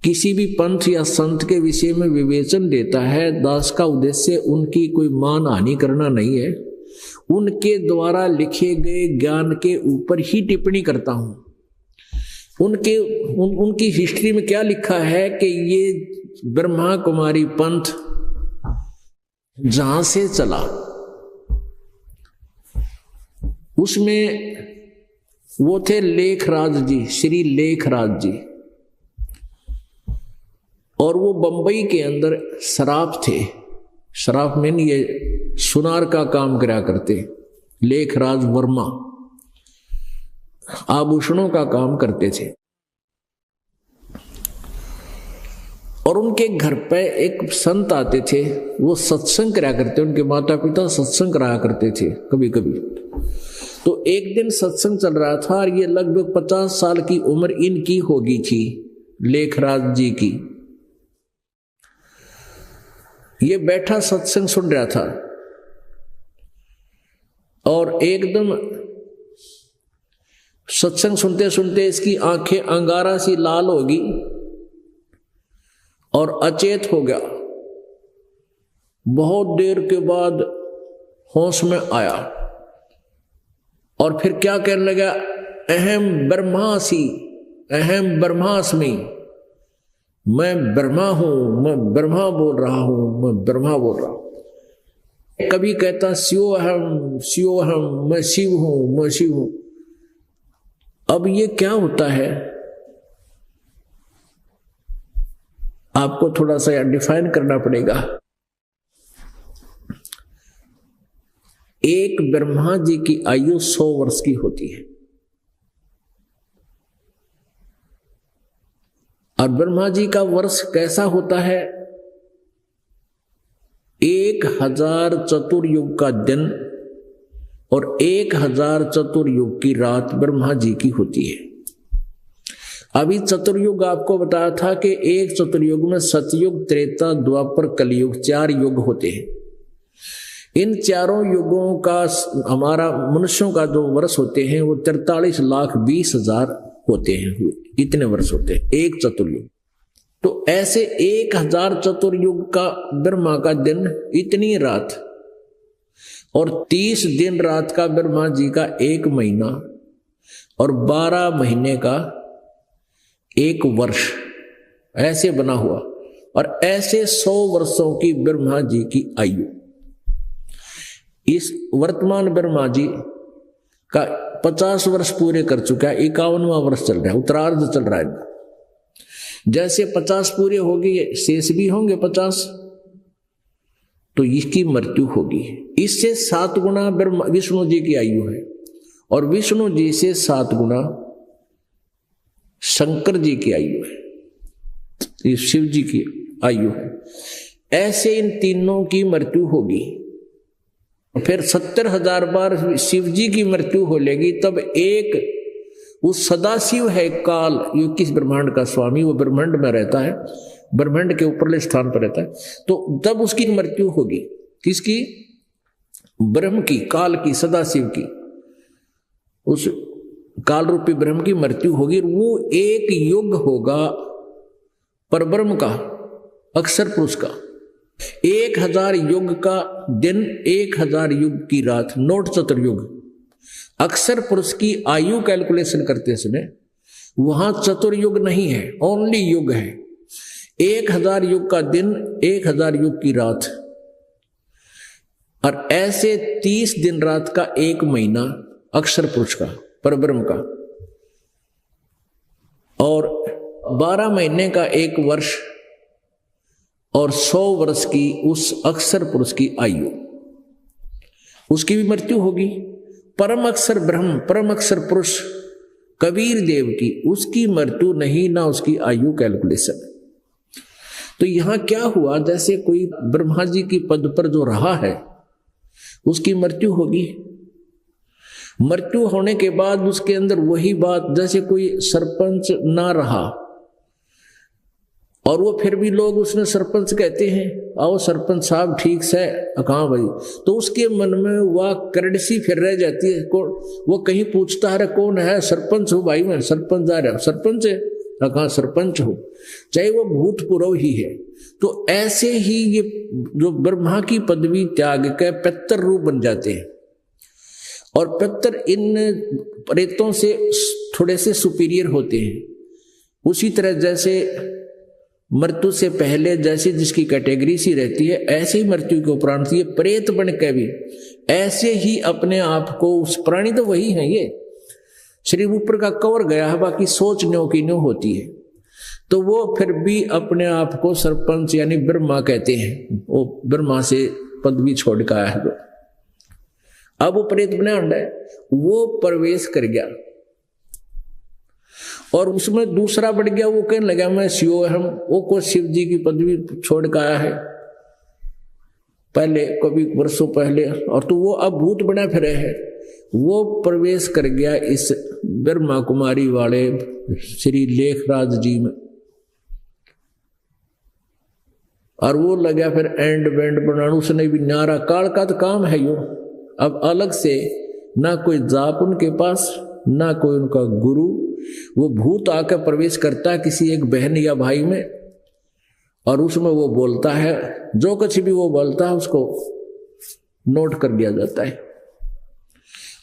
किसी भी पंथ या संत के विषय में विवेचन देता है, दास का उद्देश्य उनकी कोई मान हानि करना नहीं है, उनके द्वारा लिखे गए ज्ञान के ऊपर ही टिप्पणी करता हूं। उनकी हिस्ट्री में क्या लिखा है कि ये ब्रह्मा कुमारी पंथ जहां से चला उसमें वो थे लेखराज जी, श्री लेखराज जी, और वो बंबई के अंदर शराफ थे। शराफ में ये सुनार का काम करा करते, लेखराज वर्मा आभूषणों का काम करते थे। और उनके घर पे एक संत आते थे, वो सत्संग करा करते, उनके माता पिता सत्संग कराया करते थे कभी कभी। तो एक दिन सत्संग चल रहा था और ये लगभग 50 साल की उम्र इनकी होगी थी, लेखराज जी की। ये बैठा सत्संग सुन रहा था और एकदम सत्संग सुनते सुनते इसकी आंखें अंगारा सी लाल होगी और अचेत हो गया। बहुत देर के बाद होश में आया और फिर क्या कहने लगा, अहम ब्रह्मासी, अहम ब्रह्मास्मि, मैं ब्रह्मा हूं, मैं ब्रह्मा बोल रहा हूं, मैं ब्रह्मा बोल रहा हूं। कभी कहता शिवोहम शिवोहम, मैं शिव हूं, मैं शिव हूं। अब ये क्या होता है, आपको थोड़ा सा डिफाइन करना पड़ेगा। एक ब्रह्मा जी की आयु 100 वर्ष की होती है और ब्रह्मा जी का वर्ष कैसा होता है, 1000 चतुर्युग का दिन और 1000 चतुर्युग की रात ब्रह्मा जी की होती है। अभी चतुर्युग आपको बताया था कि एक चतुर्युग में सतयुग, त्रेता, द्वापर, कलयुग 4 युग होते हैं। इन चारों युगों का हमारा मनुष्यों का जो वर्ष होते हैं वो 43,20,000 होते हैं, इतने वर्ष होते हैं एक चतुर्युग। तो ऐसे 1000 चतुर्युग का ब्रह्मा का दिन, इतनी रात, और 30 दिन रात का ब्रह्मा जी का 1 महीना और 12 महीने का 1 वर्ष, ऐसे बना हुआ। और ऐसे 100 वर्षों की ब्रह्मा जी की आयु। इस वर्तमान ब्रह्मा जी का 50 वर्ष पूरे कर चुका है, 51वां वर्ष चल रहा है, उत्तरार्ध चल रहा है। जैसे 50 पूरे होगी शेष भी होंगे 50, तो इसकी मृत्यु होगी। इससे 7 गुना विष्णु जी की आयु है और विष्णु जी से 7 गुना शंकर जी की आयु है, ये शिव जी की आयु है। ऐसे इन तीनों की मृत्यु होगी। फिर 70,000 बार शिव जी की मृत्यु हो लेगी, तब एक उस सदाशिव है काल, ये किस ब्रह्मांड का स्वामी, वो ब्रह्मांड में रहता है, ब्रह्मांड के ऊपरले स्थान पर रहता है, तो तब उसकी मृत्यु होगी। किसकी? ब्रह्म की, काल की, सदाशिव की, उस काल रूपी ब्रह्म की मृत्यु होगी। वो एक युग होगा परब्रह्म का, अक्षर पुरुष का। 1000 युग का दिन, 1000 युग की रात, नोट चतुर्युग। अक्षर पुरुष की आयु कैलकुलेशन करते समय वहां चतुर्युग नहीं है, ओनली युग है। 1000 युग का दिन, 1000 युग की रात, और ऐसे 30 दिन रात का एक महीना अक्षर पुरुष का, परब्रह्म का, और 12 महीने का एक वर्ष और 100 वर्ष की उस अक्षर पुरुष की आयु, उसकी भी मृत्यु होगी। परम अक्षर ब्रह्म, परम अक्षर पुरुष कबीर देव की, उसकी मृत्यु नहीं, ना उसकी आयु कैलकुलेशन। तो यहां क्या हुआ, जैसे कोई ब्रह्मा जी की पद पर जो रहा है उसकी मृत्यु होगी। मृत्यु होने के बाद उसके अंदर वही बात, जैसे कोई सरपंच ना रहा और वो फिर भी लोग उसने सरपंच कहते हैं, आओ सरपंच साहब ठीक से, कहाँ भाई, तो उसके मन में वह करड़सी फिर रह जाती है। वो कहीं पूछता है कौन है, सरपंच हो भाई, मैं सरपंच जा रहा, सरपंच है, कहाँ सरपंच हो, चाहे वो भूतपूर्व ही है। तो ऐसे ही ये जो ब्रह्मा की पदवी त्याग के पितर रूप बन जाते हैं, और पितर इन प्रेतों से थोड़े से सुपीरियर होते हैं। उसी तरह जैसे मृत्यु से पहले जैसे जिसकी कैटेगरी सी रहती है, ऐसे ही मृत्यु के उपरांत ये प्रेत बन के भी ऐसे ही अपने आप को, उस प्राणी तो वही है, ये शरीर ऊपर का कवर गया है, बाकी सोच न्यो की न्यो होती है, तो वो फिर भी अपने आप को सरपंच यानी ब्रह्मा कहते हैं। वो ब्रह्मा से पदवी छोड़ के आया है, तो अब वो प्रेत बना है, वो प्रवेश कर गया और उसमें दूसरा बढ़ गया। वो कहने लगा मैं शिव हम, वो को शिव जी की पदवी छोड़ के आया है पहले, कभी वर्षों पहले, और तो वो अब भूत बना फिर है। वो प्रवेश कर गया इस ब्रह्मा कुमारी वाले श्री लेखराज जी में, और वो लगा फिर एंड बैंड बनाना। उसने भी नारा, काल का तो काम है यो, अब अलग से ना कोई जाप उनके पास, ना कोई उनका गुरु, वो भूत आकर प्रवेश करता है किसी एक बहन या भाई में, और उसमें वो बोलता है, जो कुछ भी वो बोलता है उसको नोट कर दिया जाता है,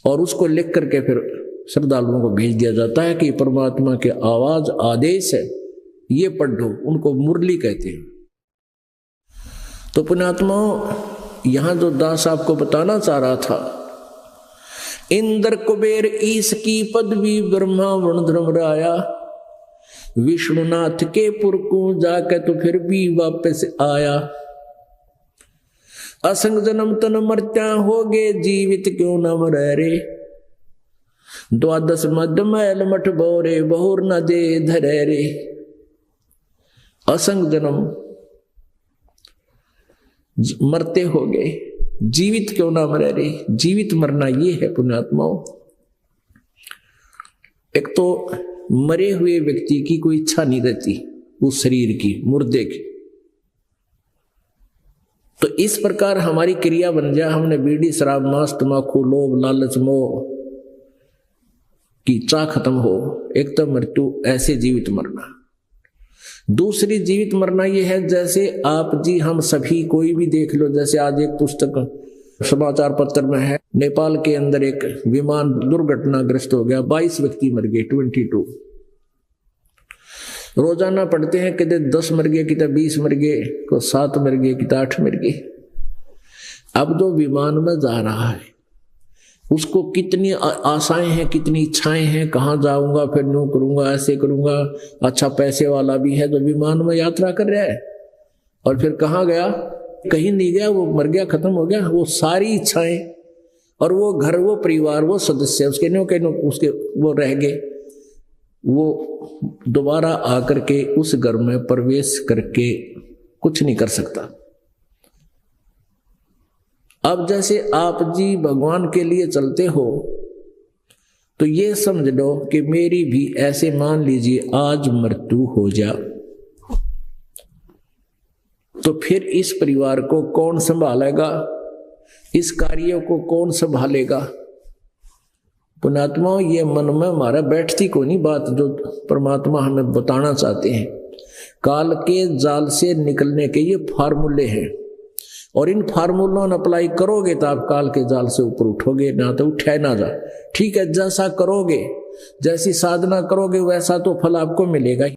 और उसको लिख करके फिर श्रद्धालुओं को भेज दिया जाता है कि परमात्मा के आवाज आदेश है, ये पढ़ लो। उनको मुरली कहते हैं। तो पुण्यात्माओं, यहां जो दास आपको बताना चाह रहा था, इंद्र कुबेर ईश की पदवी ब्रह्मा वरुण धर्मराया, विष्णुनाथ के पुरकू जाके तो फिर भी वापस आया। असंग जन्म तन मर्त्या हो गे, जीवित क्यों न मरे रे, 12 मध्य मैल मठ बोरे, बहुर न दे धरे रे। असंग जन्म मरते हो गए, जीवित क्यों ना मरे रे। जीवित मरना ये है पुण्यात्माओं। एक तो मरे हुए व्यक्ति की कोई इच्छा नहीं रहती उस शरीर की, मुर्दे की। तो इस प्रकार हमारी क्रिया बन जाए, हमने बीड़ी शराब मांस तंबाकू लोभ लालच मोह की चाह खत्म हो, एक तो मृत्यु, ऐसे जीवित मरना। दूसरी जीवित मरना यह है, जैसे आप जी हम सभी कोई भी देख लो, जैसे आज एक पुस्तक समाचार पत्र में है, नेपाल के अंदर एक विमान दुर्घटनाग्रस्त हो गया, 22 व्यक्ति मर गए, 22। रोजाना पढ़ते हैं कि 10 मर गए, कि 20 मर गए, को 7 मर गए, कि 8 मर गए। अब जो विमान में जा रहा है उसको कितनी आशाएं हैं, कितनी इच्छाएं हैं, कहाँ जाऊंगा, फिर यूं करूंगा, ऐसे करूंगा, अच्छा पैसे वाला भी है तो विमान में यात्रा कर रहा है, और फिर कहाँ गया, कहीं नहीं गया, वो मर गया, खत्म हो गया। वो सारी इच्छाएं और वो घर, वो परिवार, वो सदस्य उसके नो के नो उसके वो रह गए। वो दोबारा आकर के उस घर में प्रवेश करके कुछ नहीं कर सकता। अब जैसे आप जी भगवान के लिए चलते हो तो ये समझ लो कि मेरी भी ऐसे, मान लीजिए आज मृत्यु हो जा, तो फिर इस परिवार को कौन संभालेगा, इस कार्य को कौन संभालेगा। पुण्यात्मा, ये मन में हमारा बैठती को नहीं बात जो परमात्मा हमें बताना चाहते हैं। काल के जाल से निकलने के ये फार्मूले हैं, और इन फार्मूलों ने अप्लाई करोगे तो आप काल के जाल से ऊपर उठोगे, ना तो उठे ना जा। ठीक है, जैसा करोगे, जैसी साधना करोगे वैसा तो फल आपको मिलेगा।